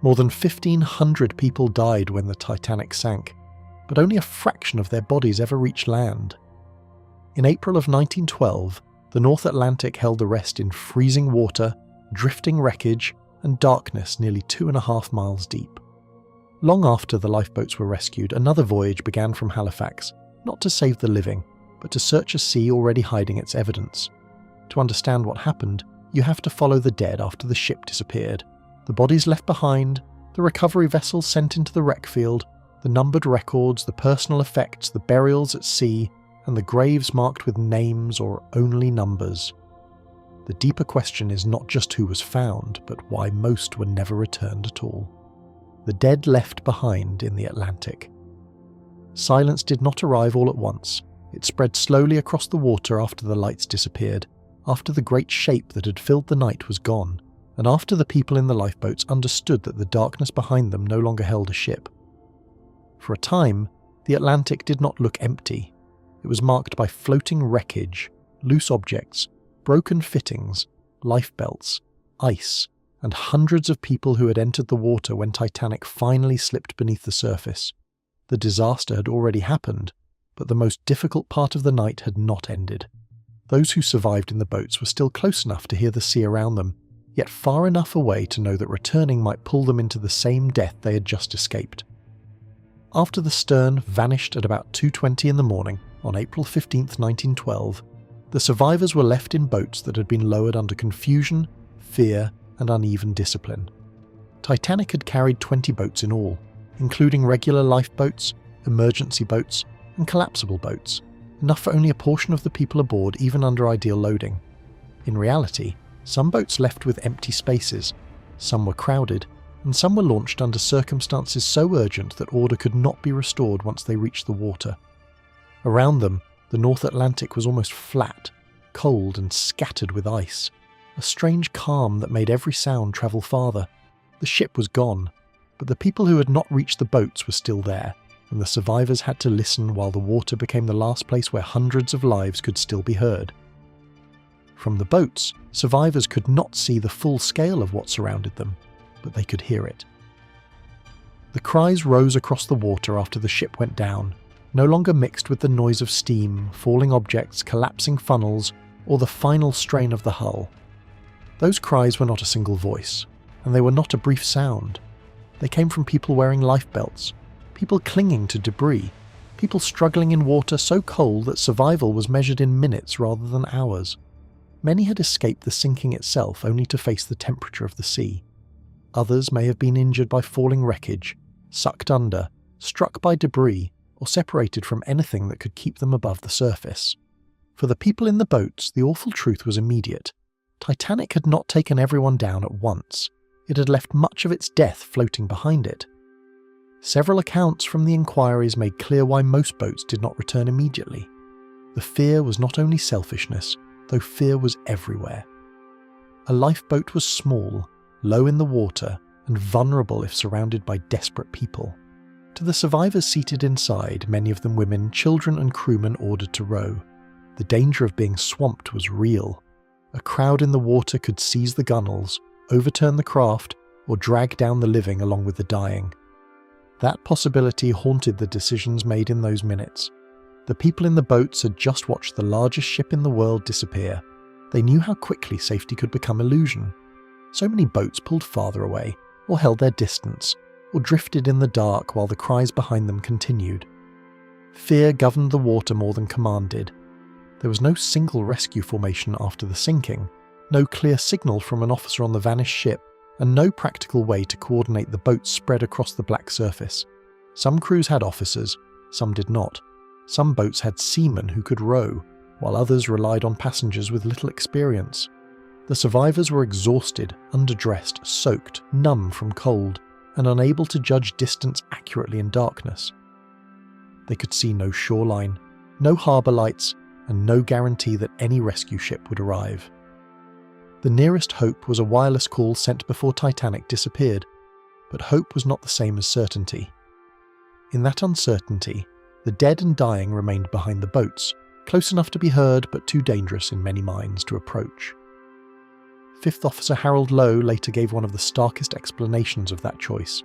More than 1,500 people died when the Titanic sank, but only a fraction of their bodies ever reached land. In April of 1912, the North Atlantic held the rest in freezing water, drifting wreckage, and darkness nearly 2.5 miles deep. Long after the lifeboats were rescued, another voyage began from Halifax, not to save the living, but to search a sea already hiding its evidence. To understand what happened, you have to follow the dead after the ship disappeared, the bodies left behind, the recovery vessels sent into the wreck field, the numbered records, the personal effects, the burials at sea, and the graves marked with names or only numbers. The deeper question is not just who was found, but why most were never returned at all. The dead left behind in the Atlantic. Silence did not arrive all at once. It spread slowly across the water after the lights disappeared, after the great shape that had filled the night was gone, and after the people in the lifeboats understood that the darkness behind them no longer held a ship. For a time, the Atlantic did not look empty. It was marked by floating wreckage, loose objects, broken fittings, lifebelts, ice, and hundreds of people who had entered the water when Titanic finally slipped beneath the surface. The disaster had already happened, but the most difficult part of the night had not ended. Those who survived in the boats were still close enough to hear the sea around them, yet far enough away to know that returning might pull them into the same death they had just escaped. After the stern vanished at about 2:20 in the morning on April 15, 1912, the survivors were left in boats that had been lowered under confusion, fear, and uneven discipline. Titanic had carried 20 boats in all, including regular lifeboats, emergency boats, and collapsible boats, enough for only a portion of the people aboard even under ideal loading. In reality, some boats left with empty spaces, some were crowded, and some were launched under circumstances so urgent that order could not be restored once they reached the water. Around them, the North Atlantic was almost flat, cold and scattered with ice, a strange calm that made every sound travel farther. The ship was gone, but the people who had not reached the boats were still there, and the survivors had to listen while the water became the last place where hundreds of lives could still be heard. From the boats, survivors could not see the full scale of what surrounded them, but they could hear it. The cries rose across the water after the ship went down, no longer mixed with the noise of steam, falling objects, collapsing funnels, or the final strain of the hull. Those cries were not a single voice, and they were not a brief sound. They came from people wearing lifebelts, people clinging to debris, people struggling in water so cold that survival was measured in minutes rather than hours. Many had escaped the sinking itself only to face the temperature of the sea. Others may have been injured by falling wreckage, sucked under, struck by debris, or separated from anything that could keep them above the surface. For the people in the boats, the awful truth was immediate. Titanic had not taken everyone down at once. It had left much of its death floating behind it. Several accounts from the inquiries made clear why most boats did not return immediately. The fear was not only selfishness, though fear was everywhere. A lifeboat was small, low in the water, and vulnerable if surrounded by desperate people. To the survivors seated inside, many of them women, children, and crewmen ordered to row. The danger of being swamped was real. A crowd in the water could seize the gunwales, overturn the craft, or drag down the living along with the dying. That possibility haunted the decisions made in those minutes. The people in the boats had just watched the largest ship in the world disappear. They knew how quickly safety could become illusion. So many boats pulled farther away, or held their distance, or drifted in the dark while the cries behind them continued. Fear governed the water more than command did. There was no single rescue formation after the sinking, no clear signal from an officer on the vanished ship, and no practical way to coordinate the boats spread across the black surface. Some crews had officers, some did not. Some boats had seamen who could row, while others relied on passengers with little experience. The survivors were exhausted, underdressed, soaked, numb from cold, and unable to judge distance accurately in darkness. They could see no shoreline, no harbour lights, and no guarantee that any rescue ship would arrive. The nearest hope was a wireless call sent before Titanic disappeared, but hope was not the same as certainty. In that uncertainty, the dead and dying remained behind the boats, close enough to be heard but too dangerous in many minds to approach. Fifth Officer Harold Lowe later gave one of the starkest explanations of that choice.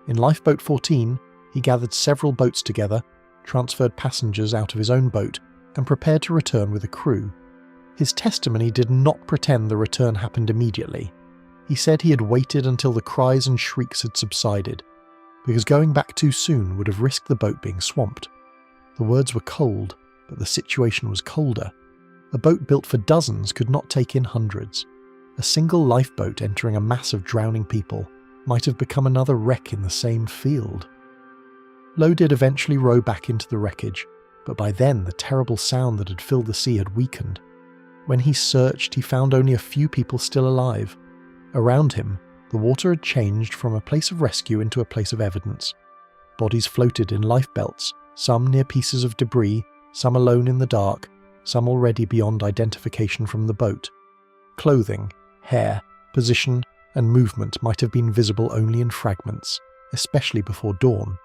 In Lifeboat 14, he gathered several boats together, transferred passengers out of his own boat, and prepared to return with a crew. His testimony did not pretend the return happened immediately. He said he had waited until the cries and shrieks had subsided, because going back too soon would have risked the boat being swamped. The words were cold, but the situation was colder. A boat built for dozens could not take in hundreds. A single lifeboat entering a mass of drowning people might have become another wreck in the same field. Lowe did eventually row back into the wreckage, but by then the terrible sound that had filled the sea had weakened. When he searched, he found only a few people still alive. Around him, the water had changed from a place of rescue into a place of evidence. Bodies floated in lifebelts, some near pieces of debris, some alone in the dark, some already beyond identification from the boat. Clothing, hair, position, and movement might have been visible only in fragments, especially before dawn.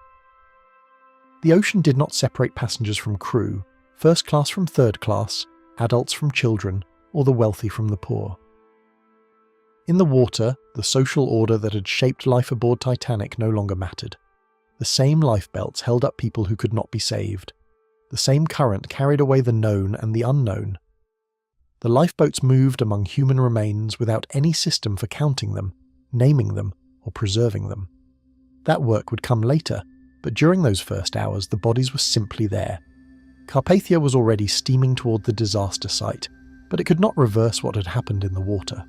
The ocean did not separate passengers from crew, first class from third class, adults from children, or the wealthy from the poor. In the water, the social order that had shaped life aboard Titanic no longer mattered. The same lifebelts held up people who could not be saved. The same current carried away the known and the unknown. The lifeboats moved among human remains without any system for counting them, naming them, or preserving them. That work would come later, but during those first hours the bodies were simply there. Carpathia was already steaming toward the disaster site, but it could not reverse what had happened in the water.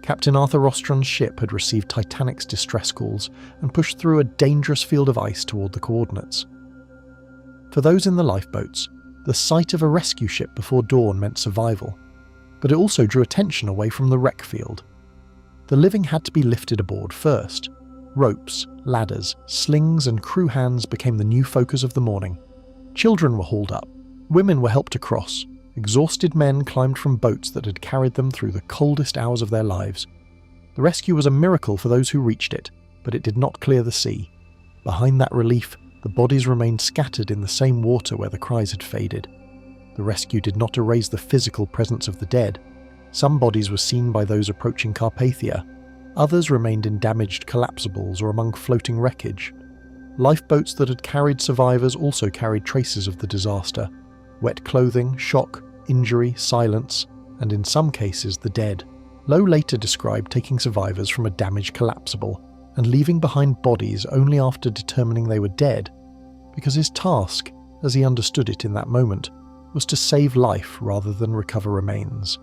Captain Arthur Rostron's ship had received Titanic's distress calls and pushed through a dangerous field of ice toward the coordinates. For those in the lifeboats, the sight of a rescue ship before dawn meant survival, but it also drew attention away from the wreck field. The living had to be lifted aboard first. Ropes, ladders, slings, and crew hands became the new focus of the morning. Children were hauled up. Women were helped across. Exhausted men climbed from boats that had carried them through the coldest hours of their lives. The rescue was a miracle for those who reached it, but it did not clear the sea. Behind that relief, the bodies remained scattered in the same water where the cries had faded. The rescue did not erase the physical presence of the dead. Some bodies were seen by those approaching Carpathia. Others remained in damaged collapsibles or among floating wreckage. Lifeboats that had carried survivors also carried traces of the disaster. Wet clothing, shock, injury, silence, and in some cases the dead. Lowe later described taking survivors from a damaged collapsible and leaving behind bodies only after determining they were dead, because his task, as he understood it in that moment, was to save life rather than recover remains.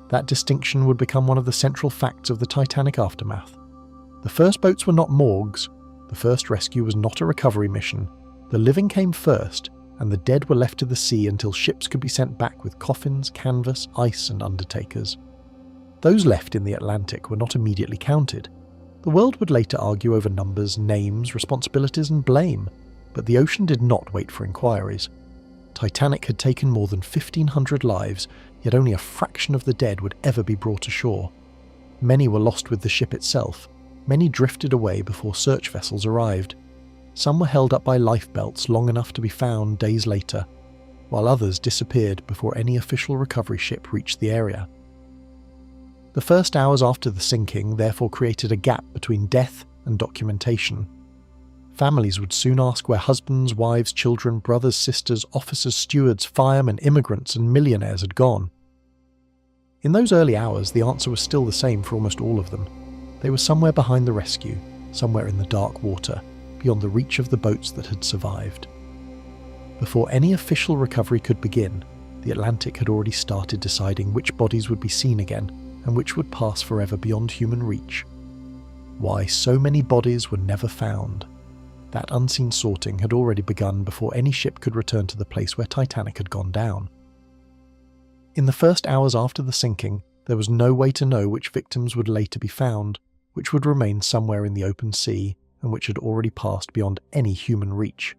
That distinction would become one of the central facts of the Titanic aftermath. The first boats were not morgues, the first rescue was not a recovery mission. The living came first, and the dead were left to the sea until ships could be sent back with coffins, canvas, ice, and undertakers. Those left in the Atlantic were not immediately counted. The world would later argue over numbers, names, responsibilities, and blame, but the ocean did not wait for inquiries. Titanic had taken more than 1,500 lives, yet only a fraction of the dead would ever be brought ashore. Many were lost with the ship itself. Many drifted away before search vessels arrived. Some were held up by lifebelts long enough to be found days later, while others disappeared before any official recovery ship reached the area. The first hours after the sinking therefore created a gap between death and documentation. Families would soon ask where husbands, wives, children, brothers, sisters, officers, stewards, firemen, immigrants, and millionaires had gone. In those early hours, the answer was still the same for almost all of them. They were somewhere behind the rescue, somewhere in the dark water, beyond the reach of the boats that had survived. Before any official recovery could begin, the Atlantic had already started deciding which bodies would be seen again and which would pass forever beyond human reach. Why so many bodies were never found. That unseen sorting had already begun before any ship could return to the place where Titanic had gone down. In the first hours after the sinking, there was no way to know which victims would later be found, which would remain somewhere in the open sea, and which had already passed beyond any human reach.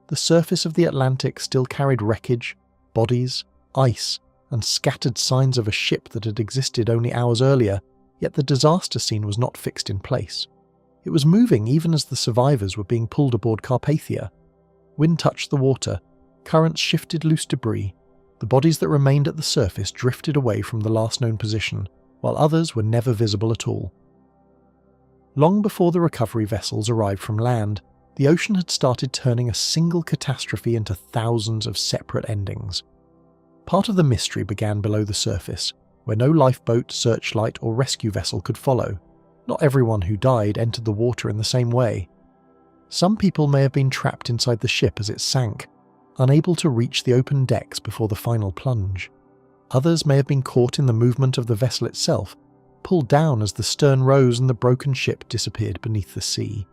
The surface of the Atlantic still carried wreckage, bodies, ice, and scattered signs of a ship that had existed only hours earlier, yet the disaster scene was not fixed in place. It was moving even as the survivors were being pulled aboard Carpathia. Wind touched the water, currents shifted loose debris, the bodies that remained at the surface drifted away from the last known position, while others were never visible at all. Long before the recovery vessels arrived from land, the ocean had started turning a single catastrophe into thousands of separate endings. Part of the mystery began below the surface, where no lifeboat, searchlight, or rescue vessel could follow. Not everyone who died entered the water in the same way. Some people may have been trapped inside the ship as it sank, unable to reach the open decks before the final plunge. Others may have been caught in the movement of the vessel itself, pulled down as the stern rose and the broken ship disappeared beneath the sea.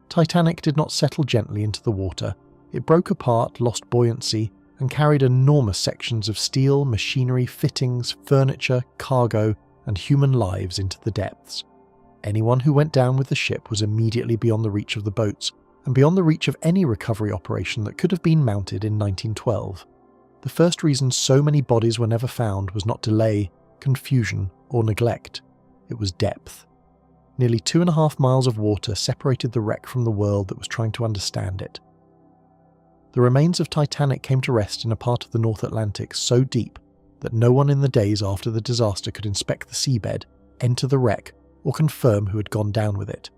Titanic did not settle gently into the water. It broke apart, lost buoyancy, and carried enormous sections of steel, machinery, fittings, furniture, cargo, and human lives into the depths. Anyone who went down with the ship was immediately beyond the reach of the boats, and beyond the reach of any recovery operation that could have been mounted in 1912. The first reason so many bodies were never found was not delay, confusion, or neglect. It was depth. Nearly 2.5 miles of water separated the wreck from the world that was trying to understand it. The remains of Titanic came to rest in a part of the North Atlantic so deep that no one in the days after the disaster could inspect the seabed, enter the wreck, or confirm who had gone down with it.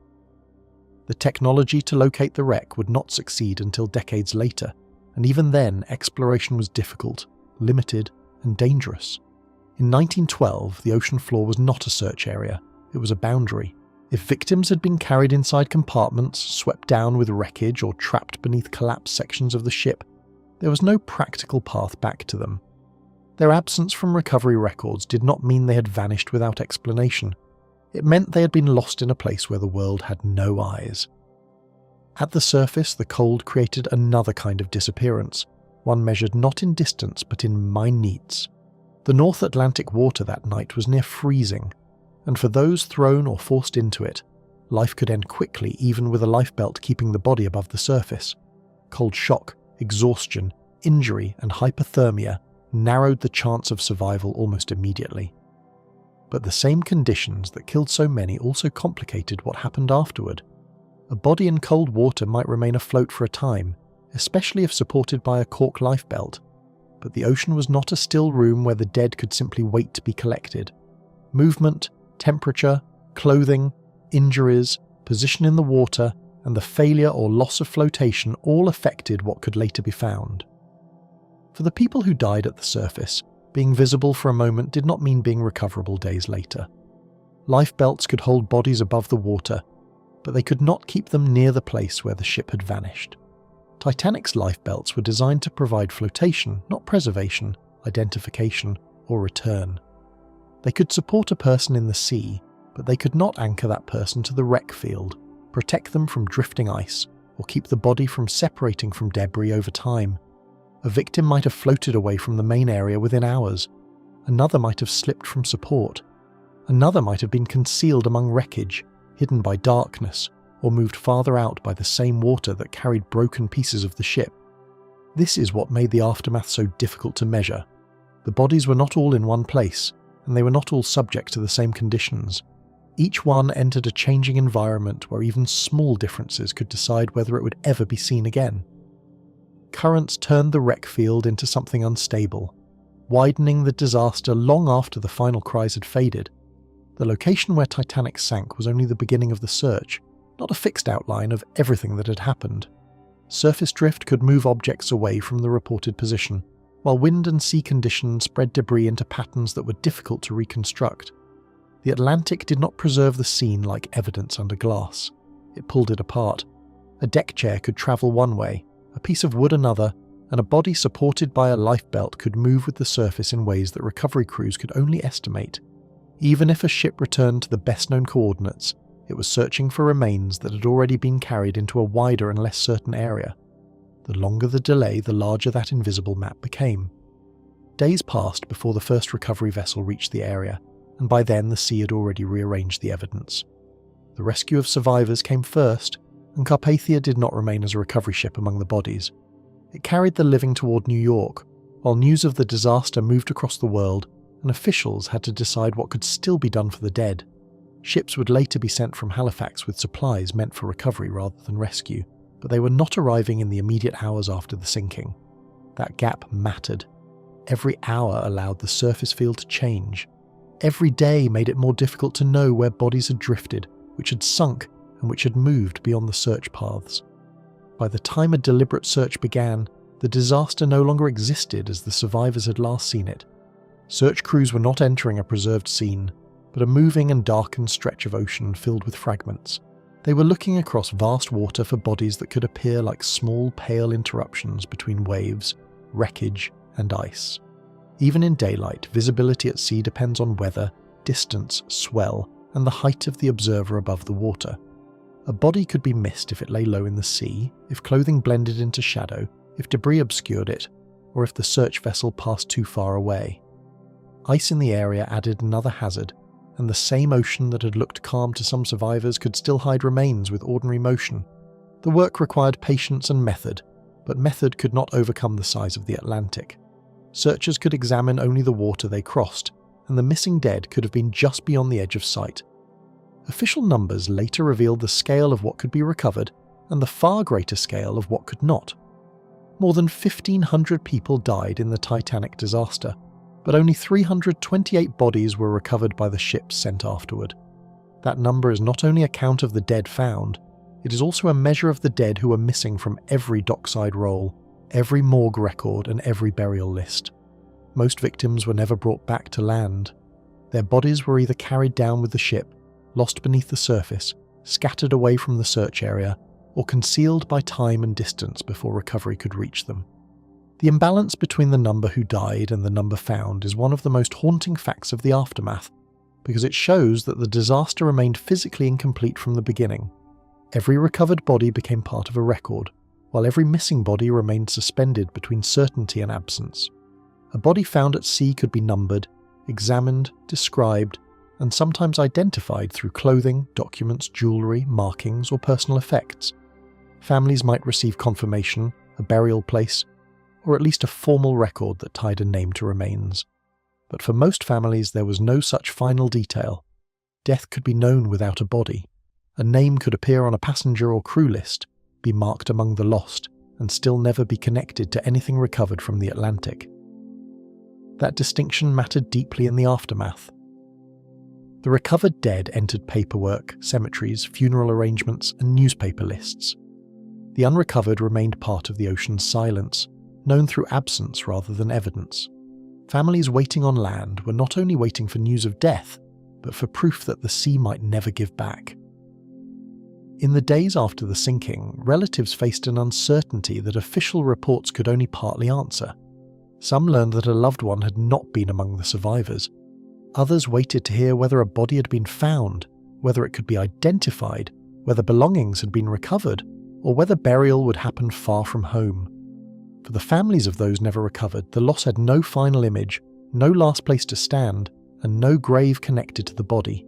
The technology to locate the wreck would not succeed until decades later, and even then exploration was difficult, limited, and dangerous. In 1912, the ocean floor was not a search area, it was a boundary. If victims had been carried inside compartments, swept down with wreckage, or trapped beneath collapsed sections of the ship, there was no practical path back to them. Their absence from recovery records did not mean they had vanished without explanation. It meant they had been lost in a place where the world had no eyes. At the surface, the cold created another kind of disappearance, one measured not in distance but in minutes. The North Atlantic water that night was near freezing, and for those thrown or forced into it, life could end quickly even with a lifebelt keeping the body above the surface. Cold shock, exhaustion, injury, and hypothermia narrowed the chance of survival almost immediately. But the same conditions that killed so many also complicated what happened afterward. A body in cold water might remain afloat for a time, especially if supported by a cork lifebelt, but the ocean was not a still room where the dead could simply wait to be collected. Movement, temperature, clothing, injuries, position in the water, and the failure or loss of flotation all affected what could later be found. For the people who died at the surface, being visible for a moment did not mean being recoverable days later. Lifebelts could hold bodies above the water, but they could not keep them near the place where the ship had vanished. Titanic's lifebelts were designed to provide flotation, not preservation, identification, or return. They could support a person in the sea, but they could not anchor that person to the wreck field, protect them from drifting ice, or keep the body from separating from debris over time. A victim might have floated away from the main area within hours. Another might have slipped from support. Another might have been concealed among wreckage, hidden by darkness, or moved farther out by the same water that carried broken pieces of the ship. This is what made the aftermath so difficult to measure. The bodies were not all in one place, and they were not all subject to the same conditions. Each one entered a changing environment where even small differences could decide whether it would ever be seen again. Currents turned the wreck field into something unstable, widening the disaster long after the final cries had faded. The location where Titanic sank was only the beginning of the search, not a fixed outline of everything that had happened. Surface drift could move objects away from the reported position, while wind and sea conditions spread debris into patterns that were difficult to reconstruct. The Atlantic did not preserve the scene like evidence under glass. It pulled it apart. A deck chair could travel one way, a piece of wood another, and a body supported by a lifebelt could move with the surface in ways that recovery crews could only estimate. Even if a ship returned to the best-known coordinates, it was searching for remains that had already been carried into a wider and less certain area. The longer the delay, the larger that invisible map became. Days passed before the first recovery vessel reached the area, and by then the sea had already rearranged the evidence. The rescue of survivors came first, and Carpathia did not remain as a recovery ship among the bodies. It carried the living toward New York, while news of the disaster moved across the world, and officials had to decide what could still be done for the dead. Ships would later be sent from Halifax with supplies meant for recovery rather than rescue, but they were not arriving in the immediate hours after the sinking. That gap mattered. Every hour allowed the surface field to change. Every day made it more difficult to know where bodies had drifted, which had sunk, and which had moved beyond the search paths. By the time a deliberate search began, the disaster no longer existed as the survivors had last seen it. Search crews were not entering a preserved scene, but a moving and darkened stretch of ocean filled with fragments. They were looking across vast water for bodies that could appear like small, pale interruptions between waves, wreckage, and ice. Even in daylight, visibility at sea depends on weather, distance, swell, and the height of the observer above the water. A body could be missed if it lay low in the sea, if clothing blended into shadow, if debris obscured it, or if the search vessel passed too far away. Ice in the area added another hazard, and the same ocean that had looked calm to some survivors could still hide remains with ordinary motion. The work required patience and method, but method could not overcome the size of the Atlantic. Searchers could examine only the water they crossed, and the missing dead could have been just beyond the edge of sight. Official numbers later revealed the scale of what could be recovered and the far greater scale of what could not. More than 1,500 people died in the Titanic disaster, but only 328 bodies were recovered by the ships sent afterward. That number is not only a count of the dead found, it is also a measure of the dead who were missing from every dockside roll, every morgue record, and every burial list. Most victims were never brought back to land. Their bodies were either carried down with the ship, lost beneath the surface, scattered away from the search area, or concealed by time and distance before recovery could reach them. The imbalance between the number who died and the number found is one of the most haunting facts of the aftermath, because it shows that the disaster remained physically incomplete from the beginning. Every recovered body became part of a record, while every missing body remained suspended between certainty and absence. A body found at sea could be numbered, examined, described, and sometimes identified through clothing, documents, jewellery, markings, or personal effects. Families might receive confirmation, a burial place, or at least a formal record that tied a name to remains. But for most families there was no such final detail. Death could be known without a body. A name could appear on a passenger or crew list, be marked among the lost, and still never be connected to anything recovered from the Atlantic. That distinction mattered deeply in the aftermath. The recovered dead entered paperwork, cemeteries, funeral arrangements, and newspaper lists. The unrecovered remained part of the ocean's silence, known through absence rather than evidence. Families waiting on land were not only waiting for news of death, but for proof that the sea might never give back. In the days after the sinking, relatives faced an uncertainty that official reports could only partly answer. Some learned that a loved one had not been among the survivors. Others waited to hear whether a body had been found, whether it could be identified, whether belongings had been recovered, or whether burial would happen far from home. For the families of those never recovered, the loss had no final image, no last place to stand, and no grave connected to the body.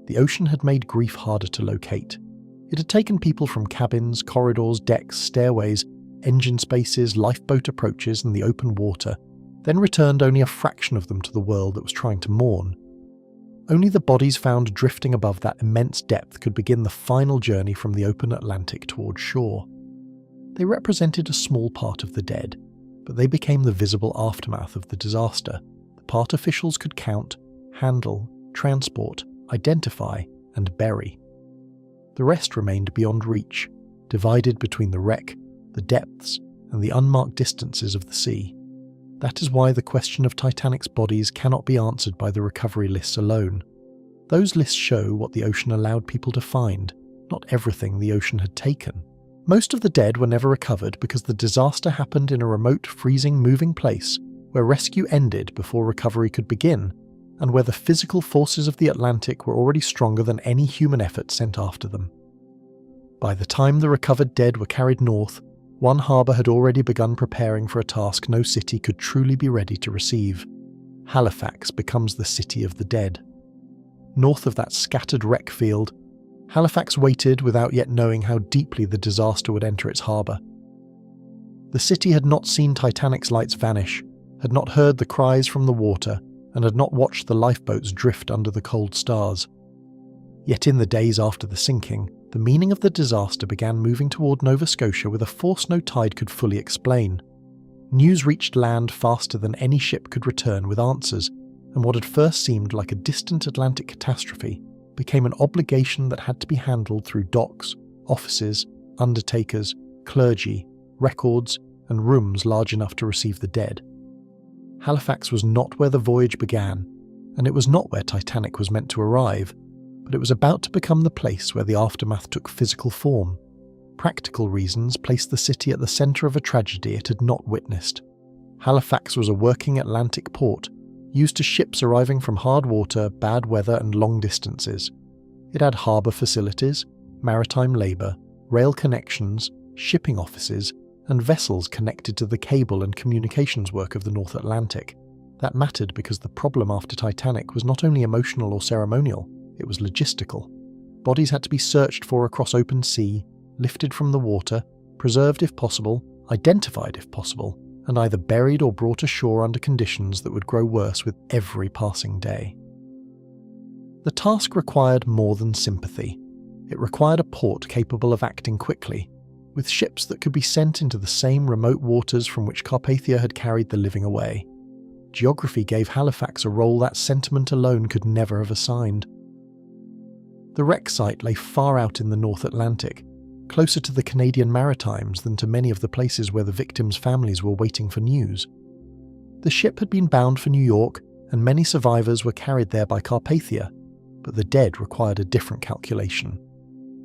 The ocean had made grief harder to locate. It had taken people from cabins, corridors, decks, stairways, engine spaces, lifeboat approaches, and the open water, then returned only a fraction of them to the world that was trying to mourn. Only the bodies found drifting above that immense depth could begin the final journey from the open Atlantic towards shore. They represented a small part of the dead, but they became the visible aftermath of the disaster, the part officials could count, handle, transport, identify, and bury. The rest remained beyond reach, divided between the wreck, the depths, and the unmarked distances of the sea. That is why the question of Titanic's bodies cannot be answered by the recovery lists alone. Those lists show what the ocean allowed people to find, not everything the ocean had taken. Most of the dead were never recovered because the disaster happened in a remote, freezing, moving place where rescue ended before recovery could begin, and where the physical forces of the Atlantic were already stronger than any human effort sent after them. By the time the recovered dead were carried north, one harbour had already begun preparing for a task no city could truly be ready to receive. Halifax becomes the city of the dead. North of that scattered wreck field, Halifax waited without yet knowing how deeply the disaster would enter its harbour. The city had not seen Titanic's lights vanish, had not heard the cries from the water, and had not watched the lifeboats drift under the cold stars. Yet in the days after the sinking, the meaning of the disaster began moving toward Nova Scotia with a force no tide could fully explain. News reached land faster than any ship could return with answers, and what had first seemed like a distant Atlantic catastrophe became an obligation that had to be handled through docks, offices, undertakers, clergy, records, and rooms large enough to receive the dead. Halifax was not where the voyage began, and it was not where Titanic was meant to arrive, but it was about to become the place where the aftermath took physical form. Practical reasons placed the city at the centre of a tragedy it had not witnessed. Halifax was a working Atlantic port, used to ships arriving from hard water, bad weather and long distances. It had harbour facilities, maritime labour, rail connections, shipping offices, and vessels connected to the cable and communications work of the North Atlantic. That mattered because the problem after Titanic was not only emotional or ceremonial, it was logistical. Bodies had to be searched for across open sea, lifted from the water, preserved if possible, identified if possible, and either buried or brought ashore under conditions that would grow worse with every passing day. The task required more than sympathy. It required a port capable of acting quickly, with ships that could be sent into the same remote waters from which Carpathia had carried the living away. Geography gave Halifax a role that sentiment alone could never have assigned. The wreck site lay far out in the North Atlantic, closer to the Canadian Maritimes than to many of the places where the victims' families were waiting for news. The ship had been bound for New York, and many survivors were carried there by Carpathia, but the dead required a different calculation.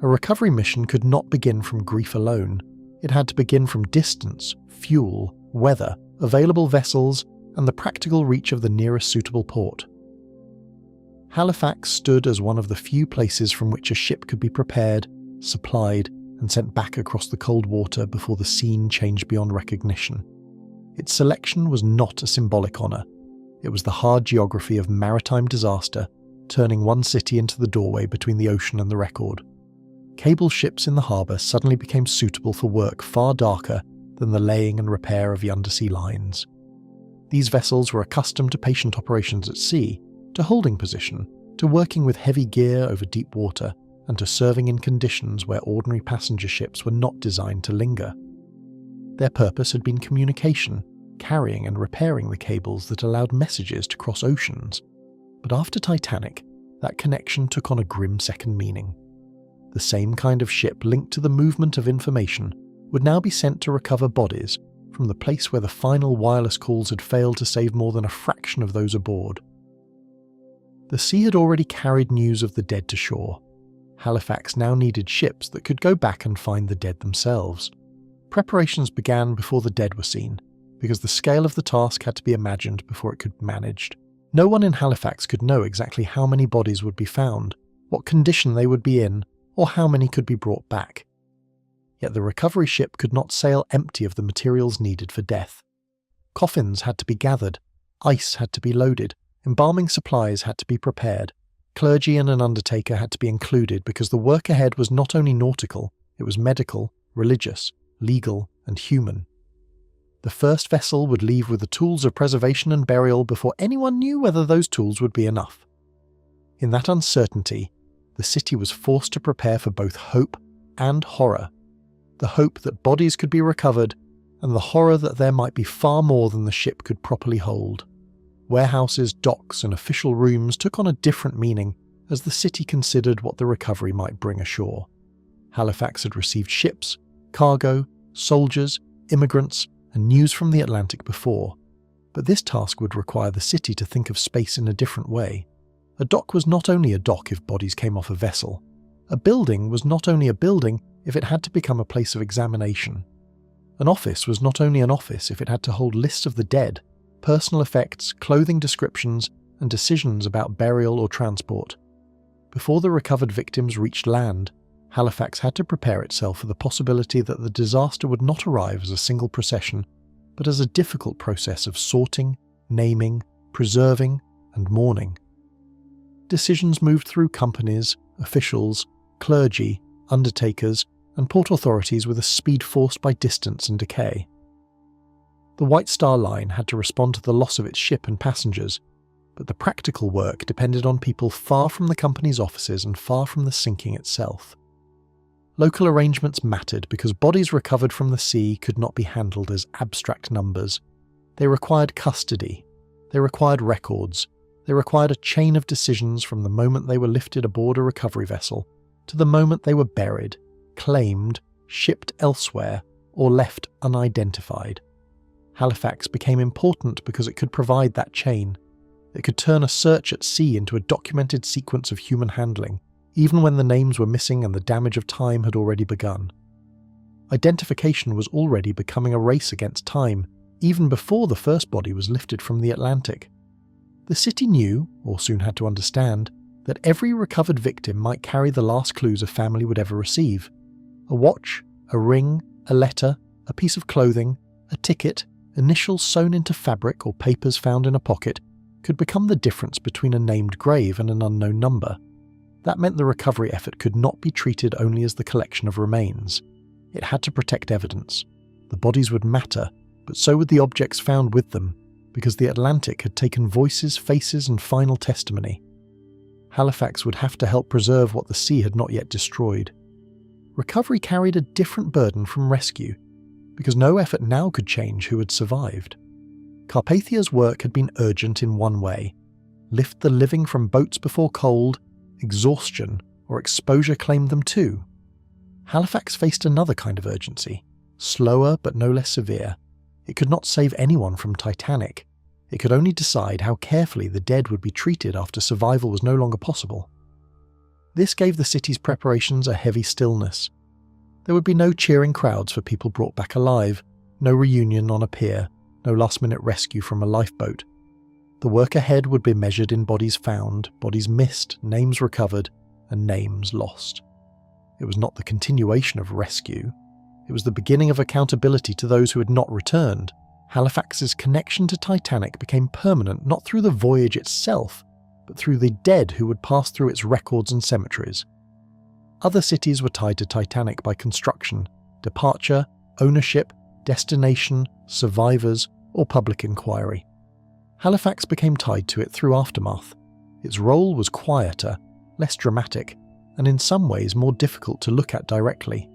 A recovery mission could not begin from grief alone. It had to begin from distance, fuel, weather, available vessels, and the practical reach of the nearest suitable port. Halifax stood as one of the few places from which a ship could be prepared, supplied, and sent back across the cold water before the scene changed beyond recognition. Its selection was not a symbolic honour. It was the hard geography of maritime disaster, turning one city into the doorway between the ocean and the record. Cable ships in the harbour suddenly became suitable for work far darker than the laying and repair of the undersea lines. These vessels were accustomed to patient operations at sea, to holding position, to working with heavy gear over deep water, and to serving in conditions where ordinary passenger ships were not designed to linger. Their purpose had been communication, carrying and repairing the cables that allowed messages to cross oceans. But after Titanic, that connection took on a grim second meaning. The same kind of ship linked to the movement of information would now be sent to recover bodies from the place where the final wireless calls had failed to save more than a fraction of those aboard. The sea had already carried news of the dead to shore. Halifax now needed ships that could go back and find the dead themselves. Preparations began before the dead were seen, because the scale of the task had to be imagined before it could be managed. No one in Halifax could know exactly how many bodies would be found, what condition they would be in, or how many could be brought back. Yet the recovery ship could not sail empty of the materials needed for death. Coffins had to be gathered, ice had to be loaded, embalming supplies had to be prepared, clergy and an undertaker had to be included because the work ahead was not only nautical, it was medical, religious, legal, and human. The first vessel would leave with the tools of preservation and burial before anyone knew whether those tools would be enough. In that uncertainty, the city was forced to prepare for both hope and horror. The hope that bodies could be recovered, and the horror that there might be far more than the ship could properly hold. Warehouses, docks, and official rooms took on a different meaning as the city considered what the recovery might bring ashore. Halifax had received ships, cargo, soldiers, immigrants, and news from the Atlantic before, but this task would require the city to think of space in a different way. A dock was not only a dock if bodies came off a vessel. A building was not only a building if it had to become a place of examination. An office was not only an office if it had to hold lists of the dead, personal effects, clothing descriptions, and decisions about burial or transport. Before the recovered victims reached land, Halifax had to prepare itself for the possibility that the disaster would not arrive as a single procession, but as a difficult process of sorting, naming, preserving, and mourning. Decisions moved through companies, officials, clergy, undertakers, and port authorities with a speed forced by distance and decay. The White Star Line had to respond to the loss of its ship and passengers, but the practical work depended on people far from the company's offices and far from the sinking itself. Local arrangements mattered because bodies recovered from the sea could not be handled as abstract numbers. They required custody, they required records, They required a chain of decisions from the moment they were lifted aboard a recovery vessel to the moment they were buried, claimed, shipped elsewhere, or left unidentified. Halifax became important because it could provide that chain. It could turn a search at sea into a documented sequence of human handling, even when the names were missing and the damage of time had already begun. Identification was already becoming a race against time, even before the first body was lifted from the Atlantic. The city knew, or soon had to understand, that every recovered victim might carry the last clues a family would ever receive. A watch, a ring, a letter, a piece of clothing, a ticket, initials sewn into fabric or papers found in a pocket could become the difference between a named grave and an unknown number. That meant the recovery effort could not be treated only as the collection of remains. It had to protect evidence. The bodies would matter, but so would the objects found with them, because the Atlantic had taken voices, faces, and final testimony. Halifax would have to help preserve what the sea had not yet destroyed. Recovery carried a different burden from rescue, because no effort now could change who had survived. Carpathia's work had been urgent in one way: lift the living from boats before cold, exhaustion, or exposure claimed them too. Halifax faced another kind of urgency, slower but no less severe. It could not save anyone from Titanic. It could only decide how carefully the dead would be treated after survival was no longer possible. This gave the city's preparations a heavy stillness. There would be no cheering crowds for people brought back alive, no reunion on a pier, no last-minute rescue from a lifeboat. The work ahead would be measured in bodies found, bodies missed, names recovered, and names lost. It was not the continuation of rescue. It was the beginning of accountability to those who had not returned. Halifax's connection to Titanic became permanent not through the voyage itself, but through the dead who would pass through its records and cemeteries. Other cities were tied to Titanic by construction, departure, ownership, destination, survivors, or public inquiry. Halifax became tied to it through aftermath. Its role was quieter, less dramatic, and in some ways more difficult to look at directly.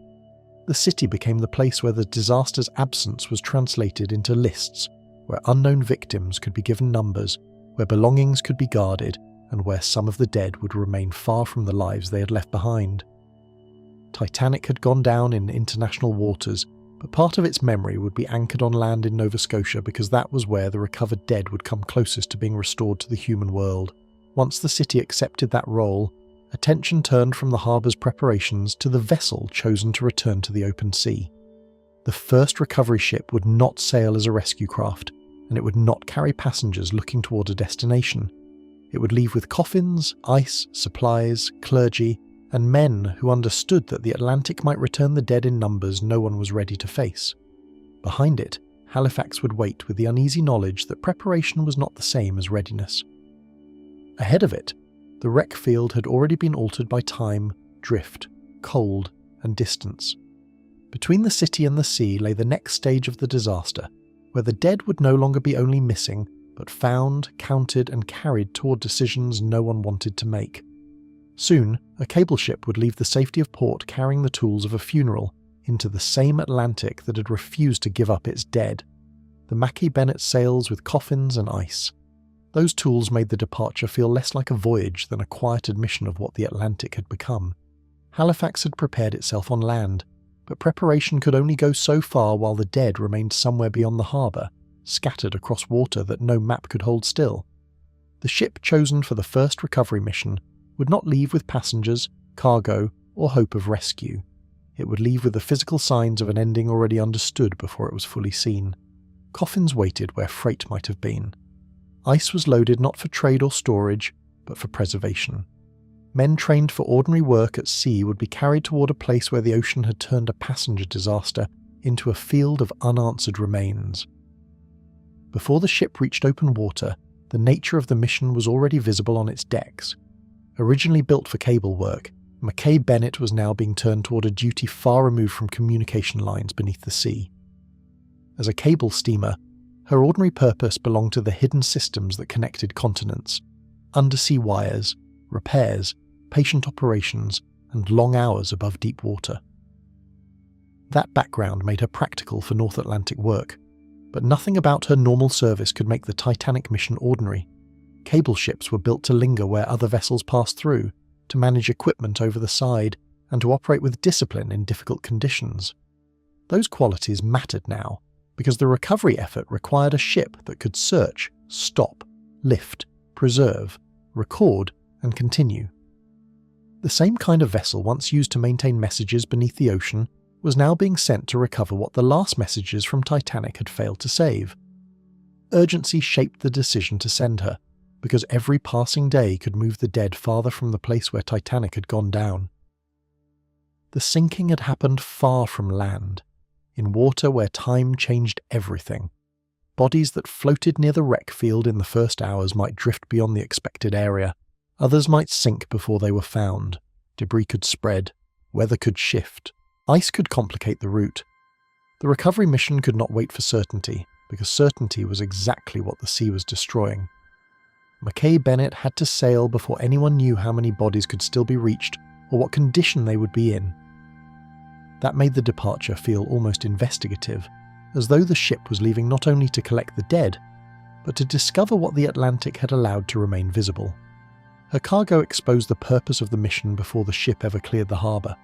The city became the place where the disaster's absence was translated into lists, where unknown victims could be given numbers, where belongings could be guarded, and where some of the dead would remain far from the lives they had left behind. Titanic had gone down in international waters, but part of its memory would be anchored on land in Nova Scotia because that was where the recovered dead would come closest to being restored to the human world. Once the city accepted that role, attention turned from the harbour's preparations to the vessel chosen to return to the open sea. The first recovery ship would not sail as a rescue craft, and it would not carry passengers looking toward a destination. It would leave with coffins, ice, supplies, clergy, and men who understood that the Atlantic might return the dead in numbers no one was ready to face. Behind it, Halifax would wait with the uneasy knowledge that preparation was not the same as readiness. Ahead of it, the wreck field had already been altered by time, drift, cold, and distance. Between the city and the sea lay the next stage of the disaster, where the dead would no longer be only missing, but found, counted, and carried toward decisions no one wanted to make. Soon, a cable ship would leave the safety of port carrying the tools of a funeral into the same Atlantic that had refused to give up its dead. The Mackie Bennett sails with coffins and ice. Those tools made the departure feel less like a voyage than a quiet admission of what the Atlantic had become. Halifax had prepared itself on land, but preparation could only go so far while the dead remained somewhere beyond the harbour, scattered across water that no map could hold still. The ship chosen for the first recovery mission would not leave with passengers, cargo, or hope of rescue. It would leave with the physical signs of an ending already understood before it was fully seen. Coffins waited where freight might have been. Ice was loaded not for trade or storage, but for preservation. Men trained for ordinary work at sea would be carried toward a place where the ocean had turned a passenger disaster into a field of unanswered remains. Before the ship reached open water, the nature of the mission was already visible on its decks. Originally built for cable work, Mackie Bennett was now being turned toward a duty far removed from communication lines beneath the sea. As a cable steamer, her ordinary purpose belonged to the hidden systems that connected continents: undersea wires, repairs, patient operations, and long hours above deep water. That background made her practical for North Atlantic work, but nothing about her normal service could make the Titanic mission ordinary. Cable ships were built to linger where other vessels passed through, to manage equipment over the side, and to operate with discipline in difficult conditions. Those qualities mattered now, because the recovery effort required a ship that could search, stop, lift, preserve, record, and continue. The same kind of vessel once used to maintain messages beneath the ocean was now being sent to recover what the last messages from Titanic had failed to save. Urgency shaped the decision to send her, because every passing day could move the dead farther from the place where Titanic had gone down. The sinking had happened far from land, in water where time changed everything. Bodies that floated near the wreck field in the first hours might drift beyond the expected area. Others might sink before they were found. Debris could spread. Weather could shift. Ice could complicate the route. The recovery mission could not wait for certainty, because certainty was exactly what the sea was destroying. Mackay Bennett had to sail before anyone knew how many bodies could still be reached or what condition they would be in. That made the departure feel almost investigative, as though the ship was leaving not only to collect the dead, but to discover what the Atlantic had allowed to remain visible. Her cargo exposed the purpose of the mission before the ship ever cleared the harbour.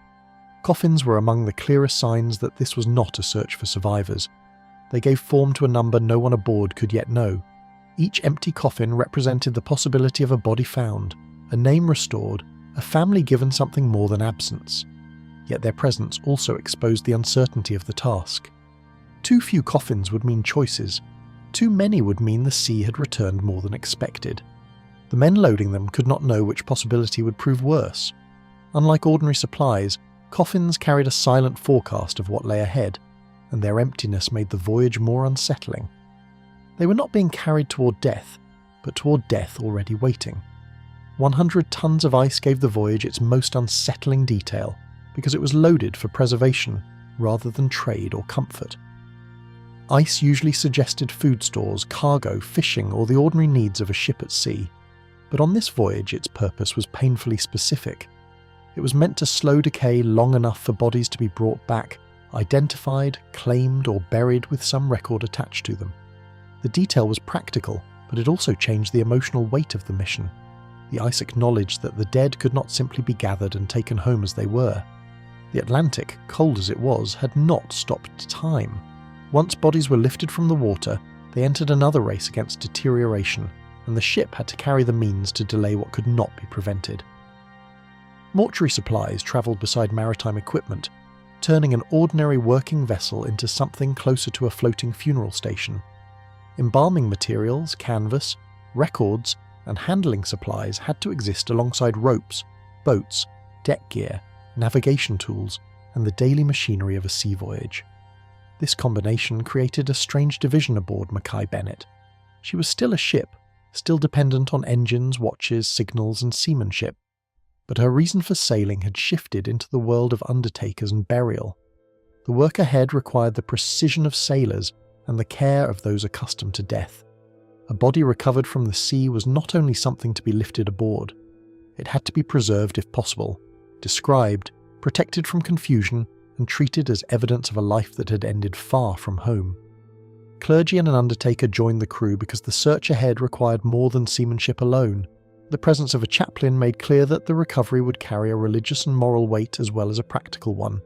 Coffins were among the clearest signs that this was not a search for survivors. They gave form to a number no one aboard could yet know. Each empty coffin represented the possibility of a body found, a name restored, a family given something more than absence. Yet their presence also exposed the uncertainty of the task. Too few coffins would mean choices. Too many would mean the sea had returned more than expected. The men loading them could not know which possibility would prove worse. Unlike ordinary supplies, coffins carried a silent forecast of what lay ahead, and their emptiness made the voyage more unsettling. They were not being carried toward death, but toward death already waiting. 100 tons of ice gave the voyage its most unsettling detail, because it was loaded for preservation rather than trade or comfort. Ice usually suggested food stores, cargo, fishing, or the ordinary needs of a ship at sea. But on this voyage its purpose was painfully specific. It was meant to slow decay long enough for bodies to be brought back, identified, claimed, or buried with some record attached to them. The detail was practical, but it also changed the emotional weight of the mission. The ice acknowledged that the dead could not simply be gathered and taken home as they were. The Atlantic, cold as it was, had not stopped time. Once bodies were lifted from the water, they entered another race against deterioration, and the ship had to carry the means to delay what could not be prevented. Mortuary supplies travelled beside maritime equipment, turning an ordinary working vessel into something closer to a floating funeral station. Embalming materials, canvas, records, and handling supplies had to exist alongside ropes, boats, deck gear, navigation tools, and the daily machinery of a sea voyage. This combination created a strange division aboard Mackay Bennett. She was still a ship, still dependent on engines, watches, signals, and seamanship, but her reason for sailing had shifted into the world of undertakers and burial. The work ahead required the precision of sailors and the care of those accustomed to death. A body recovered from the sea was not only something to be lifted aboard. It had to be preserved if possible, described, protected from confusion, and treated as evidence of a life that had ended far from home. Clergy and an undertaker joined the crew because the search ahead required more than seamanship alone. The presence of a chaplain made clear that the recovery would carry a religious and moral weight as well as a practical one.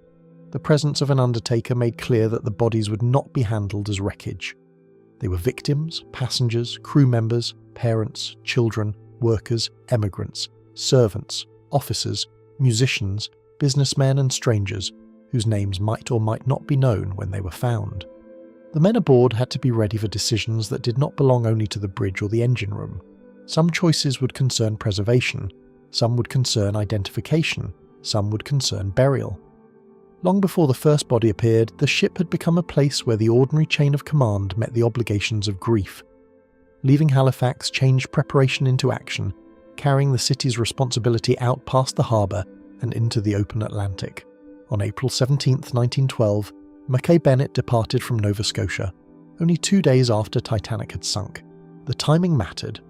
The presence of an undertaker made clear that the bodies would not be handled as wreckage. They were victims, passengers, crew members, parents, children, workers, emigrants, servants, officers, musicians, businessmen and strangers, whose names might or might not be known when they were found. The men aboard had to be ready for decisions that did not belong only to the bridge or the engine room. Some choices would concern preservation, some would concern identification, some would concern burial. Long before the first body appeared, the ship had become a place where the ordinary chain of command met the obligations of grief. Leaving Halifax changed preparation into action, carrying the city's responsibility out past the harbour and into the open Atlantic. On April 17, 1912, Mackay Bennett departed from Nova Scotia, only 2 days after Titanic had sunk. The timing mattered.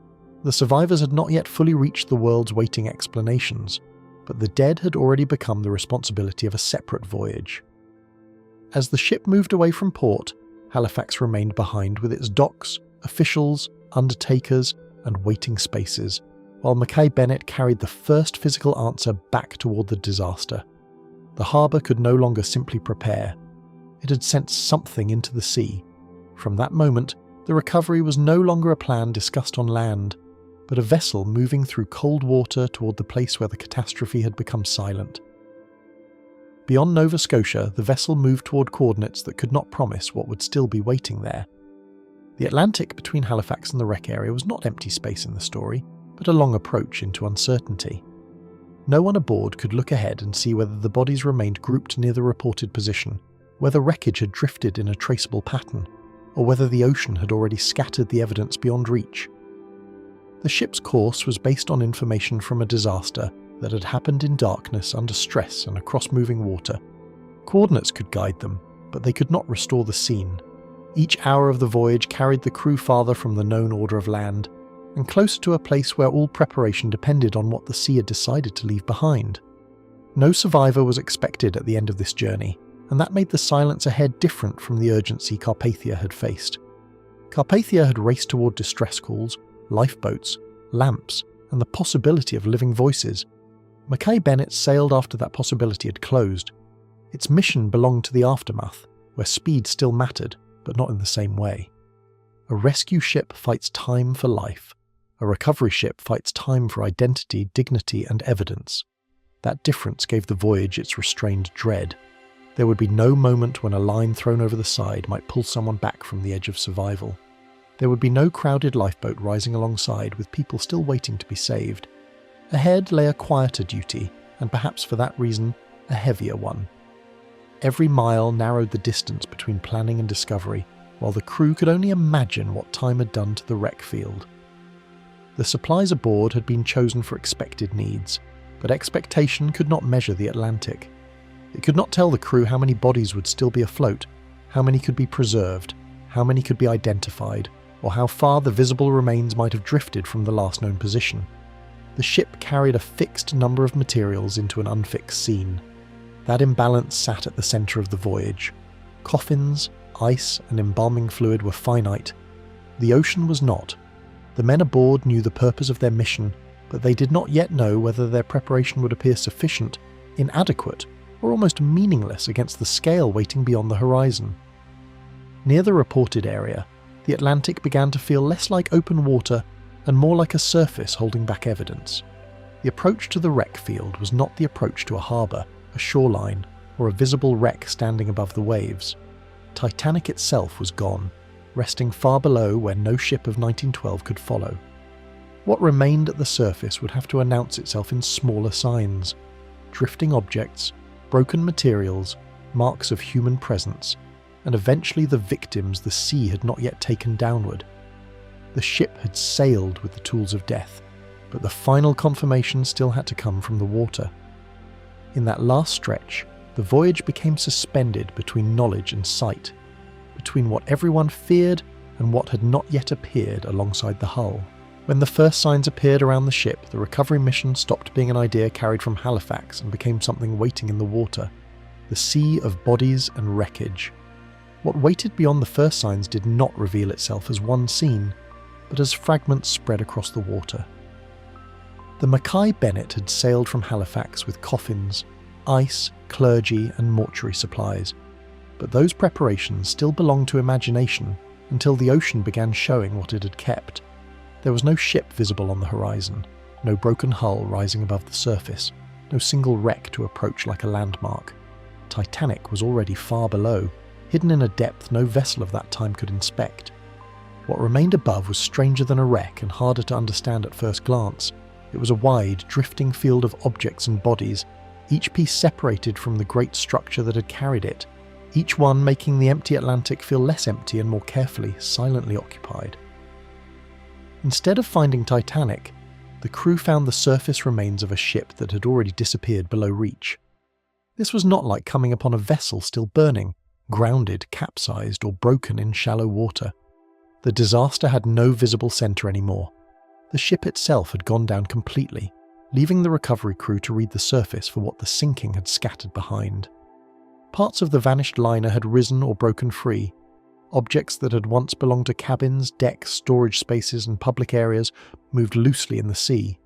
The survivors had not yet fully reached the world's waiting explanations, but the dead had already become the responsibility of a separate voyage. As the ship moved away from port, Halifax remained behind with its docks, officials, undertakers, and waiting spaces, while Mackay Bennett carried the first physical answer back toward the disaster. The harbour could no longer simply prepare. It had sent something into the sea. From that moment, the recovery was no longer a plan discussed on land, but a vessel moving through cold water toward the place where the catastrophe had become silent. Beyond Nova Scotia, the vessel moved toward coordinates that could not promise what would still be waiting there. The Atlantic between Halifax and the wreck area was not empty space in the story, but a long approach into uncertainty. No one aboard could look ahead and see whether the bodies remained grouped near the reported position, whether wreckage had drifted in a traceable pattern, or whether the ocean had already scattered the evidence beyond reach. The ship's course was based on information from a disaster that had happened in darkness, under stress and across moving water. Coordinates could guide them, but they could not restore the scene. Each hour of the voyage carried the crew farther from the known order of land, and closer to a place where all preparation depended on what the sea had decided to leave behind. No survivor was expected at the end of this journey, and that made the silence ahead different from the urgency Carpathia had faced. Carpathia had raced toward distress calls, lifeboats, lamps, and the possibility of living voices. Mackay Bennett sailed after that possibility had closed. Its mission belonged to the aftermath, where speed still mattered, but not in the same way. A rescue ship fights time for life. A recovery ship fights time for identity, dignity, and evidence. That difference gave the voyage its restrained dread. There would be no moment when a line thrown over the side might pull someone back from the edge of survival. There would be no crowded lifeboat rising alongside with people still waiting to be saved. Ahead lay a quieter duty, and perhaps for that reason, a heavier one. Every mile narrowed the distance between planning and discovery, while the crew could only imagine what time had done to the wreck field. The supplies aboard had been chosen for expected needs, but expectation could not measure the Atlantic. It could not tell the crew how many bodies would still be afloat, how many could be preserved, how many could be identified, or how far the visible remains might have drifted from the last known position. The ship carried a fixed number of materials into an unfixed scene. That imbalance sat at the centre of the voyage. Coffins, ice, and embalming fluid were finite. The ocean was not. The men aboard knew the purpose of their mission, but they did not yet know whether their preparation would appear sufficient, inadequate, or almost meaningless against the scale waiting beyond the horizon. Near the reported area, the Atlantic began to feel less like open water and more like a surface holding back evidence. The approach to the wreck field was not the approach to a harbour, a shoreline, or a visible wreck standing above the waves. Titanic itself was gone, resting far below where no ship of 1912 could follow. What remained at the surface would have to announce itself in smaller signs: drifting objects, broken materials, marks of human presence, and eventually the victims the sea had not yet taken downward. The ship had sailed with the tools of death, but the final confirmation still had to come from the water. In that last stretch, the voyage became suspended between knowledge and sight, between what everyone feared and what had not yet appeared alongside the hull. When the first signs appeared around the ship, the recovery mission stopped being an idea carried from Halifax and became something waiting in the water, the sea of bodies and wreckage. What waited beyond the first signs did not reveal itself as one scene, but as fragments spread across the water. The Mackay Bennett had sailed from Halifax with coffins, ice, clergy, and mortuary supplies, but those preparations still belonged to imagination until the ocean began showing what it had kept. There was no ship visible on the horizon, no broken hull rising above the surface, no single wreck to approach like a landmark. Titanic was already far below, hidden in a depth no vessel of that time could inspect. What remained above was stranger than a wreck and harder to understand at first glance. It was a wide, drifting field of objects and bodies, each piece separated from the great structure that had carried it, each one making the empty Atlantic feel less empty and more carefully, silently occupied. Instead of finding Titanic, the crew found the surface remains of a ship that had already disappeared below reach. This was not like coming upon a vessel still burning, grounded, capsized, or broken in shallow water. The disaster had no visible centre anymore. The ship itself had gone down completely, leaving the recovery crew to read the surface for what the sinking had scattered behind. Parts of the vanished liner had risen or broken free. Objects that had once belonged to cabins, decks, storage spaces, and public areas moved loosely in the sea.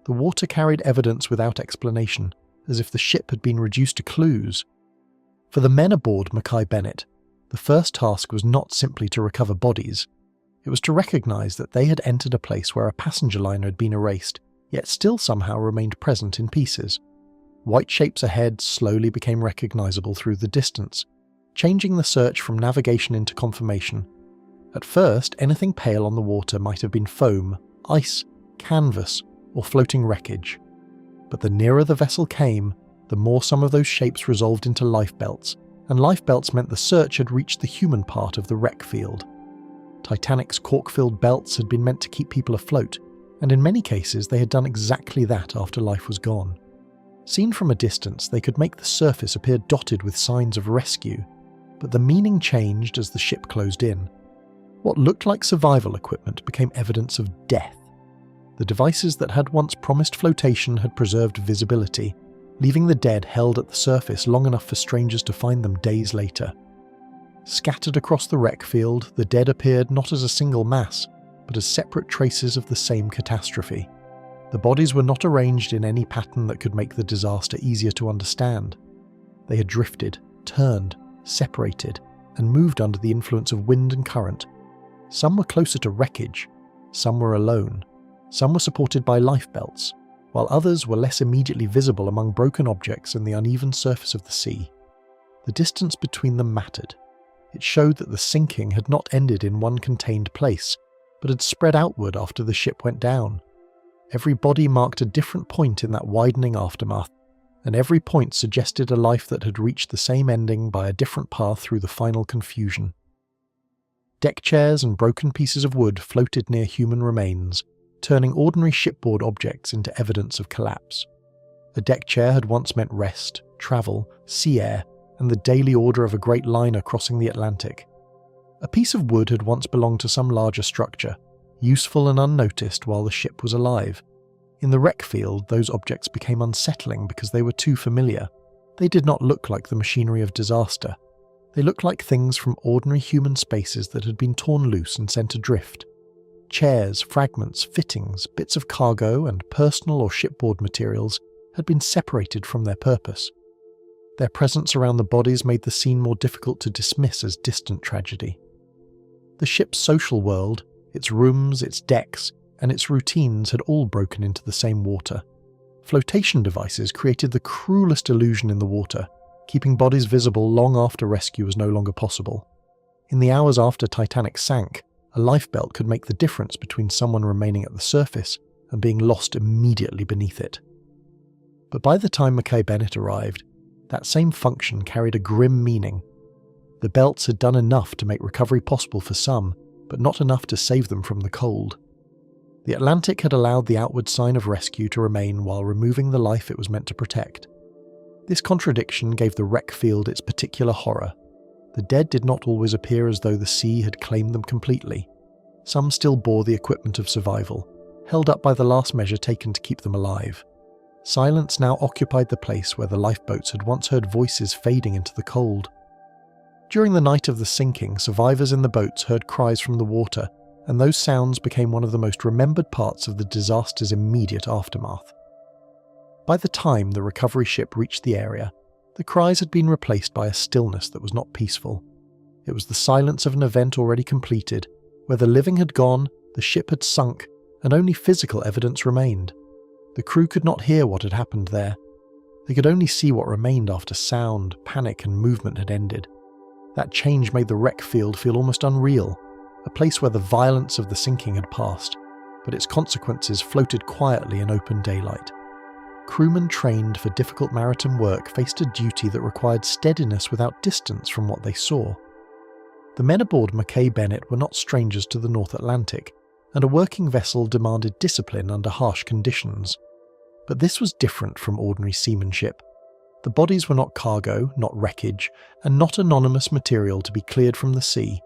The water carried evidence without explanation, as if the ship had been reduced to clues. For the men aboard Mackay Bennett, the first task was not simply to recover bodies. It was to recognise that they had entered a place where a passenger liner had been erased, yet still somehow remained present in pieces. White shapes ahead slowly became recognisable through the distance, changing the search from navigation into confirmation. At first, anything pale on the water might have been foam, ice, canvas, or floating wreckage. But the nearer the vessel came, the more some of those shapes resolved into lifebelts, and lifebelts meant the search had reached the human part of the wreck field. Titanic's cork-filled belts had been meant to keep people afloat, and in many cases they had done exactly that after life was gone. Seen from a distance, they could make the surface appear dotted with signs of rescue, but the meaning changed as the ship closed in. What looked like survival equipment became evidence of death. The devices that had once promised flotation had preserved visibility, leaving the dead held at the surface long enough for strangers to find them days later. Scattered across the wreck field, the dead appeared not as a single mass, but as separate traces of the same catastrophe. The bodies were not arranged in any pattern that could make the disaster easier to understand. They had drifted, turned, separated, and moved under the influence of wind and current. Some were closer to wreckage, some were alone, some were supported by lifebelts, while others were less immediately visible among broken objects and the uneven surface of the sea. The distance between them mattered. It showed that the sinking had not ended in one contained place, but had spread outward after the ship went down. Every body marked a different point in that widening aftermath, and every point suggested a life that had reached the same ending by a different path through the final confusion. Deck chairs and broken pieces of wood floated near human remains, turning ordinary shipboard objects into evidence of collapse. A deck chair had once meant rest, travel, sea air, and the daily order of a great liner crossing the Atlantic. A piece of wood had once belonged to some larger structure, useful and unnoticed while the ship was alive. In the wreck field, those objects became unsettling because they were too familiar. They did not look like the machinery of disaster. They looked like things from ordinary human spaces that had been torn loose and sent adrift. Chairs, fragments, fittings, bits of cargo, and personal or shipboard materials had been separated from their purpose. Their presence around the bodies made the scene more difficult to dismiss as distant tragedy. The ship's social world, its rooms, its decks, and its routines had all broken into the same water. Flotation devices created the cruelest illusion in the water, keeping bodies visible long after rescue was no longer possible. In the hours after Titanic sank, a lifebelt could make the difference between someone remaining at the surface and being lost immediately beneath it. But by the time Mackay Bennett arrived, that same function carried a grim meaning. The belts had done enough to make recovery possible for some, but not enough to save them from the cold. The Atlantic had allowed the outward sign of rescue to remain while removing the life it was meant to protect. This contradiction gave the wreck field its particular horror. The dead did not always appear as though the sea had claimed them completely. Some still bore the equipment of survival, held up by the last measure taken to keep them alive. Silence now occupied the place where the lifeboats had once heard voices fading into the cold. During the night of the sinking, survivors in the boats heard cries from the water, and those sounds became one of the most remembered parts of the disaster's immediate aftermath. By the time the recovery ship reached the area, the cries had been replaced by a stillness that was not peaceful. It was the silence of an event already completed, where the living had gone, the ship had sunk, and only physical evidence remained. The crew could not hear what had happened there. They could only see what remained after sound, panic, and movement had ended. That change made the wreck field feel almost unreal, a place where the violence of the sinking had passed, but its consequences floated quietly in open daylight. Crewmen trained for difficult maritime work faced a duty that required steadiness without distance from what they saw. The men aboard Mackay Bennett were not strangers to the North Atlantic, and a working vessel demanded discipline under harsh conditions. But this was different from ordinary seamanship. The bodies were not cargo, not wreckage, and not anonymous material to be cleared from the sea.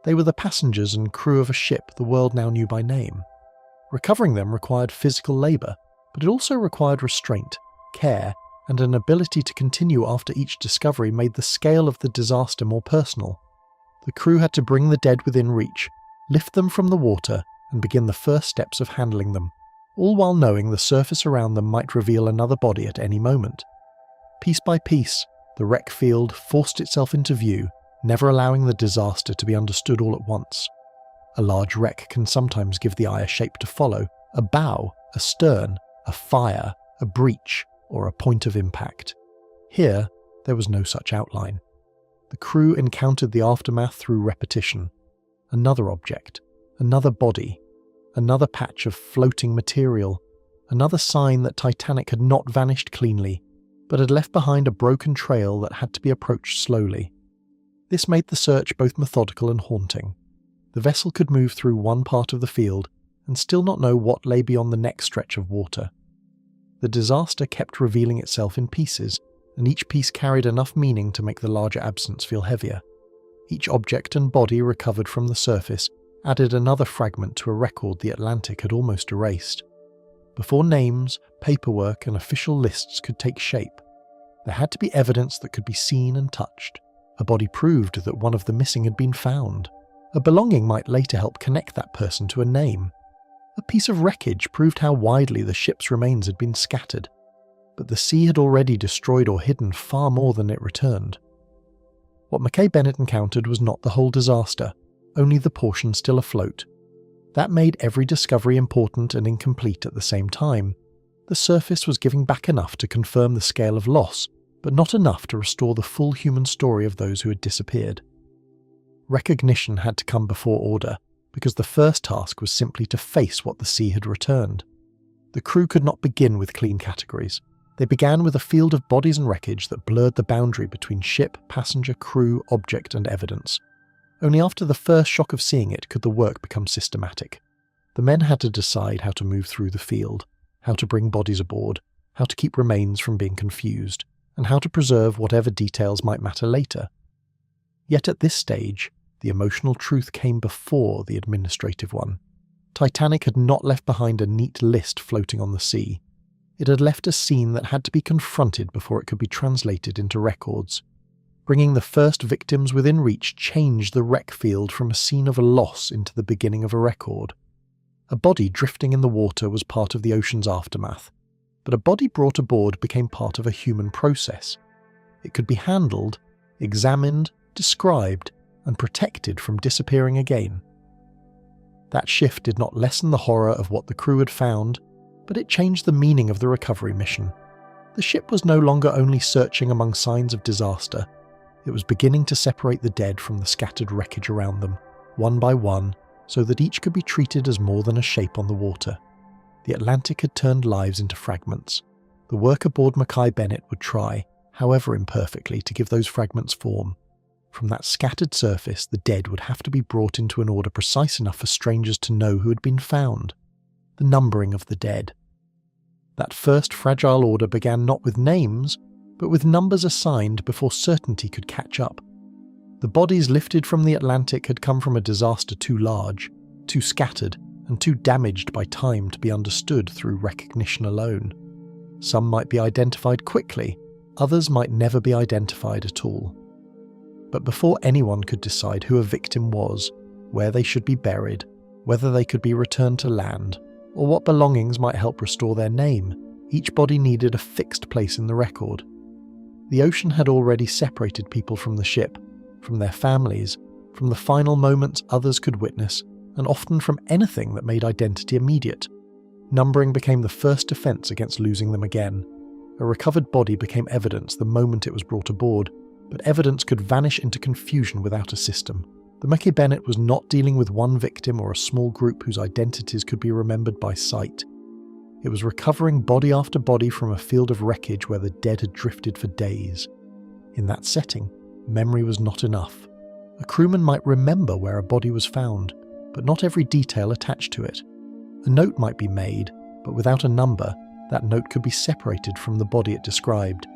They were the passengers and crew of a ship the world now knew by name. Recovering them required physical labour, but it also required restraint, care, and an ability to continue after each discovery made the scale of the disaster more personal. The crew had to bring the dead within reach, lift them from the water, and begin the first steps of handling them, all while knowing the surface around them might reveal another body at any moment. Piece by piece, the wreck field forced itself into view, never allowing the disaster to be understood all at once. A large wreck can sometimes give the eye a shape to follow: a bow, a stern, a fire, a breach, or a point of impact. Here, there was no such outline. The crew encountered the aftermath through repetition. Another object, another body, another patch of floating material, another sign that Titanic had not vanished cleanly, but had left behind a broken trail that had to be approached slowly. This made the search both methodical and haunting. The vessel could move through one part of the field and still not know what lay beyond the next stretch of water. The disaster kept revealing itself in pieces, and each piece carried enough meaning to make the larger absence feel heavier. Each object and body recovered from the surface added another fragment to a record the Atlantic had almost erased. Before names, paperwork, and official lists could take shape, there had to be evidence that could be seen and touched. A body proved that one of the missing had been found. A belonging might later help connect that person to a name. A piece of wreckage proved how widely the ship's remains had been scattered, but the sea had already destroyed or hidden far more than it returned. What Mackay Bennett encountered was not the whole disaster, only the portion still afloat. That made every discovery important and incomplete at the same time. The surface was giving back enough to confirm the scale of loss, but not enough to restore the full human story of those who had disappeared. Recognition had to come before order, because the first task was simply to face what the sea had returned. The crew could not begin with clean categories. They began with a field of bodies and wreckage that blurred the boundary between ship, passenger, crew, object, and evidence. Only after the first shock of seeing it could the work become systematic. The men had to decide how to move through the field, how to bring bodies aboard, how to keep remains from being confused, and how to preserve whatever details might matter later. Yet at this stage, the emotional truth came before the administrative one. Titanic had not left behind a neat list floating on the sea. It had left a scene that had to be confronted before it could be translated into records. Bringing the first victims within reach changed the wreck field from a scene of a loss into the beginning of a record. A body drifting in the water was part of the ocean's aftermath, but a body brought aboard became part of a human process. It could be handled, examined, described, and protected from disappearing again. That shift did not lessen the horror of what the crew had found, but it changed the meaning of the recovery mission. The ship was no longer only searching among signs of disaster. It was beginning to separate the dead from the scattered wreckage around them, one by one, so that each could be treated as more than a shape on the water. The Atlantic had turned lives into fragments. The work aboard Mackay Bennett would try, however imperfectly, to give those fragments form. From that scattered surface, the dead would have to be brought into an order precise enough for strangers to know who had been found. The numbering of the dead. That first fragile order began not with names, but with numbers assigned before certainty could catch up. The bodies lifted from the Atlantic had come from a disaster too large, too scattered, and too damaged by time to be understood through recognition alone. Some might be identified quickly, others might never be identified at all. But before anyone could decide who a victim was, where they should be buried, whether they could be returned to land, or what belongings might help restore their name, each body needed a fixed place in the record. The ocean had already separated people from the ship, from their families, from the final moments others could witness, and often from anything that made identity immediate. Numbering became the first defense against losing them again. A recovered body became evidence the moment it was brought aboard, but evidence could vanish into confusion without a system. The Mackay Bennett was not dealing with one victim or a small group whose identities could be remembered by sight. It was recovering body after body from a field of wreckage where the dead had drifted for days. In that setting, memory was not enough. A crewman might remember where a body was found, but not every detail attached to it. A note might be made, but without a number, that note could be separated from the body it described.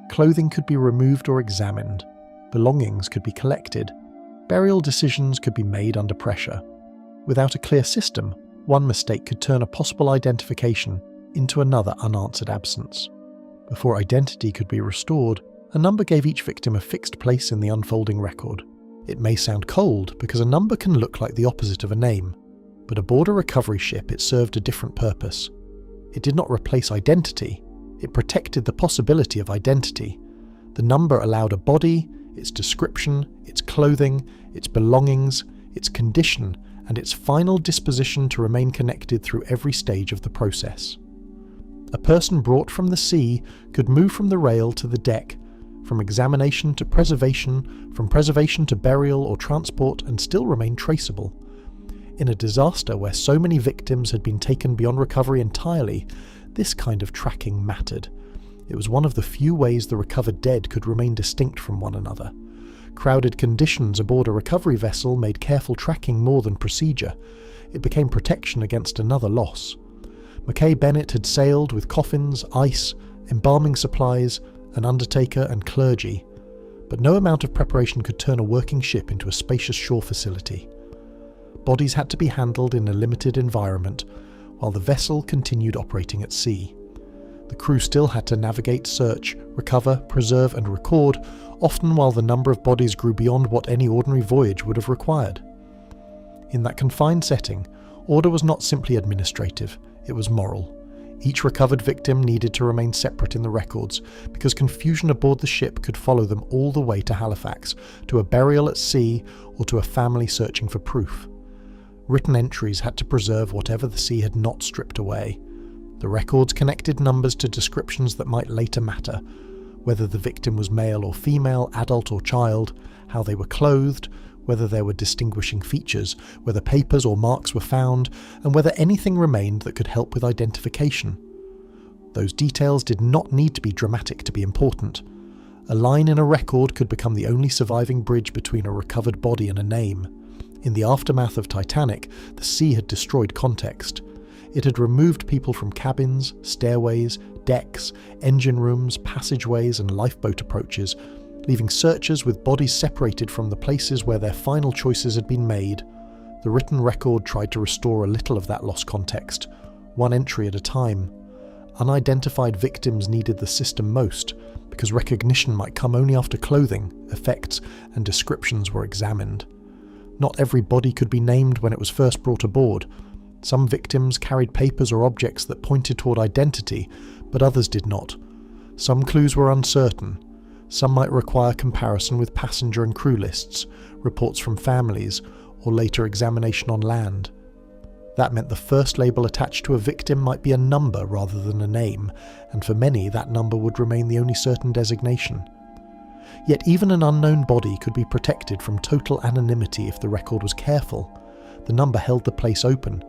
Clothing could be removed or examined. Belongings could be collected. Burial decisions could be made under pressure. Without a clear system, one mistake could turn a possible identification into another unanswered absence. Before identity could be restored, a number gave each victim a fixed place in the unfolding record. It may sound cold because a number can look like the opposite of a name, but aboard a recovery ship it served a different purpose. It did not replace identity, it protected the possibility of identity. The number allowed a body, its description, its clothing, its belongings, its condition, and its final disposition to remain connected through every stage of the process. A person brought from the sea could move from the rail to the deck, from examination to preservation, from preservation to burial or transport, and still remain traceable. In a disaster where so many victims had been taken beyond recovery entirely, this kind of tracking mattered. It was one of the few ways the recovered dead could remain distinct from one another. Crowded conditions aboard a recovery vessel made careful tracking more than procedure. It became protection against another loss. Mackay Bennett had sailed with coffins, ice, embalming supplies, an undertaker and clergy, but no amount of preparation could turn a working ship into a spacious shore facility. Bodies had to be handled in a limited environment, while the vessel continued operating at sea. The crew still had to navigate, search, recover, preserve and record, often while the number of bodies grew beyond what any ordinary voyage would have required. In that confined setting, order was not simply administrative, it was moral. Each recovered victim needed to remain separate in the records, because confusion aboard the ship could follow them all the way to Halifax, to a burial at sea, or to a family searching for proof. Written entries had to preserve whatever the sea had not stripped away. The records connected numbers to descriptions that might later matter, whether the victim was male or female, adult or child, how they were clothed, whether there were distinguishing features, whether papers or marks were found, and whether anything remained that could help with identification. Those details did not need to be dramatic to be important. A line in a record could become the only surviving bridge between a recovered body and a name. In the aftermath of Titanic, the sea had destroyed context. It had removed people from cabins, stairways, decks, engine rooms, passageways and lifeboat approaches, leaving searchers with bodies separated from the places where their final choices had been made. The written record tried to restore a little of that lost context, one entry at a time. Unidentified victims needed the system most, because recognition might come only after clothing, effects, and descriptions were examined. Not every body could be named when it was first brought aboard. Some victims carried papers or objects that pointed toward identity, but others did not. Some clues were uncertain. Some might require comparison with passenger and crew lists, reports from families, or later examination on land. That meant the first label attached to a victim might be a number rather than a name, and for many that number would remain the only certain designation. Yet even an unknown body could be protected from total anonymity if the record was careful. The number held the place open.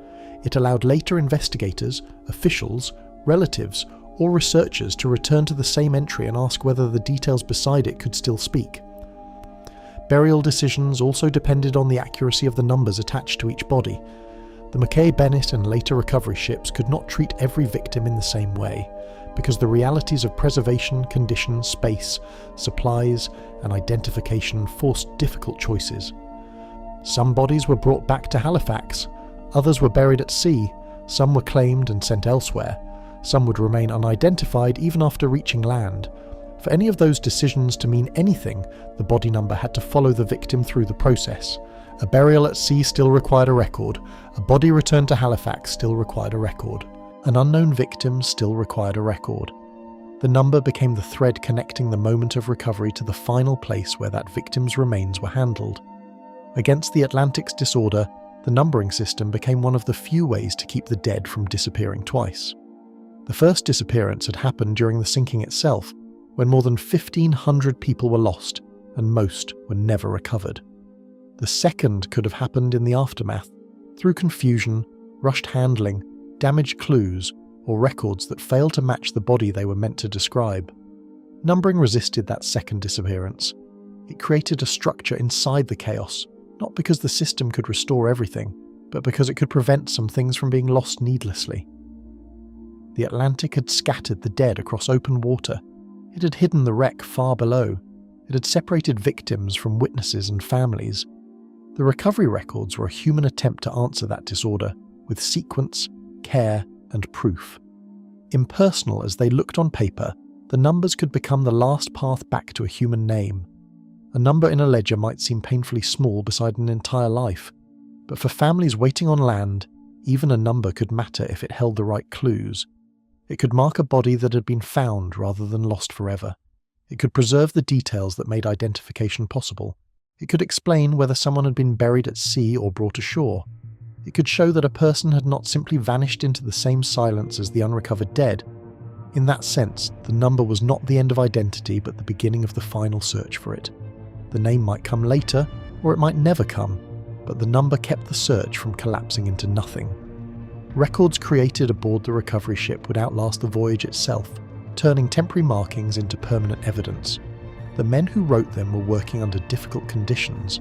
It allowed later investigators, officials, relatives, or researchers to return to the same entry and ask whether the details beside it could still speak. Burial decisions also depended on the accuracy of the numbers attached to each body. The Mackay Bennett and later recovery ships could not treat every victim in the same way, because the realities of preservation, condition, space, supplies, and identification forced difficult choices. Some bodies were brought back to Halifax, others were buried at sea, some were claimed and sent elsewhere, some would remain unidentified even after reaching land. For any of those decisions to mean anything, the body number had to follow the victim through the process. A burial at sea still required a record, a body returned to Halifax still required a record. An unknown victim still required a record. The number became the thread connecting the moment of recovery to the final place where that victim's remains were handled. Against the Atlantic's disorder, the numbering system became one of the few ways to keep the dead from disappearing twice. The first disappearance had happened during the sinking itself, when more than 1,500 people were lost, and most were never recovered. The second could have happened in the aftermath, through confusion, rushed handling, damaged clues, or records that failed to match the body they were meant to describe. Numbering resisted that second disappearance. It created a structure inside the chaos, not because the system could restore everything, but because it could prevent some things from being lost needlessly. The Atlantic had scattered the dead across open water. It had hidden the wreck far below. It had separated victims from witnesses and families. The recovery records were a human attempt to answer that disorder, with sequence, care, and proof. Impersonal as they looked on paper, the numbers could become the last path back to a human name. A number in a ledger might seem painfully small beside an entire life, but for families waiting on land, even a number could matter if it held the right clues. It could mark a body that had been found rather than lost forever. It could preserve the details that made identification possible. It could explain whether someone had been buried at sea or brought ashore. It could show that a person had not simply vanished into the same silence as the unrecovered dead. In that sense, the number was not the end of identity but the beginning of the final search for it. The name might come later, or it might never come, but the number kept the search from collapsing into nothing. Records created aboard the recovery ship would outlast the voyage itself, turning temporary markings into permanent evidence. The men who wrote them were working under difficult conditions,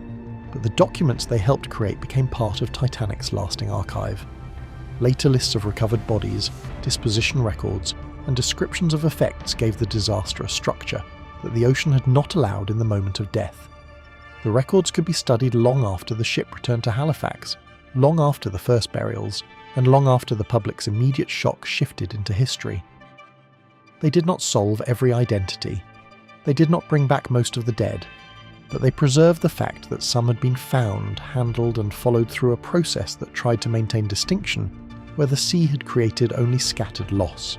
but the documents they helped create became part of Titanic's lasting archive. Later lists of recovered bodies, disposition records, and descriptions of effects gave the disaster a structure that the ocean had not allowed in the moment of death. The records could be studied long after the ship returned to Halifax, long after the first burials, and long after the public's immediate shock shifted into history. They did not solve every identity. They did not bring back most of the dead, but they preserved the fact that some had been found, handled, and followed through a process that tried to maintain distinction where the sea had created only scattered loss.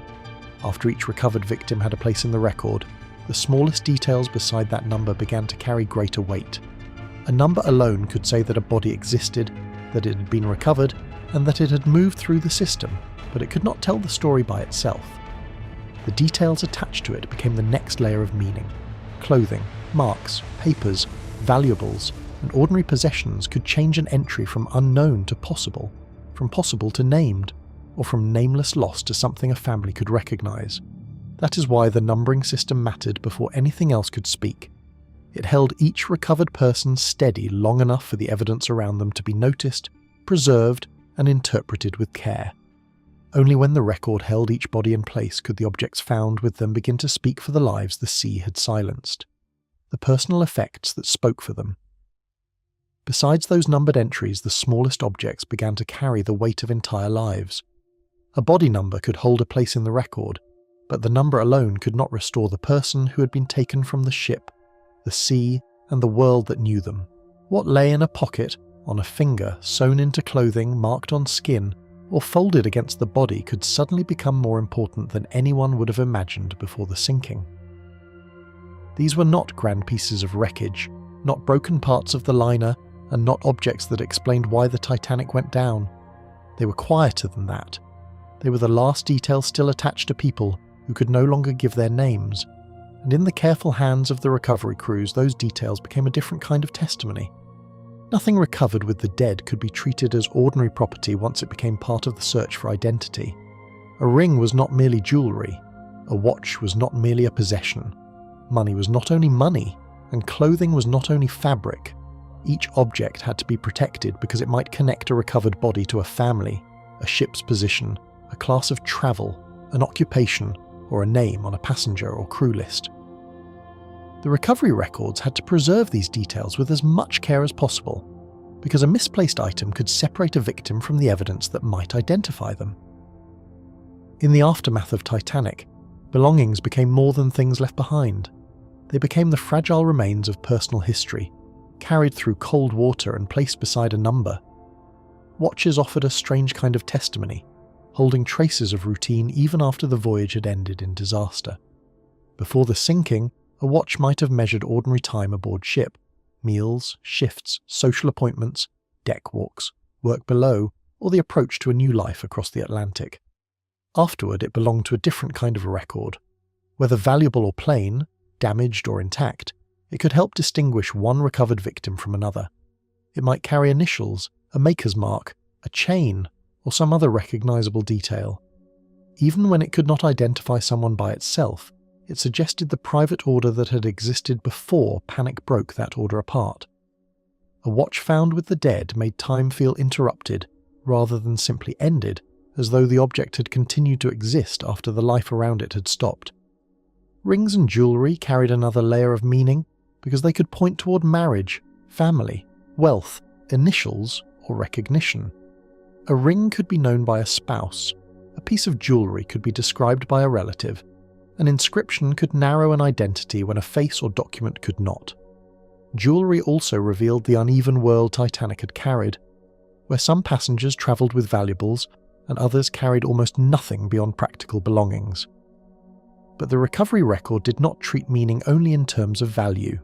After each recovered victim had a place in the record, the smallest details beside that number began to carry greater weight. A number alone could say that a body existed, that it had been recovered, and that it had moved through the system, but it could not tell the story by itself. The details attached to it became the next layer of meaning. Clothing, marks, papers, valuables, and ordinary possessions could change an entry from unknown to possible, from possible to named, or from nameless loss to something a family could recognize. That is why the numbering system mattered before anything else could speak. It held each recovered person steady long enough for the evidence around them to be noticed, preserved, and interpreted with care. Only when the record held each body in place could the objects found with them begin to speak for the lives the sea had silenced, the personal effects that spoke for them. Besides those numbered entries, the smallest objects began to carry the weight of entire lives. A body number could hold a place in the record, but the number alone could not restore the person who had been taken from the ship, the sea, and the world that knew them. What lay in a pocket, on a finger, sewn into clothing, marked on skin, or folded against the body could suddenly become more important than anyone would have imagined before the sinking. These were not grand pieces of wreckage, not broken parts of the liner, and not objects that explained why the Titanic went down. They were quieter than that. They were the last details still attached to people who could no longer give their names, and in the careful hands of the recovery crews those details became a different kind of testimony. Nothing recovered with the dead could be treated as ordinary property once it became part of the search for identity. A ring was not merely jewellery, a watch was not merely a possession, money was not only money, and clothing was not only fabric. Each object had to be protected because it might connect a recovered body to a family, a ship's position, a class of travel, an occupation, or a name on a passenger or crew list. The recovery records had to preserve these details with as much care as possible, because a misplaced item could separate a victim from the evidence that might identify them. In the aftermath of Titanic, belongings became more than things left behind. They became the fragile remains of personal history, carried through cold water and placed beside a number. Watches offered a strange kind of testimony, holding traces of routine even after the voyage had ended in disaster. Before the sinking, a watch might have measured ordinary time aboard ship, meals, shifts, social appointments, deck walks, work below, or the approach to a new life across the Atlantic. Afterward, it belonged to a different kind of a record. Whether valuable or plain, damaged or intact, it could help distinguish one recovered victim from another. It might carry initials, a maker's mark, a chain, or some other recognizable detail. Even when it could not identify someone by itself, it suggested the private order that had existed before panic broke that order apart. A watch found with the dead made time feel interrupted rather than simply ended, as though the object had continued to exist after the life around it had stopped. Rings and jewellery carried another layer of meaning because they could point toward marriage, family, wealth, initials, or recognition. A ring could be known by a spouse, a piece of jewellery could be described by a relative, an inscription could narrow an identity when a face or document could not. Jewellery also revealed the uneven world Titanic had carried, where some passengers travelled with valuables and others carried almost nothing beyond practical belongings. But the recovery record did not treat meaning only in terms of value.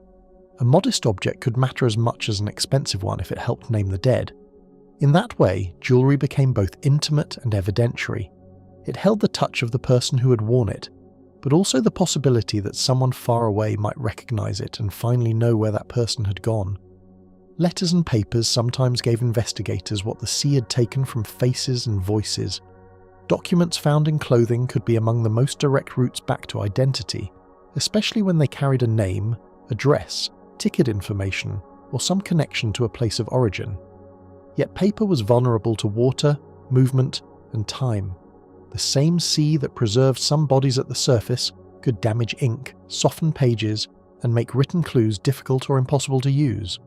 A modest object could matter as much as an expensive one if it helped name the dead. In that way, jewellery became both intimate and evidentiary. It held the touch of the person who had worn it, but also the possibility that someone far away might recognise it and finally know where that person had gone. Letters and papers sometimes gave investigators what the sea had taken from faces and voices. Documents found in clothing could be among the most direct routes back to identity, especially when they carried a name, address, ticket information, or some connection to a place of origin. Yet paper was vulnerable to water, movement, and time. The same sea that preserved some bodies at the surface could damage ink, soften pages, and make written clues difficult or impossible to use.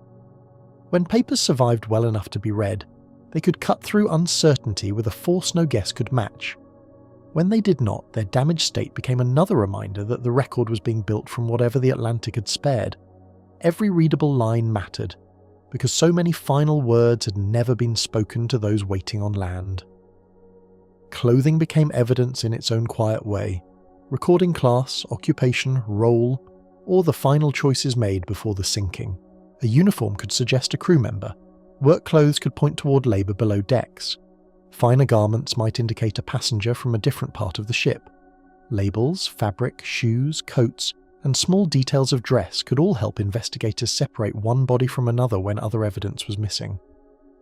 When papers survived well enough to be read, they could cut through uncertainty with a force no guess could match. When they did not, their damaged state became another reminder that the record was being built from whatever the Atlantic had spared. Every readable line mattered, because so many final words had never been spoken to those waiting on land. Clothing became evidence in its own quiet way, recording class, occupation, role, or the final choices made before the sinking. A uniform could suggest a crew member. Work clothes could point toward labour below decks. Finer garments might indicate a passenger from a different part of the ship. Labels, fabric, shoes, coats, and small details of dress could all help investigators separate one body from another when other evidence was missing.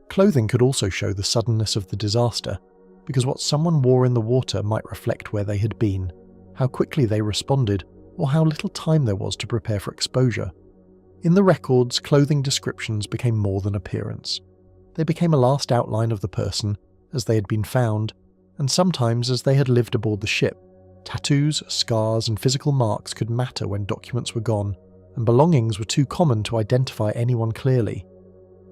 Clothing could also show the suddenness of the disaster, because what someone wore in the water might reflect where they had been, how quickly they responded, or how little time there was to prepare for exposure. In the records, clothing descriptions became more than appearance. They became a last outline of the person, as they had been found, and sometimes as they had lived aboard the ship. Tattoos, scars, and physical marks could matter when documents were gone, and belongings were too common to identify anyone clearly.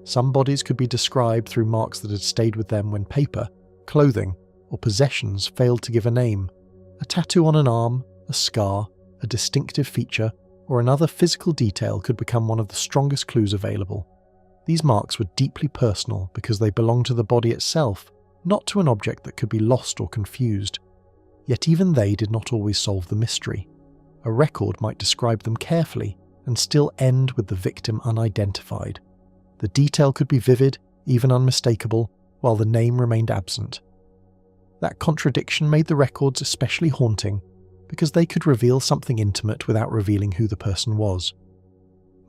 Some bodies could be described through marks that had stayed with them when paper, clothing, or possessions failed to give a name. A tattoo on an arm, a scar, a distinctive feature, or another physical detail could become one of the strongest clues available. These marks were deeply personal because they belonged to the body itself, not to an object that could be lost or confused. Yet even they did not always solve the mystery. A record might describe them carefully and still end with the victim unidentified. The detail could be vivid, even unmistakable, while the name remained absent. That contradiction made the records especially haunting, because they could reveal something intimate without revealing who the person was.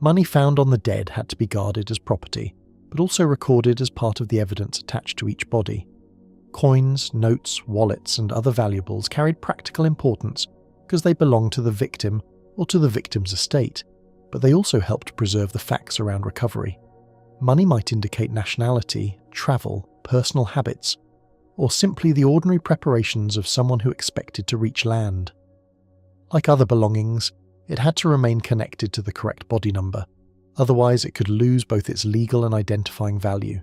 Money found on the dead had to be guarded as property, but also recorded as part of the evidence attached to each body. Coins, notes, wallets, and other valuables carried practical importance because they belonged to the victim or to the victim's estate, but they also helped preserve the facts around recovery. Money might indicate nationality, travel, personal habits, or simply the ordinary preparations of someone who expected to reach land. Like other belongings, it had to remain connected to the correct body number, otherwise it could lose both its legal and identifying value.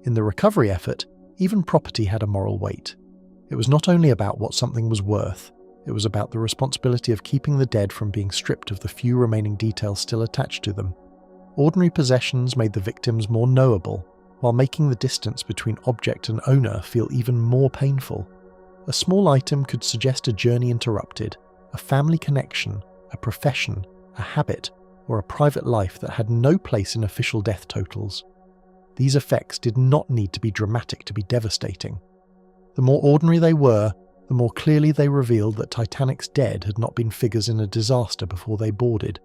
In the recovery effort, even property had a moral weight. It was not only about what something was worth, it was about the responsibility of keeping the dead from being stripped of the few remaining details still attached to them. Ordinary possessions made the victims more knowable, while making the distance between object and owner feel even more painful. A small item could suggest a journey interrupted, a family connection, a profession, a habit, or a private life that had no place in official death totals. These effects did not need to be dramatic to be devastating. The more ordinary they were, the more clearly they revealed that Titanic's dead had not been figures in a disaster before they boarded.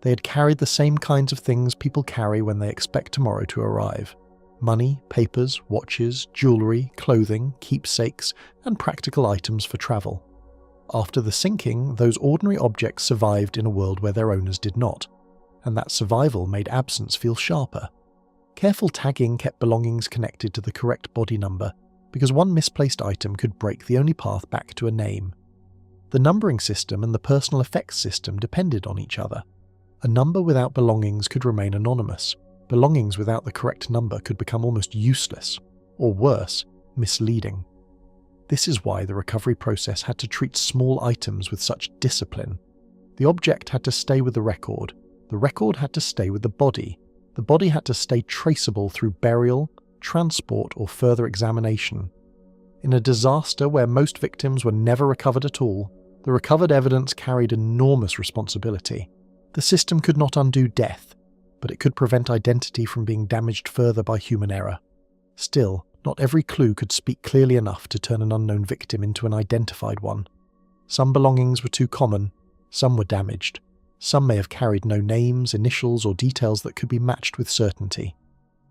They had carried the same kinds of things people carry when they expect tomorrow to arrive. Money, papers, watches, jewellery, clothing, keepsakes, and practical items for travel. After the sinking, those ordinary objects survived in a world where their owners did not, and that survival made absence feel sharper. Careful tagging kept belongings connected to the correct body number, because one misplaced item could break the only path back to a name. The numbering system and the personal effects system depended on each other. A number without belongings could remain anonymous. Belongings without the correct number could become almost useless, or worse, misleading. This is why the recovery process had to treat small items with such discipline. The object had to stay with the record, The record had to stay with the body. The body had to stay traceable through burial, transport, or further examination. In a disaster where most victims were never recovered at all, the recovered evidence carried enormous responsibility. The system could not undo death, but it could prevent identity from being damaged further by human error. Still, not every clue could speak clearly enough to turn an unknown victim into an identified one. Some belongings were too common, some were damaged. Some may have carried no names, initials, or details that could be matched with certainty.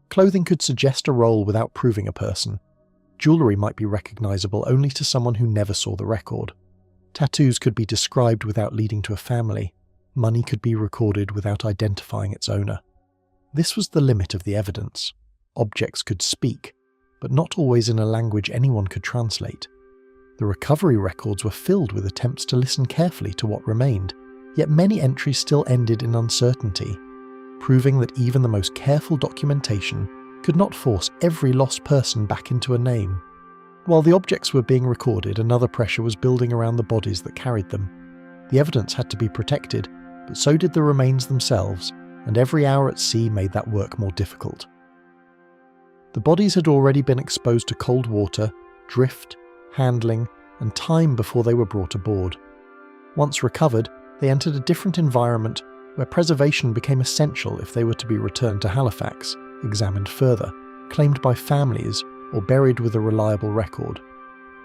Clothing could suggest a role without proving a person. Jewellery might be recognisable only to someone who never saw the record. Tattoos could be described without leading to a family. Money could be recorded without identifying its owner. This was the limit of the evidence. Objects could speak, but not always in a language anyone could translate. The recovery records were filled with attempts to listen carefully to what remained, yet many entries still ended in uncertainty, proving that even the most careful documentation could not force every lost person back into a name. While the objects were being recorded, another pressure was building around the bodies that carried them. The evidence had to be protected, but so did the remains themselves, and every hour at sea made that work more difficult. The bodies had already been exposed to cold water, drift, handling, and time before they were brought aboard. Once recovered, they entered a different environment where preservation became essential if they were to be returned to Halifax, examined further, claimed by families, or buried with a reliable record.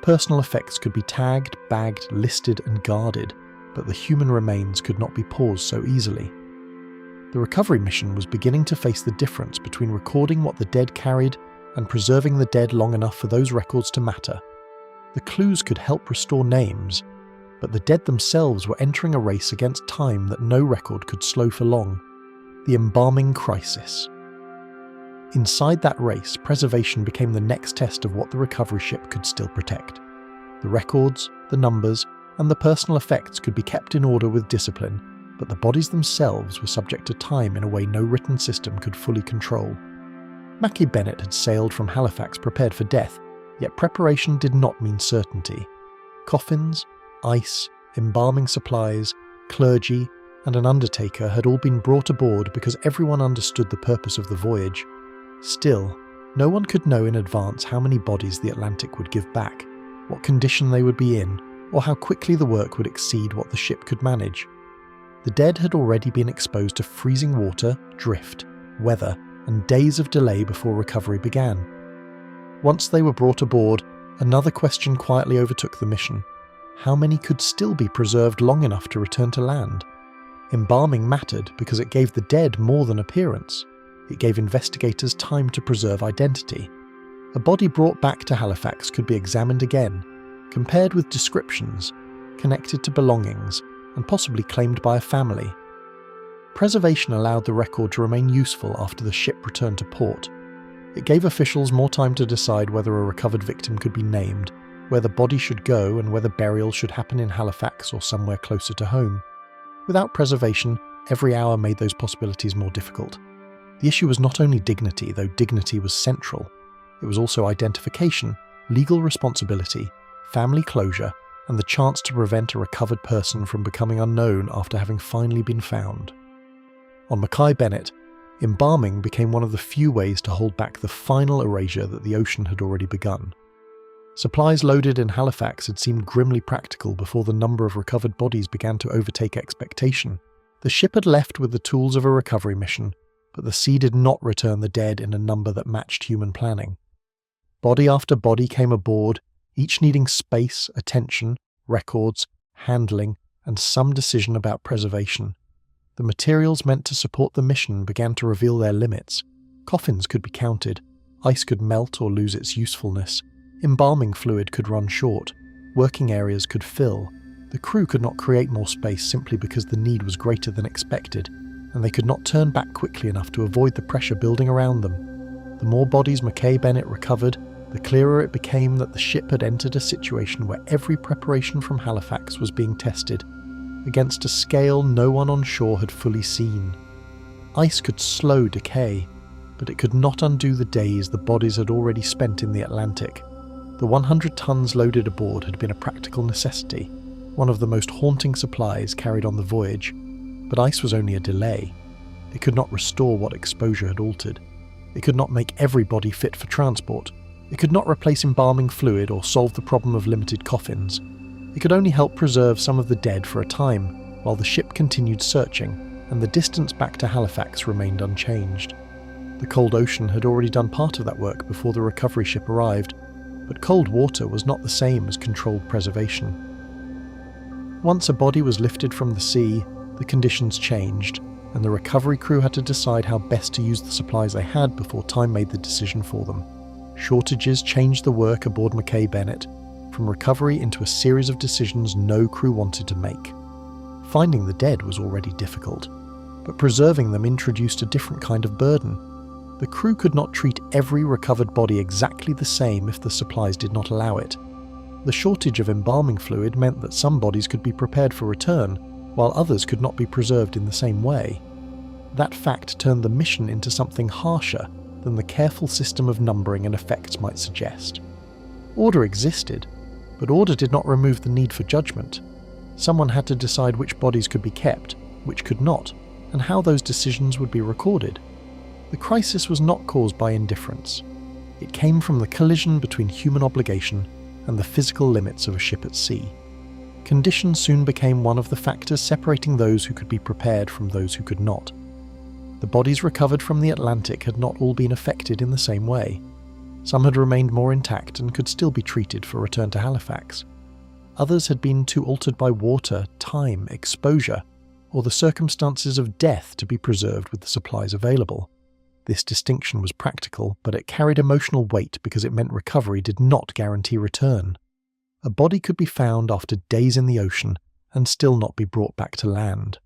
Personal effects could be tagged, bagged, listed, and guarded, but the human remains could not be paused so easily. The recovery mission was beginning to face the difference between recording what the dead carried and preserving the dead long enough for those records to matter. The clues could help restore names, but the dead themselves were entering a race against time that no record could slow for long. The embalming crisis. Inside that race, preservation became the next test of what the recovery ship could still protect. The records, the numbers, and the personal effects could be kept in order with discipline, but the bodies themselves were subject to time in a way no written system could fully control. Mackie Bennett had sailed from Halifax prepared for death, yet preparation did not mean certainty. Coffins, ice, embalming supplies, clergy, and an undertaker had all been brought aboard because everyone understood the purpose of the voyage. Still, no one could know in advance how many bodies the Atlantic would give back, what condition they would be in, or how quickly the work would exceed what the ship could manage. The dead had already been exposed to freezing water, drift, weather, and days of delay before recovery began. Once they were brought aboard, another question quietly overtook the mission. How many could still be preserved long enough to return to land? Embalming mattered because it gave the dead more than appearance. It gave investigators time to preserve identity. A body brought back to Halifax could be examined again, compared with descriptions, connected to belongings, and possibly claimed by a family. Preservation allowed the record to remain useful after the ship returned to port. It gave officials more time to decide whether a recovered victim could be named, where the body should go, and whether burial should happen in Halifax or somewhere closer to home. Without preservation, every hour made those possibilities more difficult. The issue was not only dignity, though dignity was central. It was also identification, legal responsibility, family closure, and the chance to prevent a recovered person from becoming unknown after having finally been found. On Mackie Bennett, embalming became one of the few ways to hold back the final erasure that the ocean had already begun. Supplies loaded in Halifax had seemed grimly practical before the number of recovered bodies began to overtake expectation. The ship had left with the tools of a recovery mission, but the sea did not return the dead in a number that matched human planning. Body after body came aboard, each needing space, attention, records, handling, and some decision about preservation. The materials meant to support the mission began to reveal their limits. Coffins could be counted, ice could melt or lose its usefulness, embalming fluid could run short, working areas could fill. The crew could not create more space simply because the need was greater than expected, and they could not turn back quickly enough to avoid the pressure building around them. The more bodies Mackie Bennett recovered, the clearer it became that the ship had entered a situation where every preparation from Halifax was being tested, against a scale no one on shore had fully seen. Ice could slow decay, but it could not undo the days the bodies had already spent in the Atlantic. The 100 tons loaded aboard had been a practical necessity, one of the most haunting supplies carried on the voyage. But ice was only a delay. It could not restore what exposure had altered. It could not make every body fit for transport. It could not replace embalming fluid or solve the problem of limited coffins. It could only help preserve some of the dead for a time, while the ship continued searching, and the distance back to Halifax remained unchanged. The cold ocean had already done part of that work before the recovery ship arrived, but cold water was not the same as controlled preservation. Once a body was lifted from the sea, the conditions changed, and the recovery crew had to decide how best to use the supplies they had before time made the decision for them. Shortages changed the work aboard Mackay Bennett, from recovery into a series of decisions no crew wanted to make. Finding the dead was already difficult, but preserving them introduced a different kind of burden. The crew could not treat every recovered body exactly the same if the supplies did not allow it. The shortage of embalming fluid meant that some bodies could be prepared for return, while others could not be preserved in the same way. That fact turned the mission into something harsher than the careful system of numbering and effects might suggest. Order existed, but order did not remove the need for judgment. Someone had to decide which bodies could be kept, which could not, and how those decisions would be recorded. The crisis was not caused by indifference. It came from the collision between human obligation and the physical limits of a ship at sea. Conditions soon became one of the factors separating those who could be prepared from those who could not. The bodies recovered from the Atlantic had not all been affected in the same way. Some had remained more intact and could still be treated for return to Halifax. Others had been too altered by water, time, exposure, or the circumstances of death to be preserved with the supplies available. This distinction was practical, but it carried emotional weight because it meant recovery did not guarantee return. A body could be found after days in the ocean and still not be brought back to land.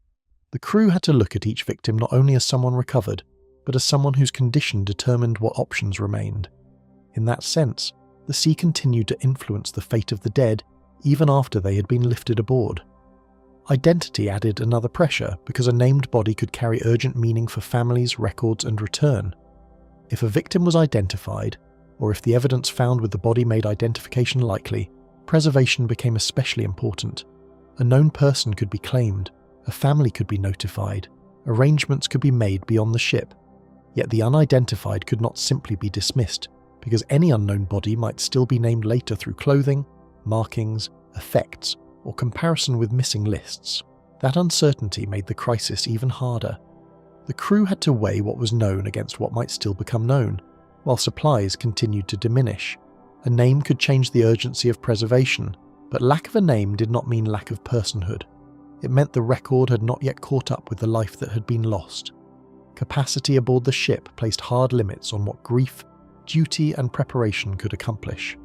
The crew had to look at each victim not only as someone recovered, but as someone whose condition determined what options remained. In that sense, the sea continued to influence the fate of the dead even after they had been lifted aboard. Identity added another pressure because a named body could carry urgent meaning for families, records, and return. If a victim was identified, or if the evidence found with the body made identification likely, preservation became especially important. A known person could be claimed, a family could be notified, arrangements could be made beyond the ship. Yet the unidentified could not simply be dismissed, because any unknown body might still be named later through clothing, markings, effects, or comparison with missing lists. That uncertainty made the crisis even harder. The crew had to weigh what was known against what might still become known, while supplies continued to diminish. A name could change the urgency of preservation, but lack of a name did not mean lack of personhood. It meant the record had not yet caught up with the life that had been lost. Capacity aboard the ship placed hard limits on what grief, duty, and preparation could accomplish.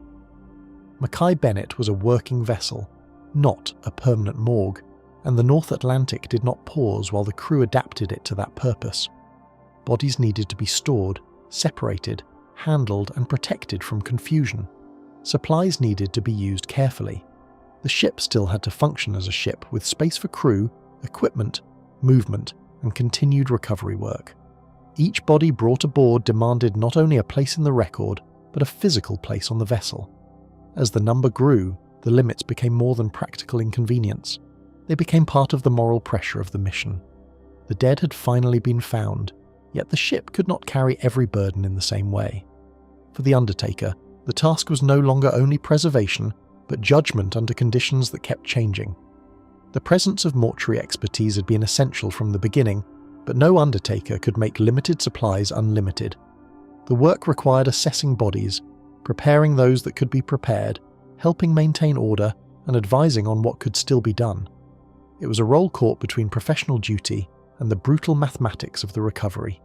Mackay Bennett was a working vessel, not a permanent morgue, and the North Atlantic did not pause while the crew adapted it to that purpose. Bodies needed to be stored, separated, handled, and protected from confusion. Supplies needed to be used carefully. The ship still had to function as a ship with space for crew, equipment, movement, and continued recovery work. Each body brought aboard demanded not only a place in the record, but a physical place on the vessel. As the number grew, the limits became more than practical inconvenience. They became part of the moral pressure of the mission. The dead had finally been found, yet the ship could not carry every burden in the same way. For the undertaker, the task was no longer only preservation, but judgment under conditions that kept changing. The presence of mortuary expertise had been essential from the beginning, but no undertaker could make limited supplies unlimited. The work required assessing bodies, preparing those that could be prepared, helping maintain order, and advising on what could still be done. It was a role caught between professional duty and the brutal mathematics of the recovery.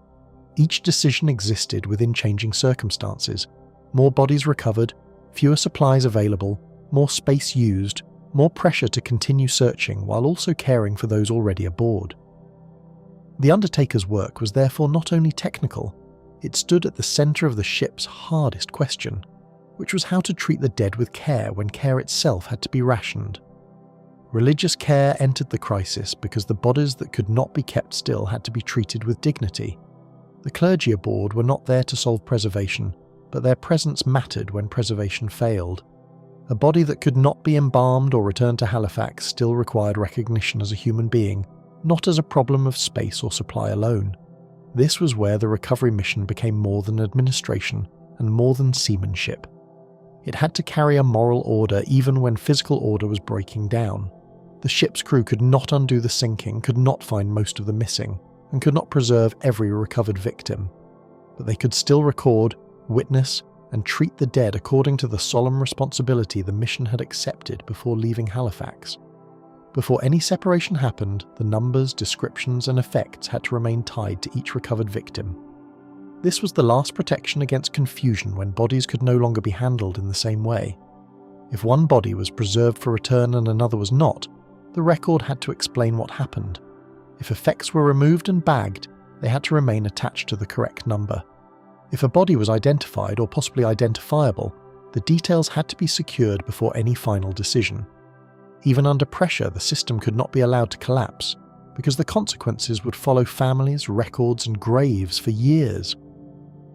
Each decision existed within changing circumstances. More bodies recovered, fewer supplies available, more space used, more pressure to continue searching while also caring for those already aboard. The undertaker's work was therefore not only technical, it stood at the centre of the ship's hardest question, which was how to treat the dead with care when care itself had to be rationed. Religious care entered the crisis because the bodies that could not be kept still had to be treated with dignity. The clergy aboard were not there to solve preservation, but their presence mattered when preservation failed. A body that could not be embalmed or returned to Halifax still required recognition as a human being, not as a problem of space or supply alone. This was where the recovery mission became more than administration and more than seamanship. It had to carry a moral order even when physical order was breaking down. The ship's crew could not undo the sinking, could not find most of the missing, and could not preserve every recovered victim. But they could still record, witness, and treat the dead according to the solemn responsibility the mission had accepted before leaving Halifax. Before any separation happened, the numbers, descriptions, and effects had to remain tied to each recovered victim. This was the last protection against confusion when bodies could no longer be handled in the same way. If one body was preserved for return and another was not, the record had to explain what happened. If effects were removed and bagged, they had to remain attached to the correct number. If a body was identified or possibly identifiable, the details had to be secured before any final decision. Even under pressure, the system could not be allowed to collapse, because the consequences would follow families, records, and graves for years.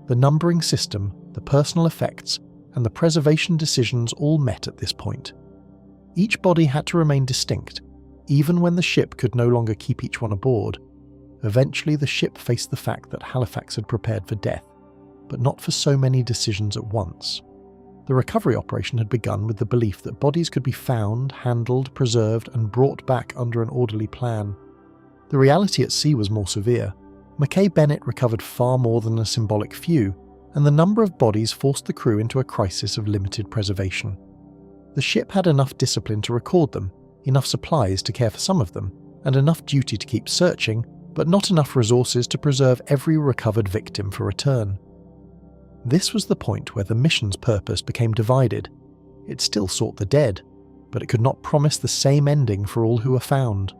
The numbering system, the personal effects, and the preservation decisions all met at this point. Each body had to remain distinct, even when the ship could no longer keep each one aboard. Eventually, the ship faced the fact that Halifax had prepared for death, but not for so many decisions at once. The recovery operation had begun with the belief that bodies could be found, handled, preserved, and brought back under an orderly plan. The reality at sea was more severe. Mackay Bennett recovered far more than a symbolic few, and the number of bodies forced the crew into a crisis of limited preservation. The ship had enough discipline to record them, enough supplies to care for some of them, and enough duty to keep searching, but not enough resources to preserve every recovered victim for return. This was the point where the mission's purpose became divided. It still sought the dead, but it could not promise the same ending for all who were found.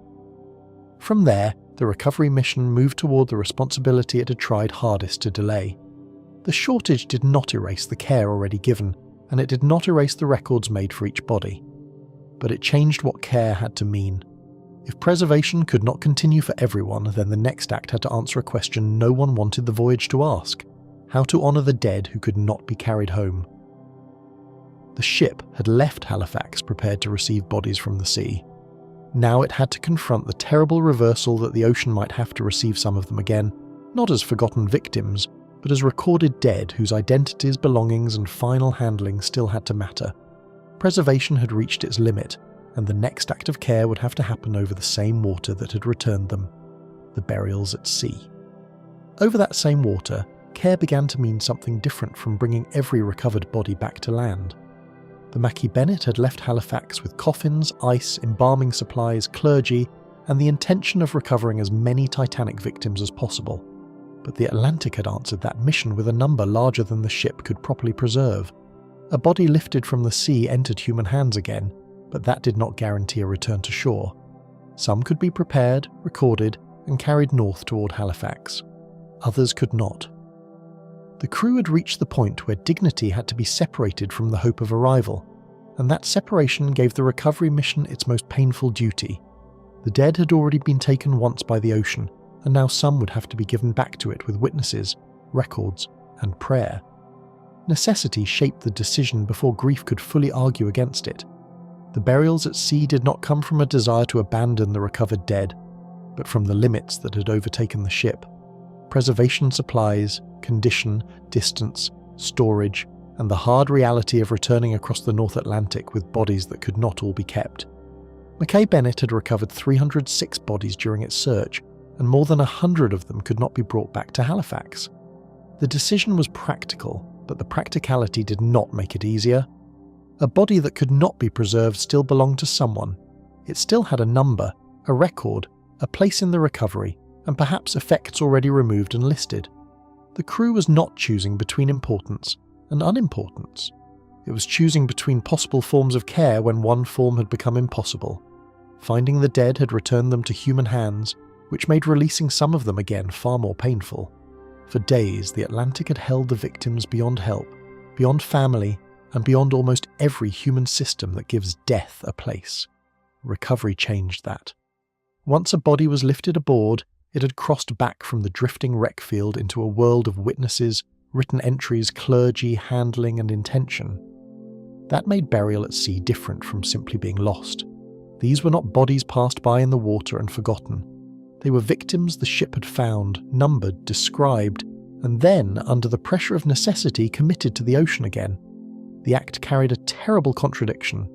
From there, the recovery mission moved toward the responsibility it had tried hardest to delay. The shortage did not erase the care already given, and it did not erase the records made for each body. But it changed what care had to mean. If preservation could not continue for everyone, then the next act had to answer a question no one wanted the voyage to ask: how to honour the dead who could not be carried home. The ship had left Halifax prepared to receive bodies from the sea. Now it had to confront the terrible reversal that the ocean might have to receive some of them again, not as forgotten victims, but as recorded dead whose identities, belongings, and final handling still had to matter. Preservation had reached its limit, and the next act of care would have to happen over the same water that had returned them: the burials at sea. Over that same water, care began to mean something different from bringing every recovered body back to land. The Mackay Bennett had left Halifax with coffins, ice, embalming supplies, clergy, and the intention of recovering as many Titanic victims as possible. But the Atlantic had answered that mission with a number larger than the ship could properly preserve. A body lifted from the sea entered human hands again, but that did not guarantee a return to shore. Some could be prepared, recorded, and carried north toward Halifax. Others could not. The crew had reached the point where dignity had to be separated from the hope of arrival, and that separation gave the recovery mission its most painful duty. The dead had already been taken once by the ocean, and now some would have to be given back to it with witnesses, records, and prayer. Necessity shaped the decision before grief could fully argue against it. The burials at sea did not come from a desire to abandon the recovered dead, but from the limits that had overtaken the ship. Preservation supplies, condition, distance, storage, and the hard reality of returning across the North Atlantic with bodies that could not all be kept. Mackay Bennett had recovered 306 bodies during its search, and more than 100 of them could not be brought back to Halifax. The decision was practical, but the practicality did not make it easier. A body that could not be preserved still belonged to someone. It still had a number, a record, a place in the recovery, and perhaps effects already removed and listed. The crew was not choosing between importance and unimportance. It was choosing between possible forms of care when one form had become impossible. Finding the dead had returned them to human hands, which made releasing some of them again far more painful. For days, the Atlantic had held the victims beyond help, beyond family, and beyond almost every human system that gives death a place. Recovery changed that. Once a body was lifted aboard, it had crossed back from the drifting wreck field into a world of witnesses, written entries, clergy, handling, and intention. That made burial at sea different from simply being lost. These were not bodies passed by in the water and forgotten. They were victims the ship had found, numbered, described, and then, under the pressure of necessity, committed to the ocean again. The act carried a terrible contradiction.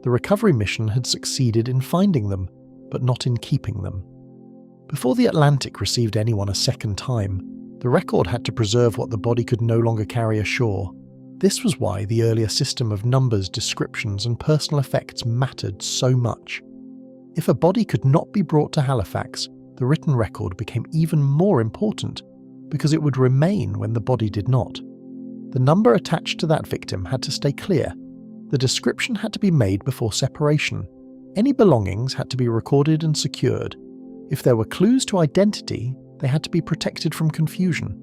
The recovery mission had succeeded in finding them, but not in keeping them. Before the Atlantic received anyone a second time, the record had to preserve what the body could no longer carry ashore. This was why the earlier system of numbers, descriptions, and personal effects mattered so much. If a body could not be brought to Halifax, the written record became even more important, because it would remain when the body did not. The number attached to that victim had to stay clear. The description had to be made before separation. Any belongings had to be recorded and secured. If there were clues to identity, they had to be protected from confusion.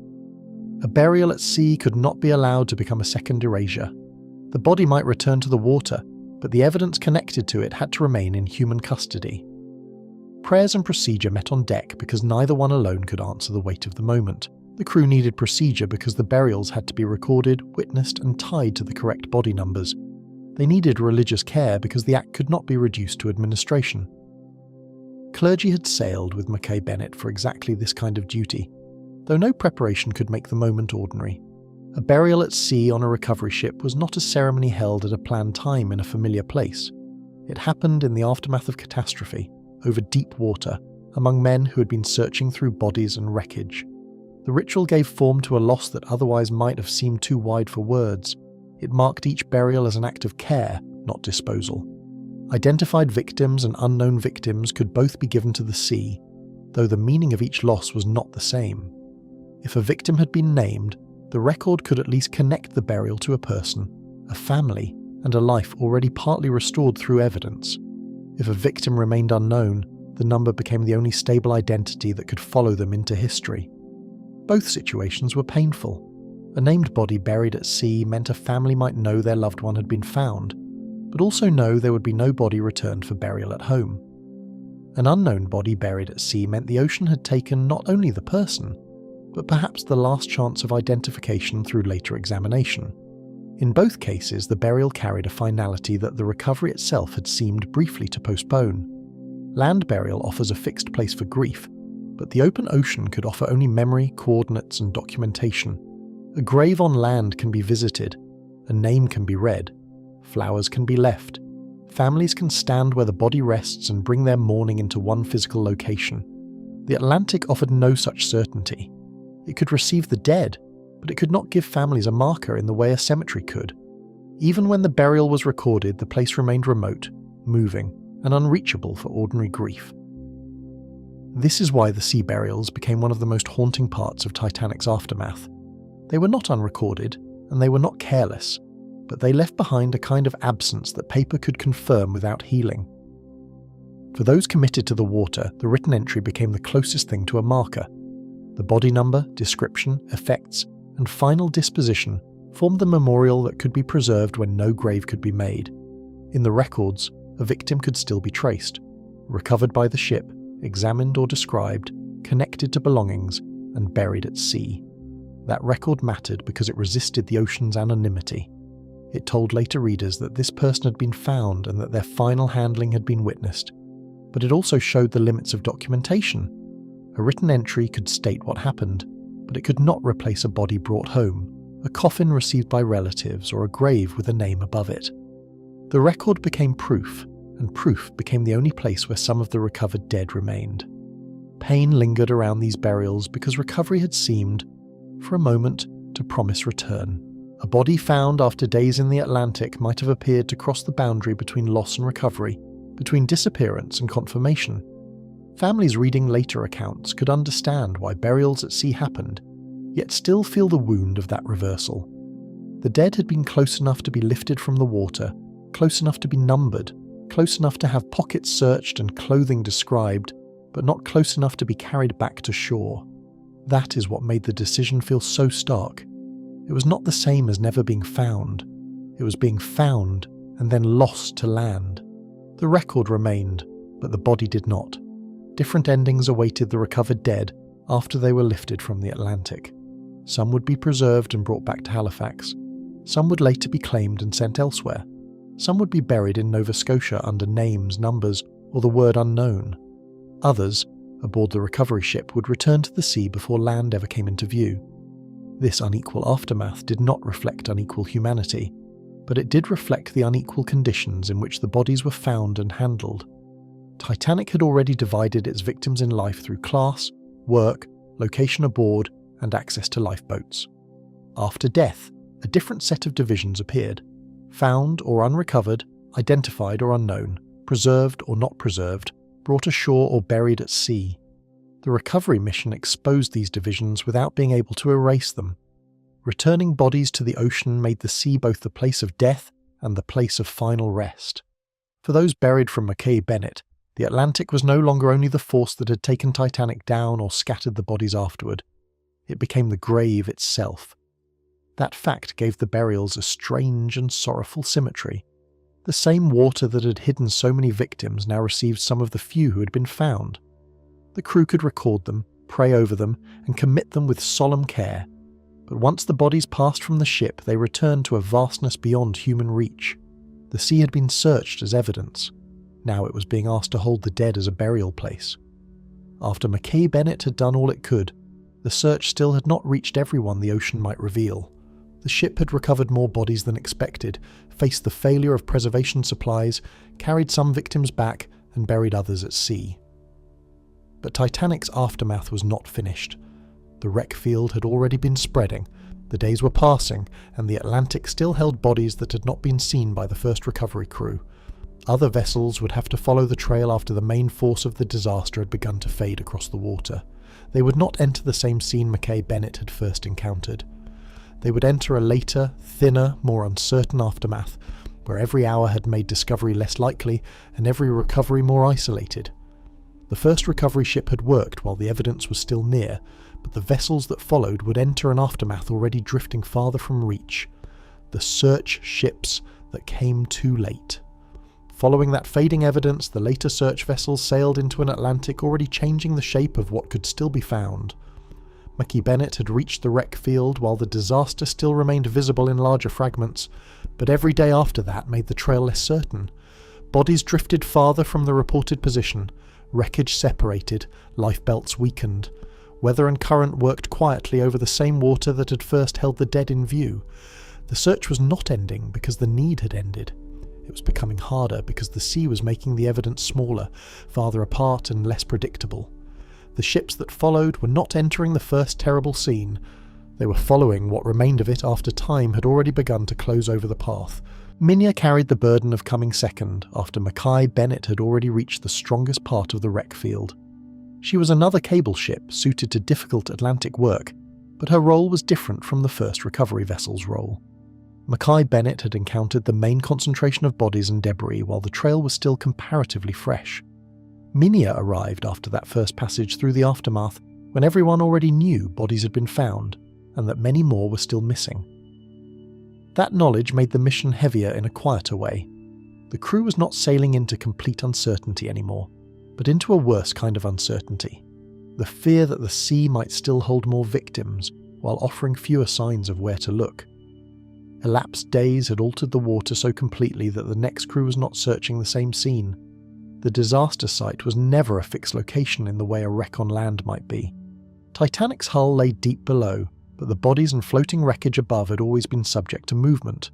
A burial at sea could not be allowed to become a second erasure. The body might return to the water, but the evidence connected to it had to remain in human custody. Prayers and procedure met on deck because neither one alone could answer the weight of the moment. The crew needed procedure because the burials had to be recorded, witnessed, and tied to the correct body numbers. They needed religious care because the act could not be reduced to administration. Clergy had sailed with Mackay Bennett for exactly this kind of duty, though no preparation could make the moment ordinary. A burial at sea on a recovery ship was not a ceremony held at a planned time in a familiar place. It happened in the aftermath of catastrophe, over deep water, among men who had been searching through bodies and wreckage. The ritual gave form to a loss that otherwise might have seemed too wide for words. It marked each burial as an act of care, not disposal. Identified victims and unknown victims could both be given to the sea, though the meaning of each loss was not the same. If a victim had been named, the record could at least connect the burial to a person, a family, and a life already partly restored through evidence. If a victim remained unknown, the number became the only stable identity that could follow them into history. Both situations were painful. A named body buried at sea meant a family might know their loved one had been found, but also know there would be no body returned for burial at home. An unknown body buried at sea meant the ocean had taken not only the person, but perhaps the last chance of identification through later examination. In both cases, the burial carried a finality that the recovery itself had seemed briefly to postpone. Land burial offers a fixed place for grief, but the open ocean could offer only memory, coordinates, and documentation. A grave on land can be visited, a name can be read, flowers can be left, families can stand where the body rests and bring their mourning into one physical location. The Atlantic offered no such certainty. It could receive the dead, but it could not give families a marker in the way a cemetery could. Even when the burial was recorded, the place remained remote, moving, and unreachable for ordinary grief. This is why the sea burials became one of the most haunting parts of Titanic's aftermath. They were not unrecorded, and they were not careless, but they left behind a kind of absence that paper could confirm without healing. For those committed to the water, the written entry became the closest thing to a marker. The body number, description, effects, and final disposition formed the memorial that could be preserved when no grave could be made. In the records, a victim could still be traced, recovered by the ship, examined or described, connected to belongings, and buried at sea. That record mattered because it resisted the ocean's anonymity. It told later readers that this person had been found and that their final handling had been witnessed. But it also showed the limits of documentation. A written entry could state what happened, but it could not replace a body brought home, a coffin received by relatives, or a grave with a name above it. The record became proof, and proof became the only place where some of the recovered dead remained. Pain lingered around these burials because recovery had seemed, for a moment, to promise return. A body found after days in the Atlantic might have appeared to cross the boundary between loss and recovery, between disappearance and confirmation. Families reading later accounts could understand why burials at sea happened, yet still feel the wound of that reversal. The dead had been close enough to be lifted from the water, close enough to be numbered, close enough to have pockets searched and clothing described, but not close enough to be carried back to shore. That is what made the decision feel so stark. It was not the same as never being found. It was being found and then lost to land. The record remained, but the body did not. Different endings awaited the recovered dead after they were lifted from the Atlantic. Some would be preserved and brought back to Halifax. Some would later be claimed and sent elsewhere. Some would be buried in Nova Scotia under names, numbers, or the word unknown. Others, aboard the recovery ship would return to the sea before land ever came into view. This unequal aftermath did not reflect unequal humanity, but it did reflect the unequal conditions in which the bodies were found and handled. Titanic had already divided its victims in life through class, work, location aboard, and access to lifeboats. After death, a different set of divisions appeared: found or unrecovered, identified or unknown, preserved or not preserved, brought ashore or buried at sea. The recovery mission exposed these divisions without being able to erase them. Returning bodies to the ocean made the sea both the place of death and the place of final rest. For those buried from Mackay Bennett, the Atlantic was no longer only the force that had taken Titanic down or scattered the bodies afterward. It became the grave itself. That fact gave the burials a strange and sorrowful symmetry. The same water that had hidden so many victims now received some of the few who had been found. The crew could record them, pray over them, and commit them with solemn care. But once the bodies passed from the ship, they returned to a vastness beyond human reach. The sea had been searched as evidence. Now it was being asked to hold the dead as a burial place. After Mackay Bennett had done all it could, the search still had not reached everyone the ocean might reveal. The ship had recovered more bodies than expected, faced the failure of preservation supplies, carried some victims back, and buried others at sea. But Titanic's aftermath was not finished. The wreck field had already been spreading, the days were passing, and the Atlantic still held bodies that had not been seen by the first recovery crew. Other vessels would have to follow the trail after the main force of the disaster had begun to fade across the water. They would not enter the same scene Mackay Bennett had first encountered. They would enter a later, thinner, more uncertain aftermath, where every hour had made discovery less likely and every recovery more isolated. The first recovery ship had worked while the evidence was still near, but the vessels that followed would enter an aftermath already drifting farther from reach. The search ships that came too late. Following that fading evidence, the later search vessels sailed into an Atlantic already changing the shape of what could still be found. Mackay Bennett had reached the wreck field while the disaster still remained visible in larger fragments, but every day after that made the trail less certain. Bodies drifted farther from the reported position, wreckage separated, lifebelts weakened. Weather and current worked quietly over the same water that had first held the dead in view. The search was not ending because the need had ended. It was becoming harder because the sea was making the evidence smaller, farther apart and less predictable. The ships that followed were not entering the first terrible scene. They were following what remained of it after time had already begun to close over the path. Minya carried the burden of coming second after Mackay Bennett had already reached the strongest part of the wreck field. She was another cable ship suited to difficult Atlantic work, but her role was different from the first recovery vessel's role. Mackay Bennett had encountered the main concentration of bodies and debris while the trail was still comparatively fresh. Minya arrived after that first passage through the aftermath when everyone already knew bodies had been found and that many more were still missing. That knowledge made the mission heavier in a quieter way. The crew was not sailing into complete uncertainty anymore, but into a worse kind of uncertainty. The fear that the sea might still hold more victims while offering fewer signs of where to look. Elapsed days had altered the water so completely that the next crew was not searching the same scene. The disaster site was never a fixed location in the way a wreck on land might be. Titanic's hull lay deep below, but the bodies and floating wreckage above had always been subject to movement.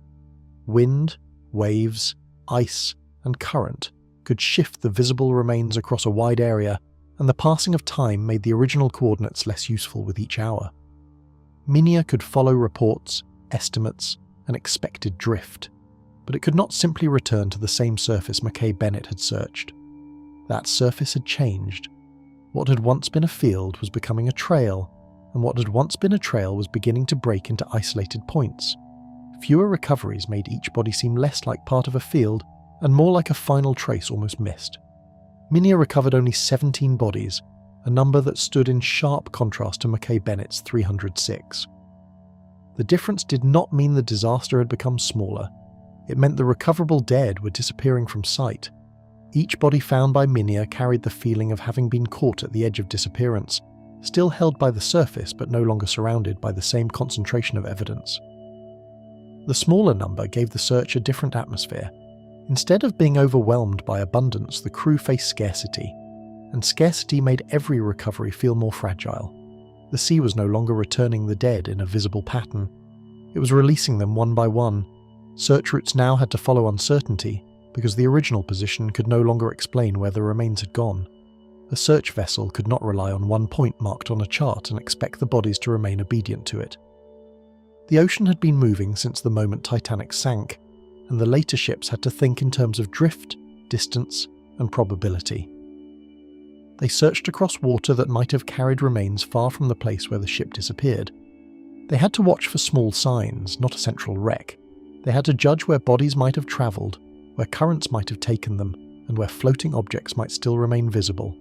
Wind, waves, ice, and current could shift the visible remains across a wide area, and the passing of time made the original coordinates less useful with each hour. Minya could follow reports, estimates, and expected drift, but it could not simply return to the same surface Mackay Bennett had searched. That surface had changed. What had once been a field was becoming a trail, and what had once been a trail was beginning to break into isolated points. Fewer recoveries made each body seem less like part of a field and more like a final trace almost missed. Minya recovered only 17 bodies, a number that stood in sharp contrast to Mackay Bennett's 306. The difference did not mean the disaster had become smaller. It meant the recoverable dead were disappearing from sight. Each body found by Minya carried the feeling of having been caught at the edge of disappearance, still held by the surface but no longer surrounded by the same concentration of evidence. The smaller number gave the search a different atmosphere. Instead of being overwhelmed by abundance, the crew faced scarcity. and scarcity made every recovery feel more fragile. The sea was no longer returning the dead in a visible pattern. It was releasing them one by one. Search routes now had to follow uncertainty, because the original position could no longer explain where the remains had gone. A search vessel could not rely on one point marked on a chart and expect the bodies to remain obedient to it. The ocean had been moving since the moment Titanic sank, and the later ships had to think in terms of drift, distance, and probability. They searched across water that might have carried remains far from the place where the ship disappeared. They had to watch for small signs, not a central wreck. They had to judge where bodies might have travelled, where currents might have taken them, and where floating objects might still remain visible.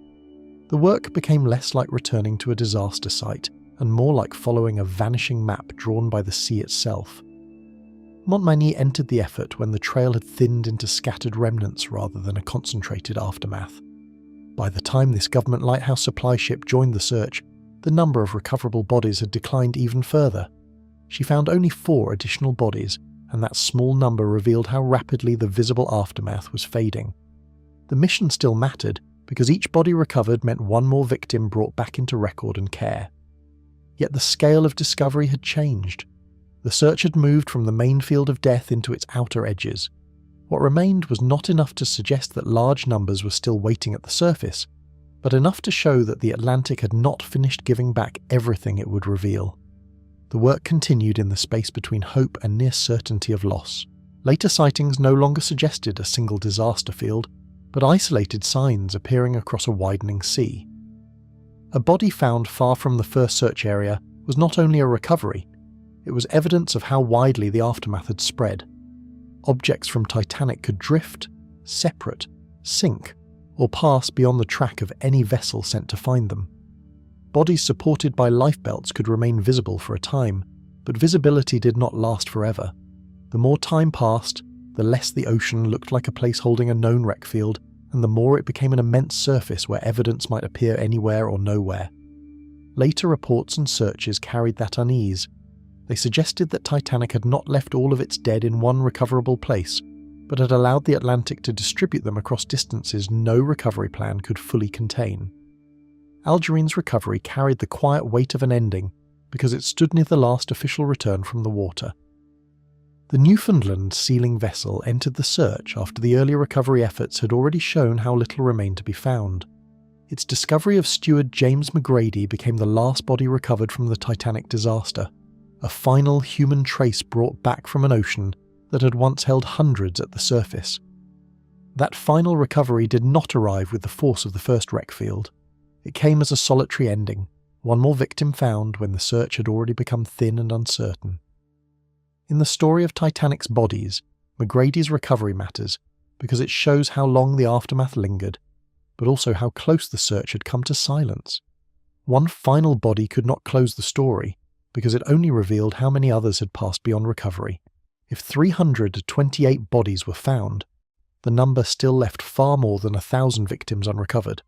The work became less like returning to a disaster site, and more like following a vanishing map drawn by the sea itself. Montmagny entered the effort when the trail had thinned into scattered remnants rather than a concentrated aftermath. By the time this government lighthouse supply ship joined the search, the number of recoverable bodies had declined even further. She found only 4 additional bodies, and that small number revealed how rapidly the visible aftermath was fading. The mission still mattered, because each body recovered meant one more victim brought back into record and care. Yet the scale of discovery had changed. The search had moved from the main field of death into its outer edges. What remained was not enough to suggest that large numbers were still waiting at the surface, but enough to show that the Atlantic had not finished giving back everything it would reveal. The work continued in the space between hope and near certainty of loss. Later sightings no longer suggested a single disaster field, but isolated signs appearing across a widening sea. A body found far from the first search area was not only a recovery, it was evidence of how widely the aftermath had spread. Objects from Titanic could drift, separate, sink, or pass beyond the track of any vessel sent to find them. Bodies supported by lifebelts could remain visible for a time, but visibility did not last forever. The more time passed, the less the ocean looked like a place holding a known wreck field, and the more it became an immense surface where evidence might appear anywhere or nowhere. Later reports and searches carried that unease. They suggested that Titanic had not left all of its dead in one recoverable place, but had allowed the Atlantic to distribute them across distances no recovery plan could fully contain. Algerine's recovery carried the quiet weight of an ending because it stood near the last official return from the water. The Newfoundland sealing vessel entered the search after the earlier recovery efforts had already shown how little remained to be found. Its discovery of steward James McGrady became the last body recovered from the Titanic disaster, a final human trace brought back from an ocean that had once held hundreds at the surface. That final recovery did not arrive with the force of the first wreck field. It came as a solitary ending, one more victim found when the search had already become thin and uncertain. In the story of Titanic's bodies, McGrady's recovery matters because it shows how long the aftermath lingered, but also how close the search had come to silence. One final body could not close the story because it only revealed how many others had passed beyond recovery. If 328 bodies were found, the number still left far more than 1,000 victims unrecovered.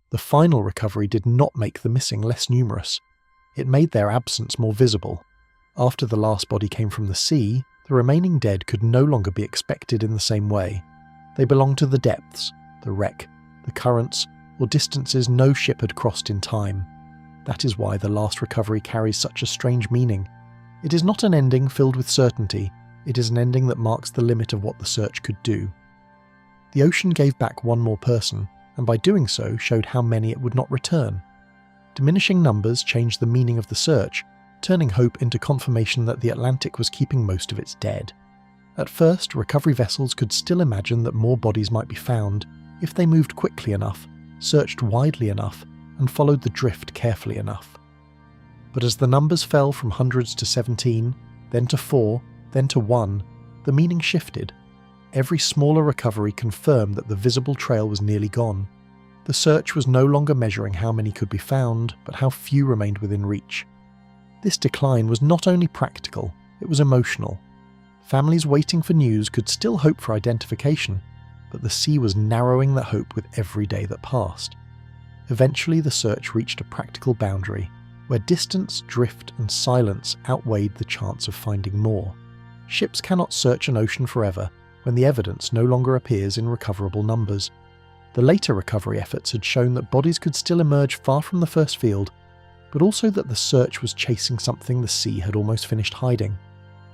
The final recovery did not make the missing less numerous. It made their absence more visible. After the last body came from the sea, the remaining dead could no longer be expected in the same way. They belonged to the depths, the wreck, the currents, or distances no ship had crossed in time. That is why the last recovery carries such a strange meaning. It is not an ending filled with certainty, it is an ending that marks the limit of what the search could do. The ocean gave back one more person, and by doing so showed how many it would not return. Diminishing numbers changed the meaning of the search, turning hope into confirmation that the Atlantic was keeping most of its dead. At first, recovery vessels could still imagine that more bodies might be found if they moved quickly enough, searched widely enough, and followed the drift carefully enough. But as the numbers fell from hundreds to 17, then to 4, then to 1, the meaning shifted. Every smaller recovery confirmed that the visible trail was nearly gone. The search was no longer measuring how many could be found, but how few remained within reach. This decline was not only practical, it was emotional. Families waiting for news could still hope for identification, but the sea was narrowing that hope with every day that passed. Eventually the search reached a practical boundary, where distance, drift, and silence outweighed the chance of finding more. Ships cannot search an ocean forever when the evidence no longer appears in recoverable numbers. The later recovery efforts had shown that bodies could still emerge far from the first field, but also that the search was chasing something the sea had almost finished hiding.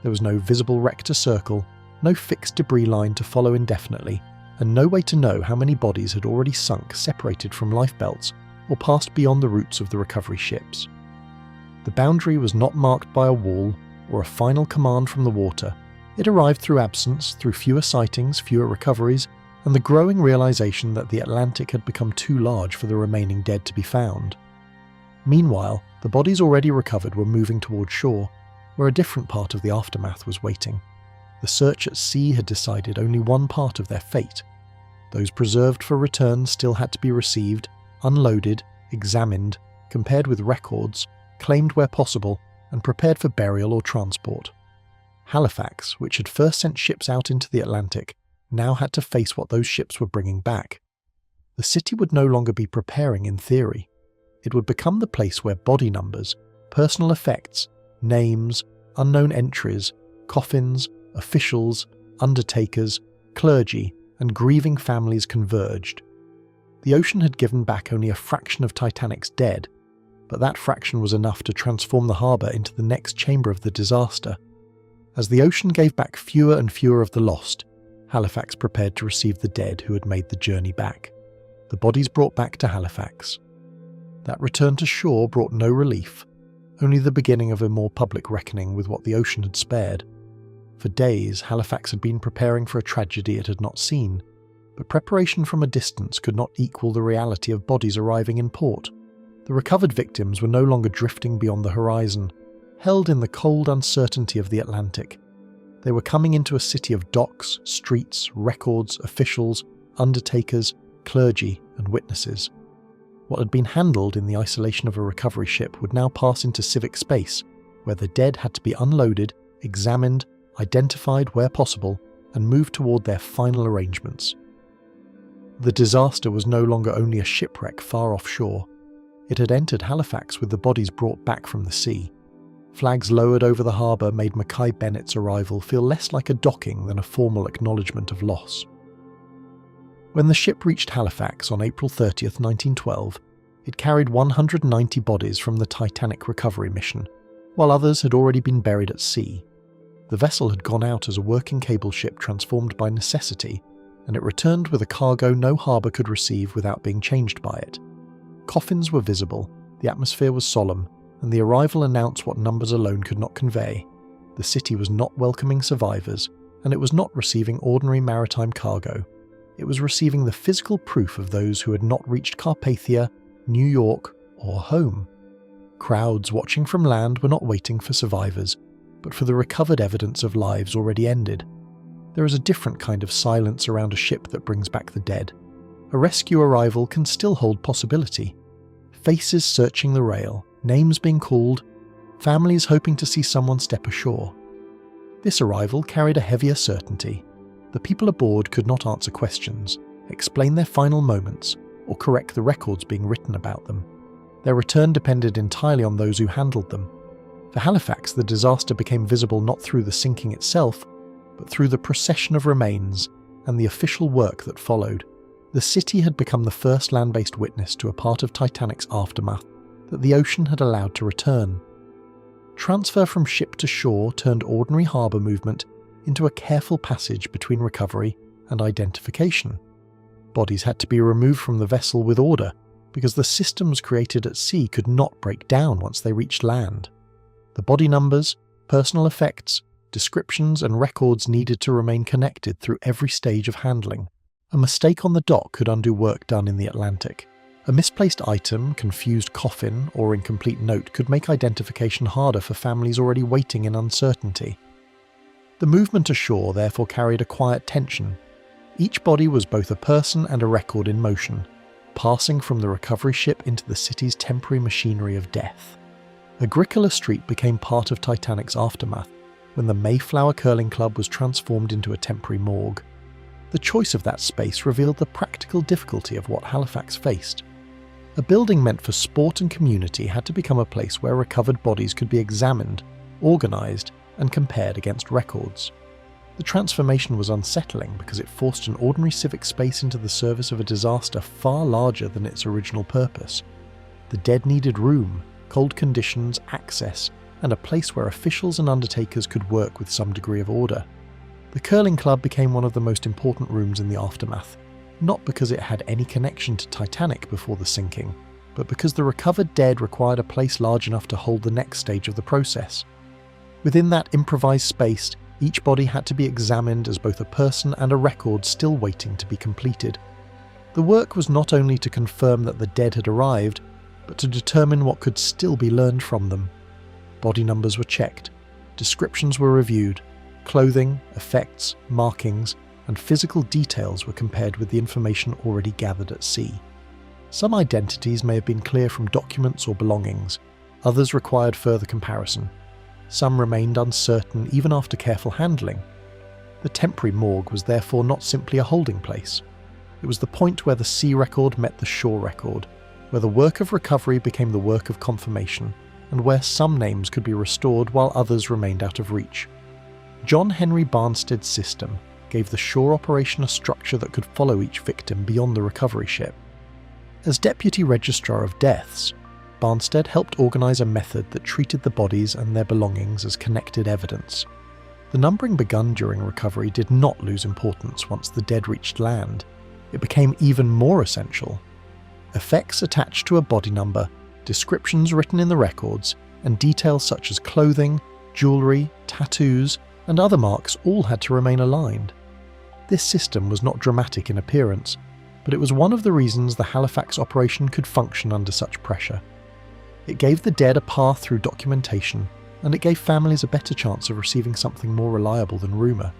There was no visible wreck to circle, no fixed debris line to follow indefinitely, and no way to know how many bodies had already sunk separated from lifebelts or passed beyond the routes of the recovery ships. The boundary was not marked by a wall or a final command from the water. It arrived through absence, through fewer sightings, fewer recoveries, and the growing realization that the Atlantic had become too large for the remaining dead to be found. Meanwhile, the bodies already recovered were moving toward shore, where a different part of the aftermath was waiting. The search at sea had decided only one part of their fate. Those preserved for return still had to be received, unloaded, examined, compared with records, claimed where possible, and prepared for burial or transport. Halifax, which had first sent ships out into the Atlantic, now had to face what those ships were bringing back. The city would no longer be preparing in theory. It would become the place where body numbers, personal effects, names, unknown entries, coffins, officials, undertakers, clergy, and grieving families converged. The ocean had given back only a fraction of Titanic's dead, but that fraction was enough to transform the harbour into the next chamber of the disaster. As the ocean gave back fewer and fewer of the lost, Halifax prepared to receive the dead who had made the journey back. The bodies brought back to Halifax. That return to shore brought no relief, only the beginning of a more public reckoning with what the ocean had spared. For days, Halifax had been preparing for a tragedy it had not seen, but preparation from a distance could not equal the reality of bodies arriving in port. The recovered victims were no longer drifting beyond the horizon, held in the cold uncertainty of the Atlantic. They were coming into a city of docks, streets, records, officials, undertakers, clergy, and witnesses. What had been handled in the isolation of a recovery ship would now pass into civic space, where the dead had to be unloaded, examined, identified where possible, and moved toward their final arrangements. The disaster was no longer only a shipwreck far offshore. It had entered Halifax with the bodies brought back from the sea. Flags lowered over the harbour made Mackay Bennett's arrival feel less like a docking than a formal acknowledgement of loss. When the ship reached Halifax on April 30th, 1912, it carried 190 bodies from the Titanic recovery mission, while others had already been buried at sea. The vessel had gone out as a working cable ship transformed by necessity, and it returned with a cargo no harbour could receive without being changed by it. Coffins were visible, the atmosphere was solemn, and the arrival announced what numbers alone could not convey. The city was not welcoming survivors, and it was not receiving ordinary maritime cargo. It was receiving the physical proof of those who had not reached Carpathia, New York, or home. Crowds watching from land were not waiting for survivors, but for the recovered evidence of lives already ended. There is a different kind of silence around a ship that brings back the dead. A rescue arrival can still hold possibility. Faces searching the rail, names being called, families hoping to see someone step ashore. This arrival carried a heavier certainty. The people aboard could not answer questions, explain their final moments, or correct the records being written about them. Their return depended entirely on those who handled them. For Halifax, the disaster became visible not through the sinking itself, but through the procession of remains and the official work that followed. The city had become the first land-based witness to a part of Titanic's aftermath that the ocean had allowed to return. Transfer from ship to shore turned ordinary harbour movement into a careful passage between recovery and identification. Bodies had to be removed from the vessel with order, because the systems created at sea could not break down once they reached land. The body numbers, personal effects, descriptions and records needed to remain connected through every stage of handling. A mistake on the dock could undo work done in the Atlantic. A misplaced item, confused coffin, or incomplete note could make identification harder for families already waiting in uncertainty. The movement ashore therefore carried a quiet tension. Each body was both a person and a record in motion, passing from the recovery ship into the city's temporary machinery of death. Agricola Street became part of Titanic's aftermath when the Mayflower Curling Club was transformed into a temporary morgue. The choice of that space revealed the practical difficulty of what Halifax faced. A building meant for sport and community had to become a place where recovered bodies could be examined, organised, and compared against records. The transformation was unsettling because it forced an ordinary civic space into the service of a disaster far larger than its original purpose. The dead needed room, cold conditions, access, and a place where officials and undertakers could work with some degree of order. The curling club became one of the most important rooms in the aftermath, not because it had any connection to Titanic before the sinking, but because the recovered dead required a place large enough to hold the next stage of the process. Within that improvised space, each body had to be examined as both a person and a record still waiting to be completed. The work was not only to confirm that the dead had arrived, but to determine what could still be learned from them. Body numbers were checked, descriptions were reviewed, clothing, effects, markings, and physical details were compared with the information already gathered at sea. Some identities may have been clear from documents or belongings, others required further comparison. Some remained uncertain even after careful handling. The temporary morgue was therefore not simply a holding place. It was the point where the sea record met the shore record, where the work of recovery became the work of confirmation, and where some names could be restored while others remained out of reach. John Henry Barnstead's system gave the shore operation a structure that could follow each victim beyond the recovery ship. As Deputy Registrar of Deaths, Barnstead helped organise a method that treated the bodies and their belongings as connected evidence. The numbering begun during recovery did not lose importance once the dead reached land. It became even more essential. Effects attached to a body number, descriptions written in the records, and details such as clothing, jewellery, tattoos, and other marks all had to remain aligned. This system was not dramatic in appearance, but it was one of the reasons the Halifax operation could function under such pressure. It gave the dead a path through documentation, and it gave families a better chance of receiving something more reliable than rumour.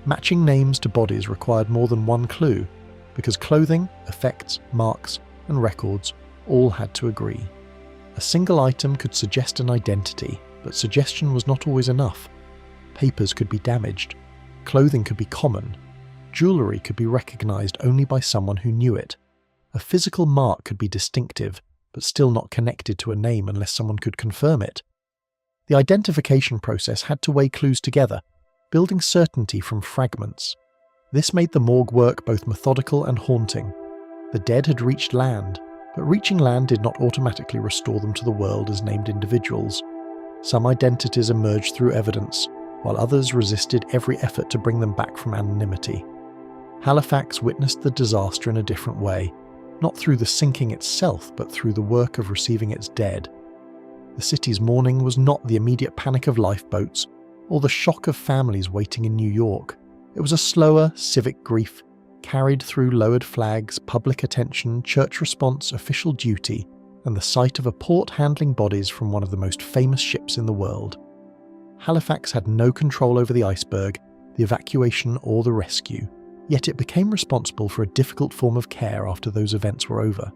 Matching names to bodies required more than one clue, because clothing, effects, marks, and records all had to agree. A single item could suggest an identity, but suggestion was not always enough. Papers could be damaged, clothing could be common, jewellery could be recognised only by someone who knew it. A physical mark could be distinctive, but still not connected to a name unless someone could confirm it. The identification process had to weigh clues together, building certainty from fragments. This made the morgue work both methodical and haunting. The dead had reached land, but reaching land did not automatically restore them to the world as named individuals. Some identities emerged through evidence, while others resisted every effort to bring them back from anonymity. Halifax witnessed the disaster in a different way, not through the sinking itself, but through the work of receiving its dead. The city's mourning was not the immediate panic of lifeboats, or the shock of families waiting in New York. It was a slower, civic grief, carried through lowered flags, public attention, church response, official duty, and the sight of a port handling bodies from one of the most famous ships in the world. Halifax had no control over the iceberg, the evacuation, or the rescue, yet it became responsible for a difficult form of care after those events were over.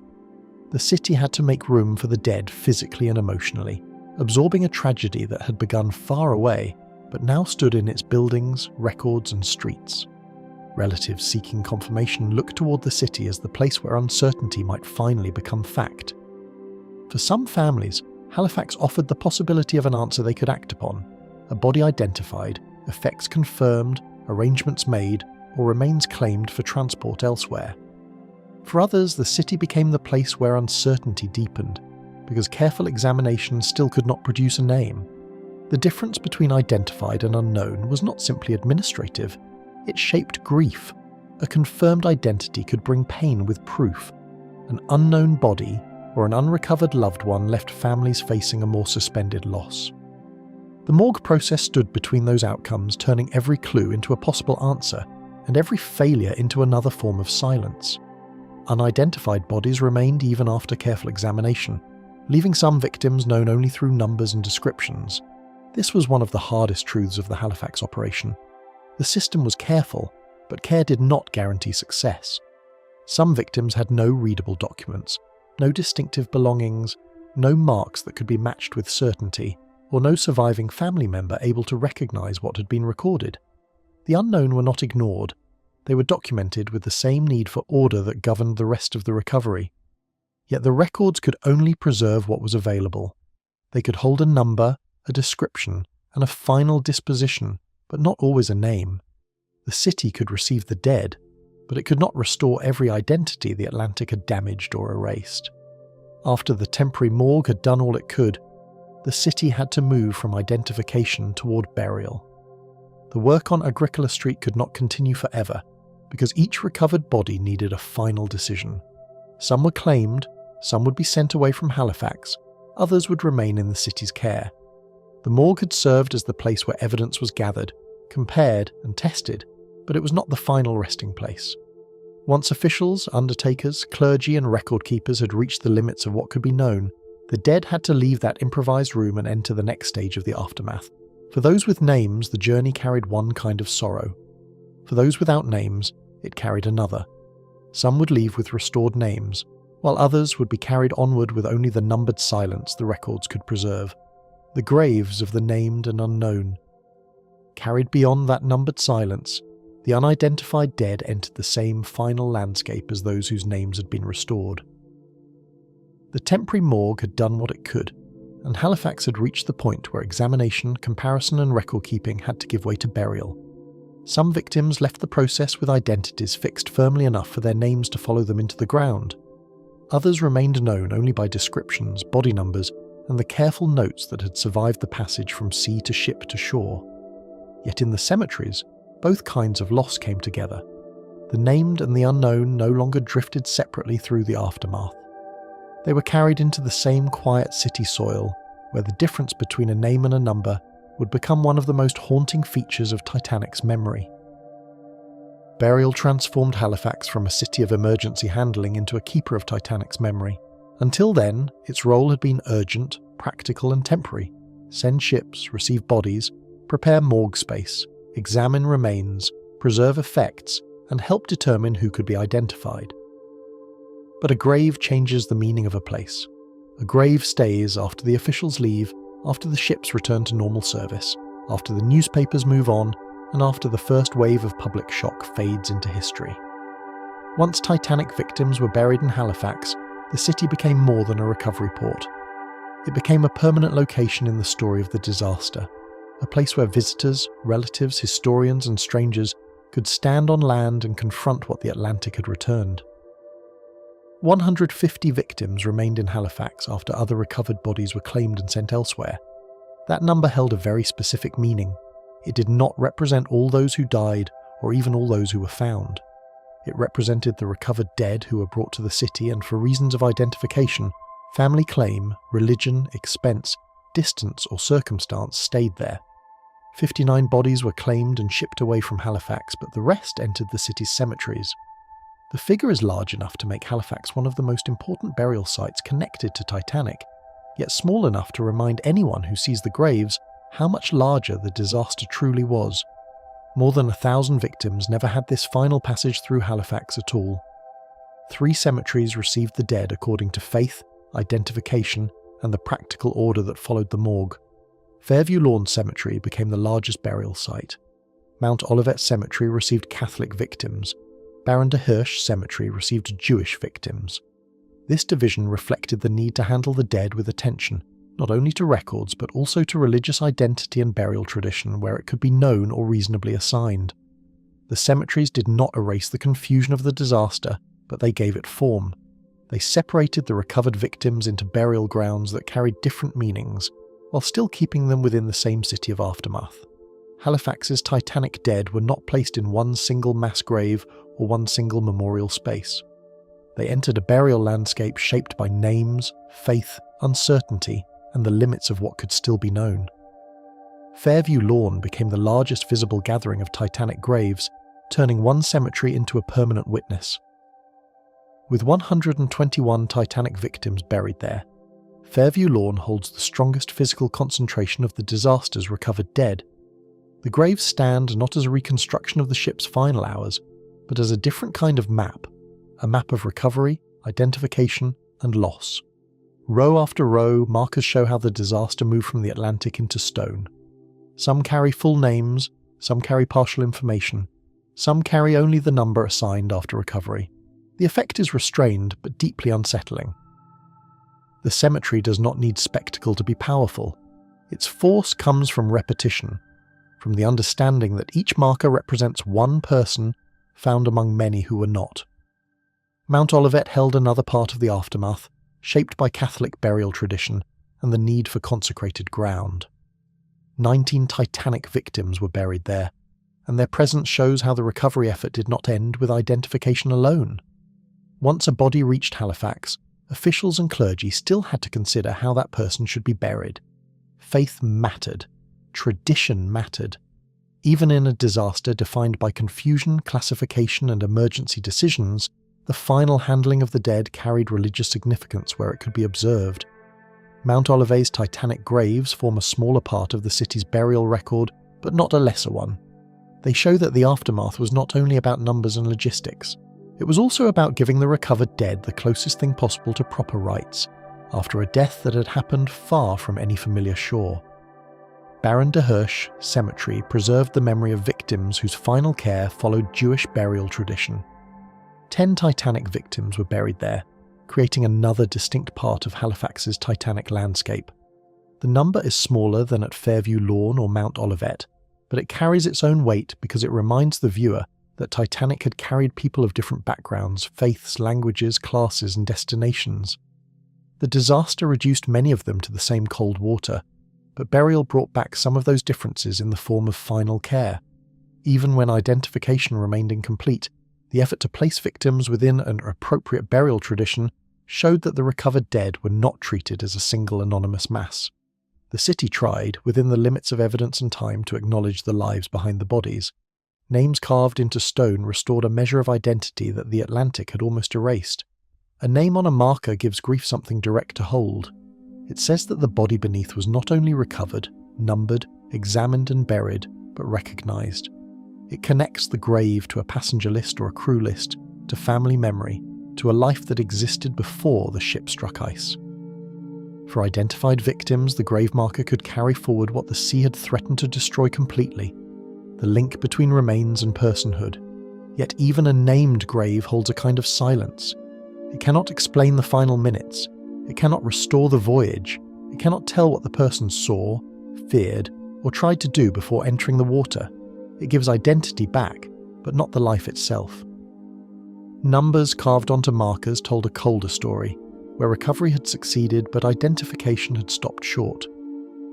The city had to make room for the dead physically and emotionally, absorbing a tragedy that had begun far away, but now stood in its buildings, records, and streets. Relatives seeking confirmation looked toward the city as the place where uncertainty might finally become fact. For some families, Halifax offered the possibility of an answer they could act upon, a body identified, effects confirmed, arrangements made, or remains claimed for transport elsewhere. For others, the city became the place where uncertainty deepened, because careful examination still could not produce a name. The difference between identified and unknown was not simply administrative, it shaped grief. A confirmed identity could bring pain with proof. An unknown body or an unrecovered loved one left families facing a more suspended loss. The morgue process stood between those outcomes, turning every clue into a possible answer, and every failure into another form of silence. Unidentified bodies remained even after careful examination, leaving some victims known only through numbers and descriptions. This was one of the hardest truths of the Halifax operation. The system was careful, but care did not guarantee success. Some victims had no readable documents, no distinctive belongings, no marks that could be matched with certainty, or no surviving family member able to recognise what had been recorded. The unknown were not ignored. They were documented with the same need for order that governed the rest of the recovery. Yet the records could only preserve what was available. They could hold a number, a description, and a final disposition, but not always a name. The city could receive the dead, but it could not restore every identity the Atlantic had damaged or erased. After the temporary morgue had done all it could, the city had to move from identification toward burial. The work on Agricola Street could not continue forever, because each recovered body needed a final decision. Some were claimed, some would be sent away from Halifax, others would remain in the city's care. The morgue had served as the place where evidence was gathered, compared and tested, but it was not the final resting place. Once officials, undertakers, clergy and record keepers had reached the limits of what could be known, the dead had to leave that improvised room and enter the next stage of the aftermath. For those with names, the journey carried one kind of sorrow. For those without names, it carried another. Some would leave with restored names, while others would be carried onward with only the numbered silence the records could preserve. The graves of the named and unknown. Carried beyond that numbered silence, the unidentified dead entered the same final landscape as those whose names had been restored. The temporary morgue had done what it could, and Halifax had reached the point where examination, comparison and record-keeping had to give way to burial. Some victims left the process with identities fixed firmly enough for their names to follow them into the ground. Others remained known only by descriptions, body numbers, and the careful notes that had survived the passage from sea to ship to shore. Yet in the cemeteries, both kinds of loss came together. The named and the unknown no longer drifted separately through the aftermath. They were carried into the same quiet city soil, where the difference between a name and a number would become one of the most haunting features of Titanic's memory. Burial transformed Halifax from a city of emergency handling into a keeper of Titanic's memory. Until then, its role had been urgent, practical and temporary. Send ships, receive bodies, prepare morgue space, examine remains, preserve effects, and help determine who could be identified. But a grave changes the meaning of a place. A grave stays after the officials leave, after the ships return to normal service, after the newspapers move on, and after the first wave of public shock fades into history. Once Titanic victims were buried in Halifax, the city became more than a recovery port. It became a permanent location in the story of the disaster, a place where visitors, relatives, historians and strangers could stand on land and confront what the Atlantic had returned. 150 victims remained in Halifax after other recovered bodies were claimed and sent elsewhere. That number held a very specific meaning. It did not represent all those who died or even all those who were found. It represented the recovered dead who were brought to the city and for reasons of identification, family claim, religion, expense, distance or circumstance stayed there. 59 bodies were claimed and shipped away from Halifax, but the rest entered the city's cemeteries. The figure is large enough to make Halifax one of the most important burial sites connected to Titanic, yet small enough to remind anyone who sees the graves how much larger the disaster truly was. More than 1,000 victims never had this final passage through Halifax at all. 3 cemeteries received the dead according to faith, identification, and the practical order that followed the morgue. Fairview Lawn Cemetery became the largest burial site. Mount Olivet Cemetery received Catholic victims. Baron de Hirsch Cemetery received Jewish victims. This division reflected the need to handle the dead with attention, not only to records but also to religious identity and burial tradition where it could be known or reasonably assigned. The cemeteries did not erase the confusion of the disaster, but they gave it form. They separated the recovered victims into burial grounds that carried different meanings, while still keeping them within the same city of aftermath. Halifax's Titanic dead were not placed in one single mass grave or one single memorial space. They entered a burial landscape shaped by names, faith, uncertainty, and the limits of what could still be known. Fairview Lawn became the largest visible gathering of Titanic graves, turning one cemetery into a permanent witness. With 121 Titanic victims buried there, Fairview Lawn holds the strongest physical concentration of the disaster's recovered dead. The graves stand not as a reconstruction of the ship's final hours, but as a different kind of map, a map of recovery, identification, and loss. Row after row, markers show how the disaster moved from the Atlantic into stone. Some carry full names, some carry partial information, some carry only the number assigned after recovery. The effect is restrained but deeply unsettling. The cemetery does not need spectacle to be powerful. Its force comes from repetition. from the understanding that each marker represents one person found among many who were not. Mount Olivet held another part of the aftermath, shaped by Catholic burial tradition and the need for consecrated ground. 19 Titanic victims were buried there, and their presence shows how the recovery effort did not end with identification alone. Once a body reached Halifax, officials and clergy still had to consider how that person should be buried. Faith mattered. Tradition mattered. Even in a disaster defined by confusion, classification, and emergency decisions, the final handling of the dead carried religious significance where it could be observed. Mount Olivet's Titanic graves form a smaller part of the city's burial record, but not a lesser one. They show that the aftermath was not only about numbers and logistics. It was also about giving the recovered dead the closest thing possible to proper rites, after a death that had happened far from any familiar shore. Baron de Hirsch Cemetery preserved the memory of victims whose final care followed Jewish burial tradition. 10 Titanic victims were buried there, creating another distinct part of Halifax's Titanic landscape. The number is smaller than at Fairview Lawn or Mount Olivet, but it carries its own weight because it reminds the viewer that Titanic had carried people of different backgrounds, faiths, languages, classes, and destinations. The disaster reduced many of them to the same cold water, but burial brought back some of those differences in the form of final care. Even when identification remained incomplete, the effort to place victims within an appropriate burial tradition showed that the recovered dead were not treated as a single anonymous mass. The city tried, within the limits of evidence and time, to acknowledge the lives behind the bodies. Names carved into stone restored a measure of identity that the Atlantic had almost erased. A name on a marker gives grief something direct to hold. It says that the body beneath was not only recovered, numbered, examined and buried, but recognised. It connects the grave to a passenger list or a crew list, to family memory, to a life that existed before the ship struck ice. For identified victims, the grave marker could carry forward what the sea had threatened to destroy completely, the link between remains and personhood. Yet even a named grave holds a kind of silence. It cannot explain the final minutes. It cannot restore the voyage. It cannot tell what the person saw, feared, or tried to do before entering the water. It gives identity back, but not the life itself. Numbers carved onto markers told a colder story, where recovery had succeeded but identification had stopped short.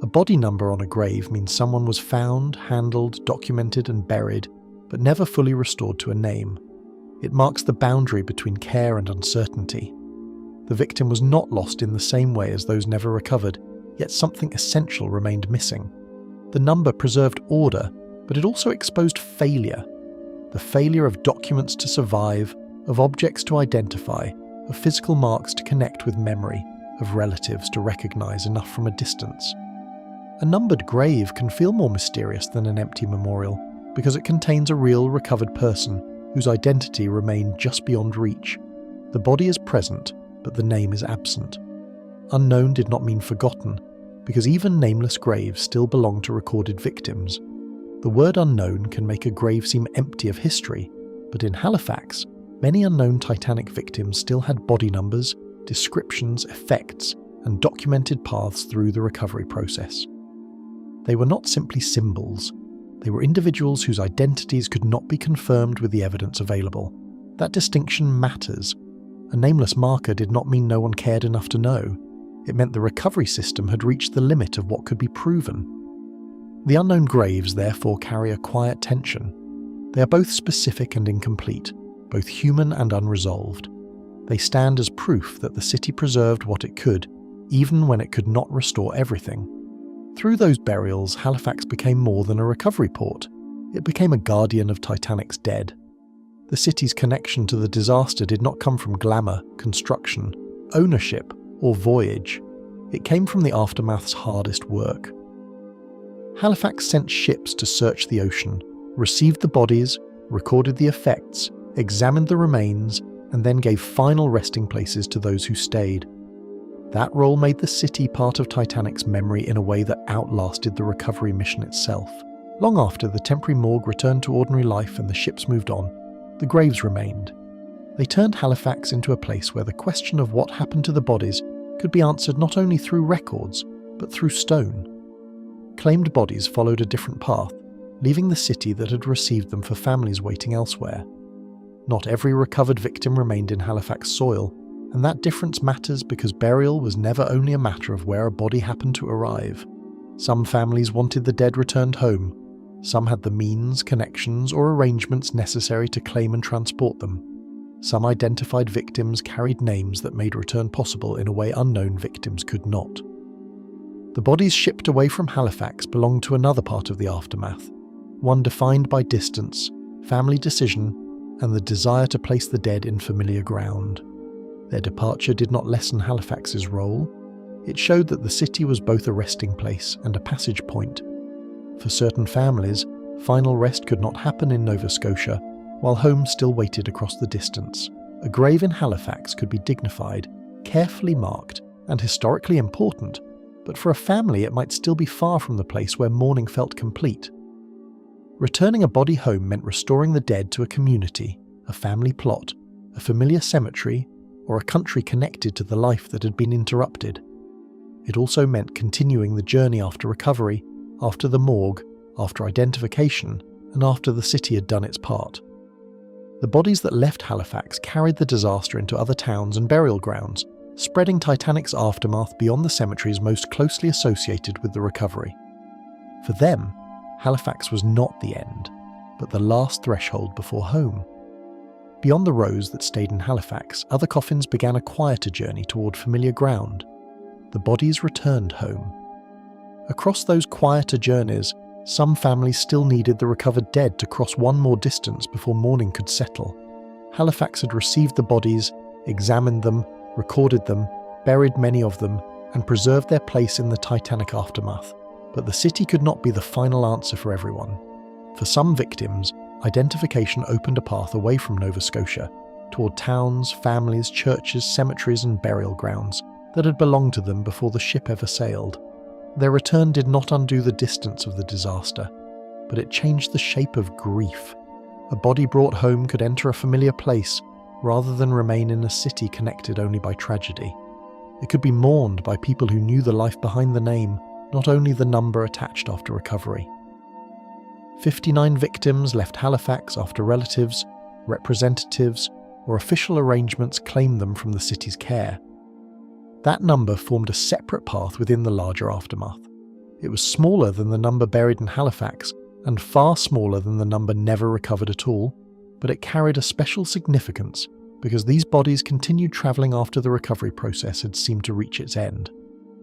A body number on a grave means someone was found, handled, documented and buried, but never fully restored to a name. It marks the boundary between care and uncertainty. The victim was not lost in the same way as those never recovered, yet something essential remained missing. The number preserved order, but it also exposed failure. The failure of documents to survive, of objects to identify, of physical marks to connect with memory, of relatives to recognise enough from a distance. A numbered grave can feel more mysterious than an empty memorial, because it contains a real recovered person whose identity remained just beyond reach. The body is present, but the name is absent. Unknown did not mean forgotten, because even nameless graves still belong to recorded victims. The word unknown can make a grave seem empty of history, but in Halifax, many unknown Titanic victims still had body numbers, descriptions, effects, and documented paths through the recovery process. They were not simply symbols. They were individuals whose identities could not be confirmed with the evidence available. That distinction matters. A nameless marker did not mean no one cared enough to know. It meant the recovery system had reached the limit of what could be proven. The unknown graves therefore carry a quiet tension. They are both specific and incomplete, both human and unresolved. They stand as proof that the city preserved what it could, even when it could not restore everything. Through those burials, Halifax became more than a recovery port. It became a guardian of Titanic's dead. The city's connection to the disaster did not come from glamour, construction, ownership, or voyage. It came from the aftermath's hardest work. Halifax sent ships to search the ocean, received the bodies, recorded the effects, examined the remains, and then gave final resting places to those who stayed. That role made the city part of Titanic's memory in a way that outlasted the recovery mission itself. Long after the temporary morgue returned to ordinary life and the ships moved on, the graves remained. They turned Halifax into a place where the question of what happened to the bodies could be answered not only through records, but through stone. Claimed bodies followed a different path, leaving the city that had received them for families waiting elsewhere. Not every recovered victim remained in Halifax soil, and that difference matters because burial was never only a matter of where a body happened to arrive. Some families wanted the dead returned home. Some had the means, connections, or arrangements necessary to claim and transport them. Some identified victims carried names that made return possible in a way unknown victims could not. The bodies shipped away from Halifax belonged to another part of the aftermath, one defined by distance, family decision, and the desire to place the dead in familiar ground. Their departure did not lessen Halifax's role. It showed that the city was both a resting place and a passage point. For certain families, final rest could not happen in Nova Scotia, while home still waited across the distance. A grave in Halifax could be dignified, carefully marked, and historically important, but for a family it might still be far from the place where mourning felt complete. Returning a body home meant restoring the dead to a community, a family plot, a familiar cemetery, or a country connected to the life that had been interrupted. It also meant continuing the journey after recovery, after the morgue, after identification, and after the city had done its part. The bodies that left Halifax carried the disaster into other towns and burial grounds, spreading Titanic's aftermath beyond the cemeteries most closely associated with the recovery. For them, Halifax was not the end, but the last threshold before home. Beyond the rows that stayed in Halifax, other coffins began a quieter journey toward familiar ground. The bodies returned home. Across those quieter journeys, some families still needed the recovered dead to cross one more distance before mourning could settle. Halifax had received the bodies, examined them, recorded them, buried many of them, and preserved their place in the Titanic aftermath. But the city could not be the final answer for everyone. For some victims, identification opened a path away from Nova Scotia, toward towns, families, churches, cemeteries, and burial grounds that had belonged to them before the ship ever sailed. Their return did not undo the distance of the disaster, but it changed the shape of grief. A body brought home could enter a familiar place rather than remain in a city connected only by tragedy. It could be mourned by people who knew the life behind the name, not only the number attached after recovery. 59 victims left Halifax after relatives, representatives, or official arrangements claimed them from the city's care. That number formed a separate path within the larger aftermath. It was smaller than the number buried in Halifax, and far smaller than the number never recovered at all, but it carried a special significance because these bodies continued travelling after the recovery process had seemed to reach its end.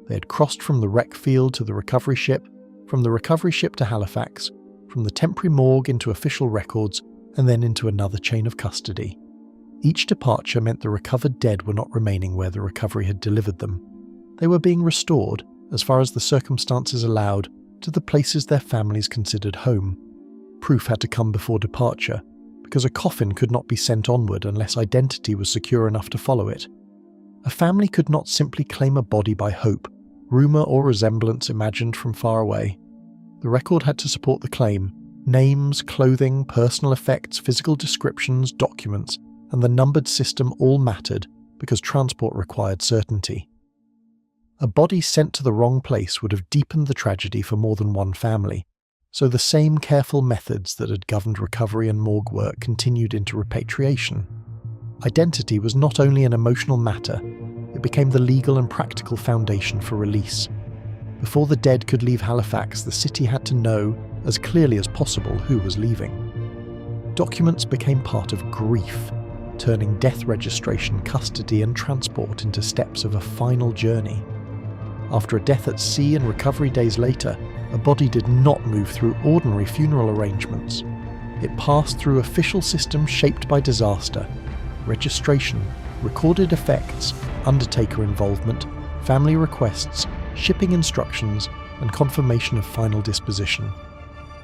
They had crossed from the wreck field to the recovery ship, from the recovery ship to Halifax, from the temporary morgue into official records, and then into another chain of custody. Each departure meant the recovered dead were not remaining where the recovery had delivered them. They were being restored, as far as the circumstances allowed, to the places their families considered home. Proof had to come before departure, because a coffin could not be sent onward unless identity was secure enough to follow it. A family could not simply claim a body by hope, rumour or resemblance imagined from far away. The record had to support the claim. Names, clothing, personal effects, physical descriptions, documents, and the numbered system all mattered because transport required certainty. A body sent to the wrong place would have deepened the tragedy for more than one family, so the same careful methods that had governed recovery and morgue work continued into repatriation. Identity was not only an emotional matter, it became the legal and practical foundation for release. Before the dead could leave Halifax, the city had to know, as clearly as possible, who was leaving. Documents became part of grief, turning death registration, custody, and transport into steps of a final journey. After a death at sea and recovery days later, a body did not move through ordinary funeral arrangements. It passed through official systems shaped by disaster, registration, recorded effects, undertaker involvement, family requests, shipping instructions, and confirmation of final disposition.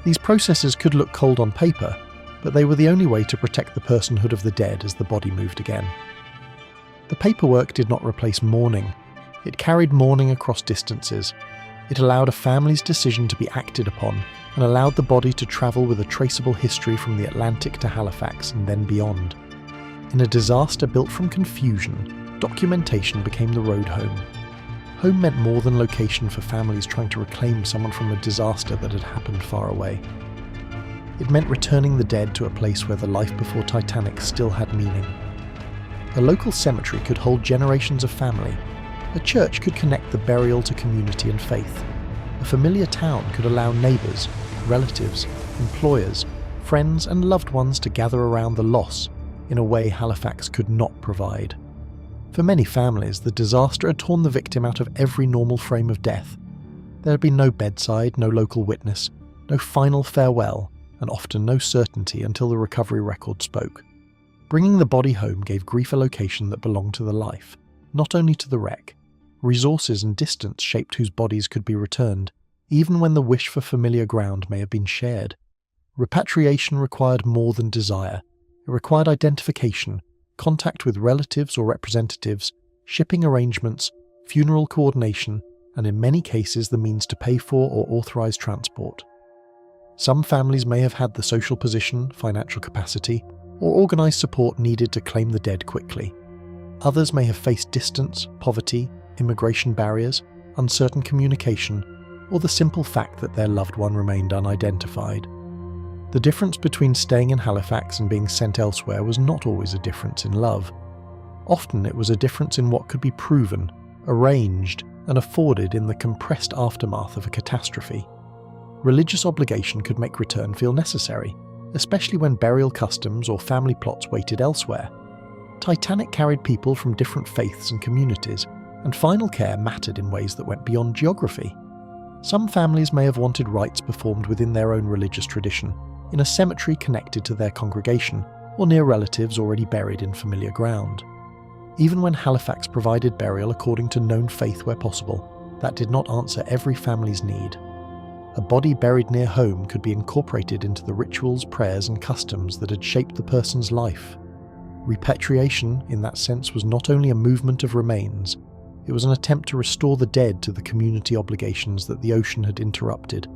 These processes could look cold on paper, but they were the only way to protect the personhood of the dead as the body moved again. The paperwork did not replace mourning. It carried mourning across distances. It allowed a family's decision to be acted upon and allowed the body to travel with a traceable history from the Atlantic to Halifax and then beyond. In a disaster built from confusion, documentation became the road home. Home meant more than location for families trying to reclaim someone from a disaster that had happened far away. It meant returning the dead to a place where the life before Titanic still had meaning. A local cemetery could hold generations of family. A church could connect the burial to community and faith. A familiar town could allow neighbours, relatives, employers, friends and loved ones to gather around the loss in a way Halifax could not provide. For many families, the disaster had torn the victim out of every normal frame of death. There had been no bedside, no local witness, no final farewell, and often no certainty until the recovery record spoke. Bringing the body home gave grief a location that belonged to the life, not only to the wreck. Resources and distance shaped whose bodies could be returned, even when the wish for familiar ground may have been shared. Repatriation required more than desire. It required identification, contact with relatives or representatives, shipping arrangements, funeral coordination, and in many cases the means to pay for or authorize transport. Some families may have had the social position, financial capacity, or organized support needed to claim the dead quickly. Others may have faced distance, poverty, immigration barriers, uncertain communication, or the simple fact that their loved one remained unidentified. The difference between staying in Halifax and being sent elsewhere was not always a difference in love. Often it was a difference in what could be proven, arranged, and afforded in the compressed aftermath of a catastrophe. Religious obligation could make return feel necessary, especially when burial customs or family plots waited elsewhere. Titanic carried people from different faiths and communities, and final care mattered in ways that went beyond geography. Some families may have wanted rites performed within their own religious tradition, in a cemetery connected to their congregation, or near relatives already buried in familiar ground. Even when Halifax provided burial according to known faith where possible, that did not answer every family's need. A body buried near home could be incorporated into the rituals, prayers, and customs that had shaped the person's life. Repatriation, in that sense, was not only a movement of remains, it was an attempt to restore the dead to the community obligations that the ocean had interrupted.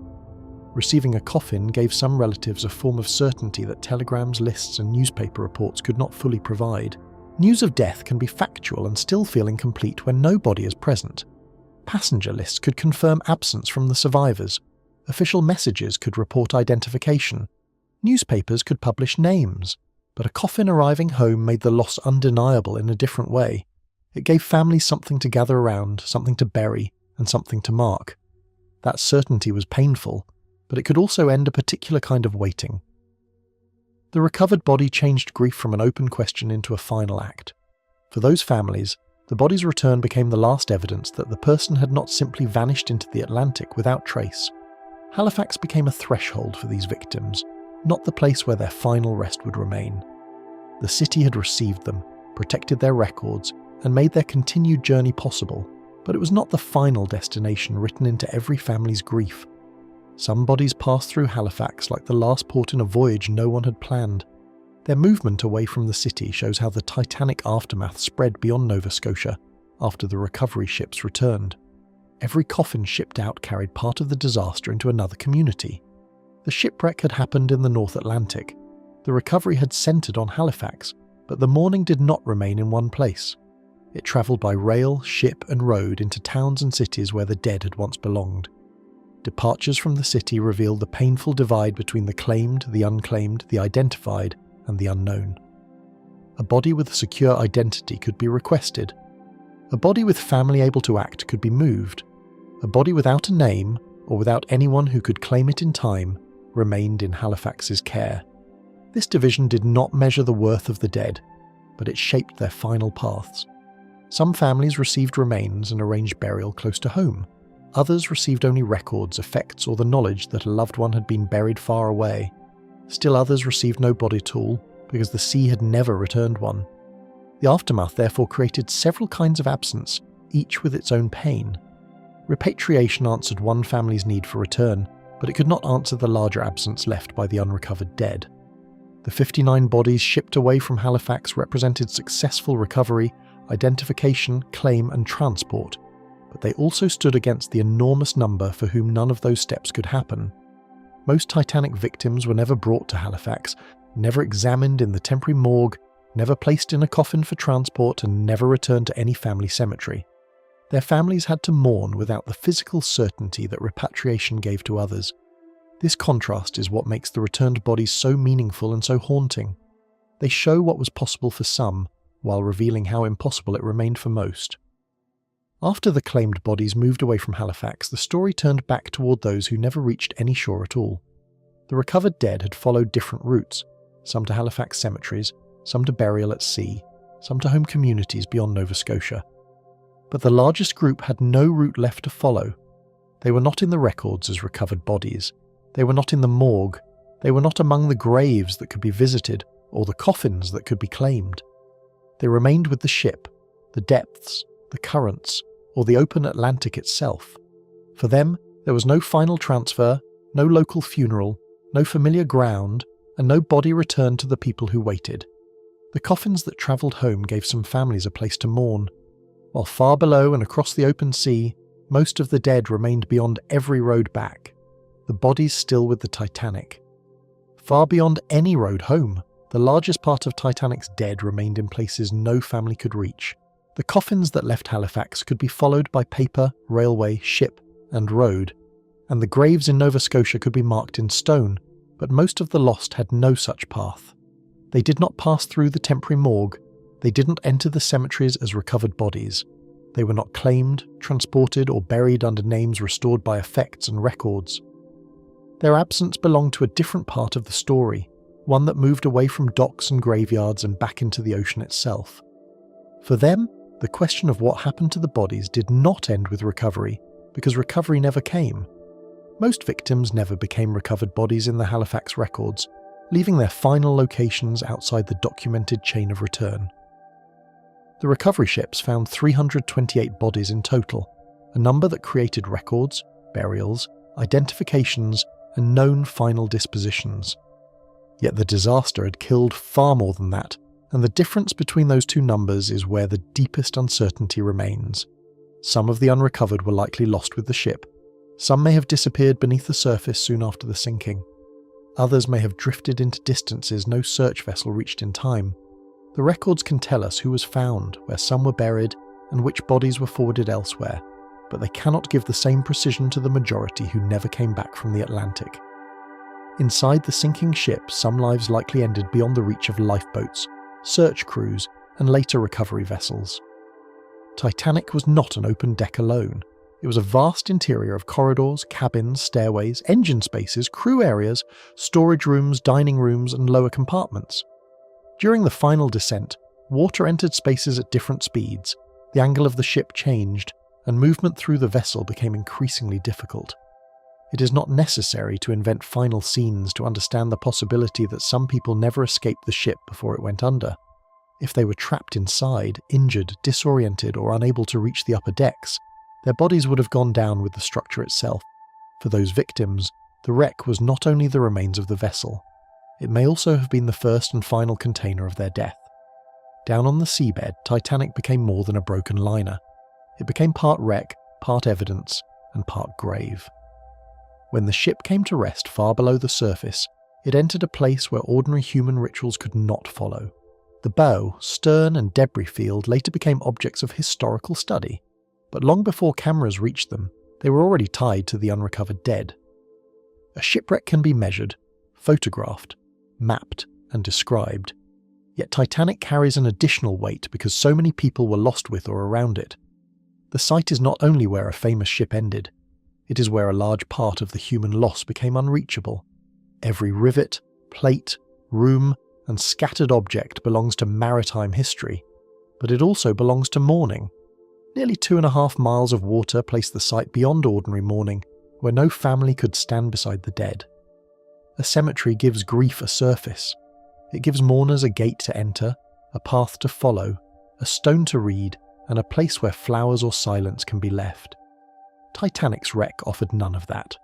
Receiving a coffin gave some relatives a form of certainty that telegrams, lists, and newspaper reports could not fully provide. News of death can be factual and still feel incomplete when no body is present. Passenger lists could confirm absence from the survivors. Official messages could report identification. Newspapers could publish names. But a coffin arriving home made the loss undeniable in a different way. It gave families something to gather around, something to bury, and something to mark. That certainty was painful, but it could also end a particular kind of waiting. The recovered body changed grief from an open question into a final act. For those families, the body's return became the last evidence that the person had not simply vanished into the Atlantic without trace. Halifax became a threshold for these victims, not the place where their final rest would remain. The city had received them, protected their records, and made their continued journey possible, but it was not the final destination written into every family's grief. Some bodies passed through Halifax like the last port in a voyage no one had planned. Their movement away from the city shows how the Titanic aftermath spread beyond Nova Scotia after the recovery ships returned. Every coffin shipped out carried part of the disaster into another community. The shipwreck had happened in the North Atlantic. The recovery had centred on Halifax, but the mourning did not remain in one place. It travelled by rail, ship and road into towns and cities where the dead had once belonged. Departures from the city revealed the painful divide between the claimed, the unclaimed, the identified, and the unknown. A body with a secure identity could be requested. A body with family able to act could be moved. A body without a name, or without anyone who could claim it in time, remained in Halifax's care. This division did not measure the worth of the dead, but it shaped their final paths. Some families received remains and arranged burial close to home. Others received only records, effects, or the knowledge that a loved one had been buried far away. Still others received no body at all, because the sea had never returned one. The aftermath therefore created several kinds of absence, each with its own pain. Repatriation answered one family's need for return, but it could not answer the larger absence left by the unrecovered dead. The 59 bodies shipped away from Halifax represented successful recovery, identification, claim, and transport, but they also stood against the enormous number for whom none of those steps could happen. Most Titanic victims were never brought to Halifax, never examined in the temporary morgue, never placed in a coffin for transport, and never returned to any family cemetery. Their families had to mourn without the physical certainty that repatriation gave to others. This contrast is what makes the returned bodies so meaningful and so haunting. They show what was possible for some, while revealing how impossible it remained for most. After the claimed bodies moved away from Halifax, the story turned back toward those who never reached any shore at all. The recovered dead had followed different routes, some to Halifax cemeteries, some to burial at sea, some to home communities beyond Nova Scotia. But the largest group had no route left to follow. They were not in the records as recovered bodies. They were not in the morgue. They were not among the graves that could be visited or the coffins that could be claimed. They remained with the ship, the depths, the currents, or the open Atlantic itself. For them, there was no final transfer, no local funeral, no familiar ground, and no body returned to the people who waited. The coffins that travelled home gave some families a place to mourn, while far below and across the open sea, most of the dead remained beyond every road back, the bodies still with the Titanic. Far beyond any road home, the largest part of Titanic's dead remained in places no family could reach. The coffins that left Halifax could be followed by paper, railway, ship, and road, and the graves in Nova Scotia could be marked in stone, but most of the lost had no such path. They did not pass through the temporary morgue. They didn't enter the cemeteries as recovered bodies. They were not claimed, transported, or buried under names restored by effects and records. Their absence belonged to a different part of the story, one that moved away from docks and graveyards and back into the ocean itself. For them, the question of what happened to the bodies did not end with recovery, because recovery never came. Most victims never became recovered bodies in the Halifax records, leaving their final locations outside the documented chain of return. The recovery ships found 328 bodies in total, a number that created records, burials, identifications, and known final dispositions. Yet the disaster had killed far more than that, and the difference between those two numbers is where the deepest uncertainty remains. Some of the unrecovered were likely lost with the ship. Some may have disappeared beneath the surface soon after the sinking. Others may have drifted into distances no search vessel reached in time. The records can tell us who was found, where some were buried, and which bodies were forwarded elsewhere, but they cannot give the same precision to the majority who never came back from the Atlantic. Inside the sinking ship, some lives likely ended beyond the reach of lifeboats, search crews, and later recovery vessels. Titanic was not an open deck alone. It was a vast interior of corridors, cabins, stairways, engine spaces, crew areas, storage rooms, dining rooms, and lower compartments. During the final descent, water entered spaces at different speeds, the angle of the ship changed, and movement through the vessel became increasingly difficult. It is not necessary to invent final scenes to understand the possibility that some people never escaped the ship before it went under. If they were trapped inside, injured, disoriented, or unable to reach the upper decks, their bodies would have gone down with the structure itself. For those victims, the wreck was not only the remains of the vessel, it may also have been the first and final container of their death. Down on the seabed, Titanic became more than a broken liner. It became part wreck, part evidence, and part grave. When the ship came to rest far below the surface, it entered a place where ordinary human rituals could not follow. The bow, stern, and debris field later became objects of historical study, but long before cameras reached them, they were already tied to the unrecovered dead. A shipwreck can be measured, photographed, mapped, and described, yet Titanic carries an additional weight because so many people were lost with or around it. The site is not only where a famous ship ended, it is where a large part of the human loss became unreachable. Every rivet, plate, room, and scattered object belongs to maritime history, but it also belongs to mourning. Nearly 2.5 miles of water place the site beyond ordinary mourning, where no family could stand beside the dead. A cemetery gives grief a surface. It gives mourners a gate to enter, a path to follow, a stone to read, and a place where flowers or silence can be left. Titanic's wreck offered none of that.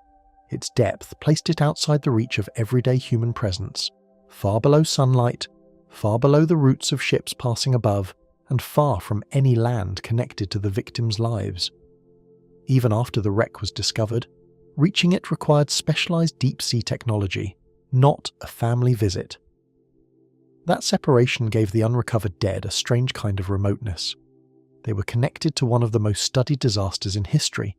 Its depth placed it outside the reach of everyday human presence, far below sunlight, far below the routes of ships passing above, and far from any land connected to the victims' lives. Even after the wreck was discovered, reaching it required specialized deep-sea technology, not a family visit. That separation gave the unrecovered dead a strange kind of remoteness. They were connected to one of the most studied disasters in history,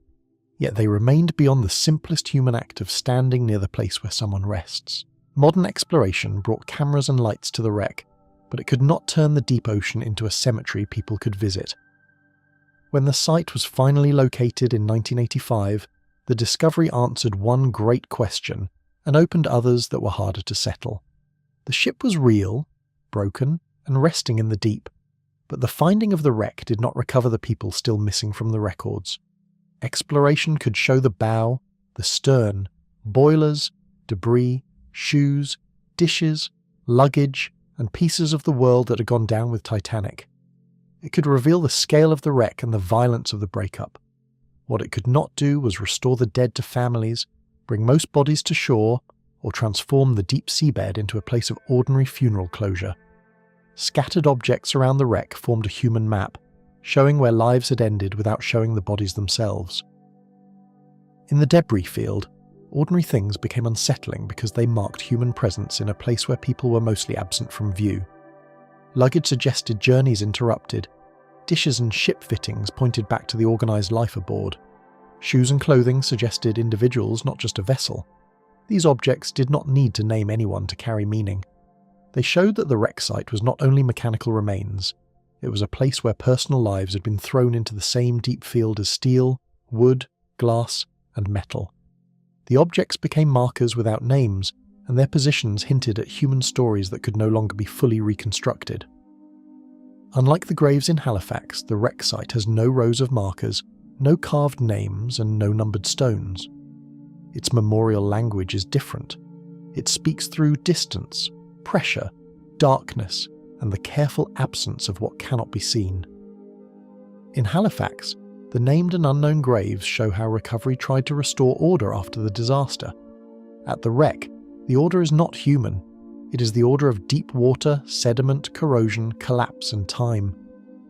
yet they remained beyond the simplest human act of standing near the place where someone rests. Modern exploration brought cameras and lights to the wreck, but it could not turn the deep ocean into a cemetery people could visit. When the site was finally located in 1985, the discovery answered one great question and opened others that were harder to settle. The ship was real, broken, and resting in the deep, but the finding of the wreck did not recover the people still missing from the records. Exploration could show the bow, the stern, boilers, debris, shoes, dishes, luggage, and pieces of the world that had gone down with Titanic. It could reveal the scale of the wreck and the violence of the breakup. What it could not do was restore the dead to families, bring most bodies to shore, or transform the deep seabed into a place of ordinary funeral closure. Scattered objects around the wreck formed a human map, showing where lives had ended without showing the bodies themselves. In the debris field, ordinary things became unsettling because they marked human presence in a place where people were mostly absent from view. Luggage suggested journeys interrupted. Dishes and ship fittings pointed back to the organised life aboard. Shoes and clothing suggested individuals, not just a vessel. These objects did not need to name anyone to carry meaning. They showed that the wreck site was not only mechanical remains, it was a place where personal lives had been thrown into the same deep field as steel, wood, glass, and metal. The objects became markers without names, and their positions hinted at human stories that could no longer be fully reconstructed. Unlike the graves in Halifax, the wreck site has no rows of markers, no carved names, and no numbered stones. Its memorial language is different. It speaks through distance, pressure, darkness, and the careful absence of what cannot be seen. In Halifax, the named and unknown graves show how recovery tried to restore order after the disaster. At the wreck, the order is not human. It is the order of deep water, sediment, corrosion, collapse, and time.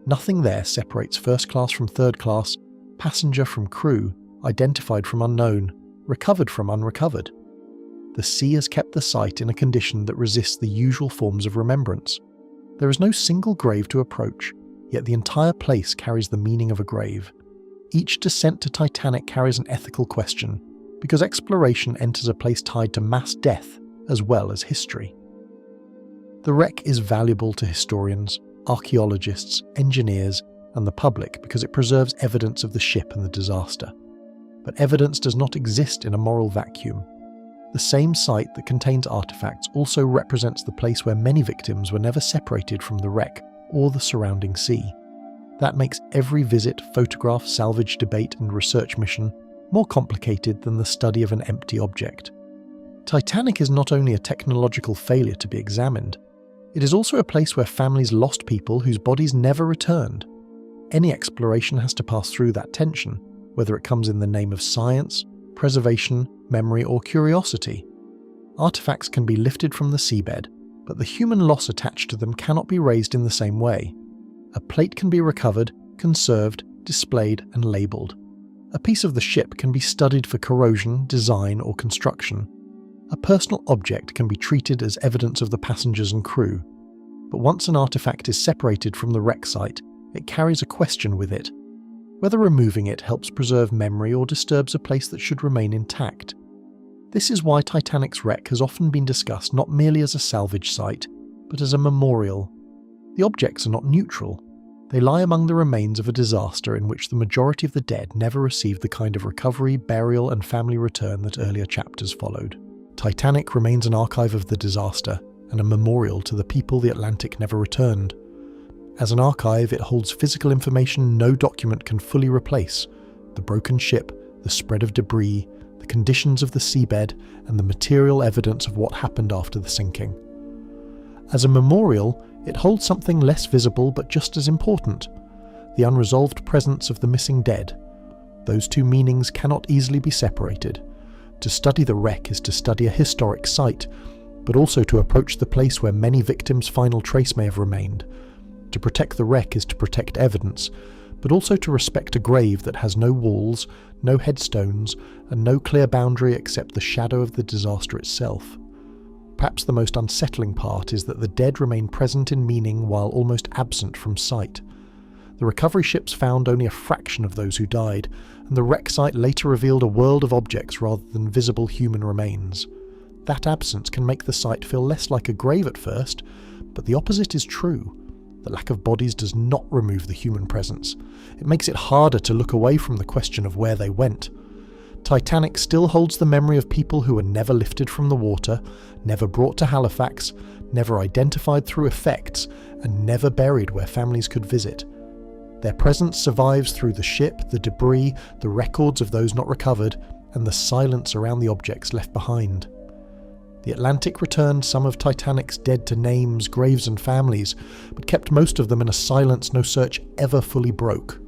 Nothing there separates first class from third class, passenger from crew, identified from unknown, recovered from unrecovered. The sea has kept the site in a condition that resists the usual forms of remembrance. There is no single grave to approach, yet the entire place carries the meaning of a grave. Each descent to Titanic carries an ethical question, because exploration enters a place tied to mass death as well as history. The wreck is valuable to historians, archaeologists, engineers, and the public because it preserves evidence of the ship and the disaster. But evidence does not exist in a moral vacuum. The same site that contains artifacts also represents the place where many victims were never separated from the wreck or the surrounding sea. That makes every visit, photograph, salvage, debate, and research mission more complicated than the study of an empty object. Titanic is not only a technological failure to be examined, it is also a place where families lost people whose bodies never returned. Any exploration has to pass through that tension, whether it comes in the name of science, preservation, memory, or curiosity. Artifacts can be lifted from the seabed, but the human loss attached to them cannot be raised in the same way. A plate can be recovered, conserved, displayed, and labelled. A piece of the ship can be studied for corrosion, design, or construction. A personal object can be treated as evidence of the passengers and crew. But once an artifact is separated from the wreck site, it carries a question with it. Whether removing it helps preserve memory or disturbs a place that should remain intact. This is why Titanic's wreck has often been discussed not merely as a salvage site, but as a memorial. The objects are not neutral. They lie among the remains of a disaster in which the majority of the dead never received the kind of recovery, burial, and family return that earlier chapters followed. Titanic remains an archive of the disaster and a memorial to the people the Atlantic never returned. As an archive, it holds physical information no document can fully replace: the broken ship, the spread of debris, the conditions of the seabed, and the material evidence of what happened after the sinking. As a memorial, it holds something less visible but just as important: the unresolved presence of the missing dead. Those two meanings cannot easily be separated. To study the wreck is to study a historic site, but also to approach the place where many victims' final trace may have remained. To protect the wreck is to protect evidence, but also to respect a grave that has no walls, no headstones, and no clear boundary except the shadow of the disaster itself. Perhaps the most unsettling part is that the dead remain present in meaning while almost absent from sight. The recovery ships found only a fraction of those who died, and the wreck site later revealed a world of objects rather than visible human remains. That absence can make the site feel less like a grave at first, but the opposite is true. The lack of bodies does not remove the human presence. It makes it harder to look away from the question of where they went. Titanic still holds the memory of people who were never lifted from the water, never brought to Halifax, never identified through effects, and never buried where families could visit. Their presence survives through the ship, the debris, the records of those not recovered, and the silence around the objects left behind. The Atlantic returned some of Titanic's dead to names, graves and families, but kept most of them in a silence no search ever fully broke.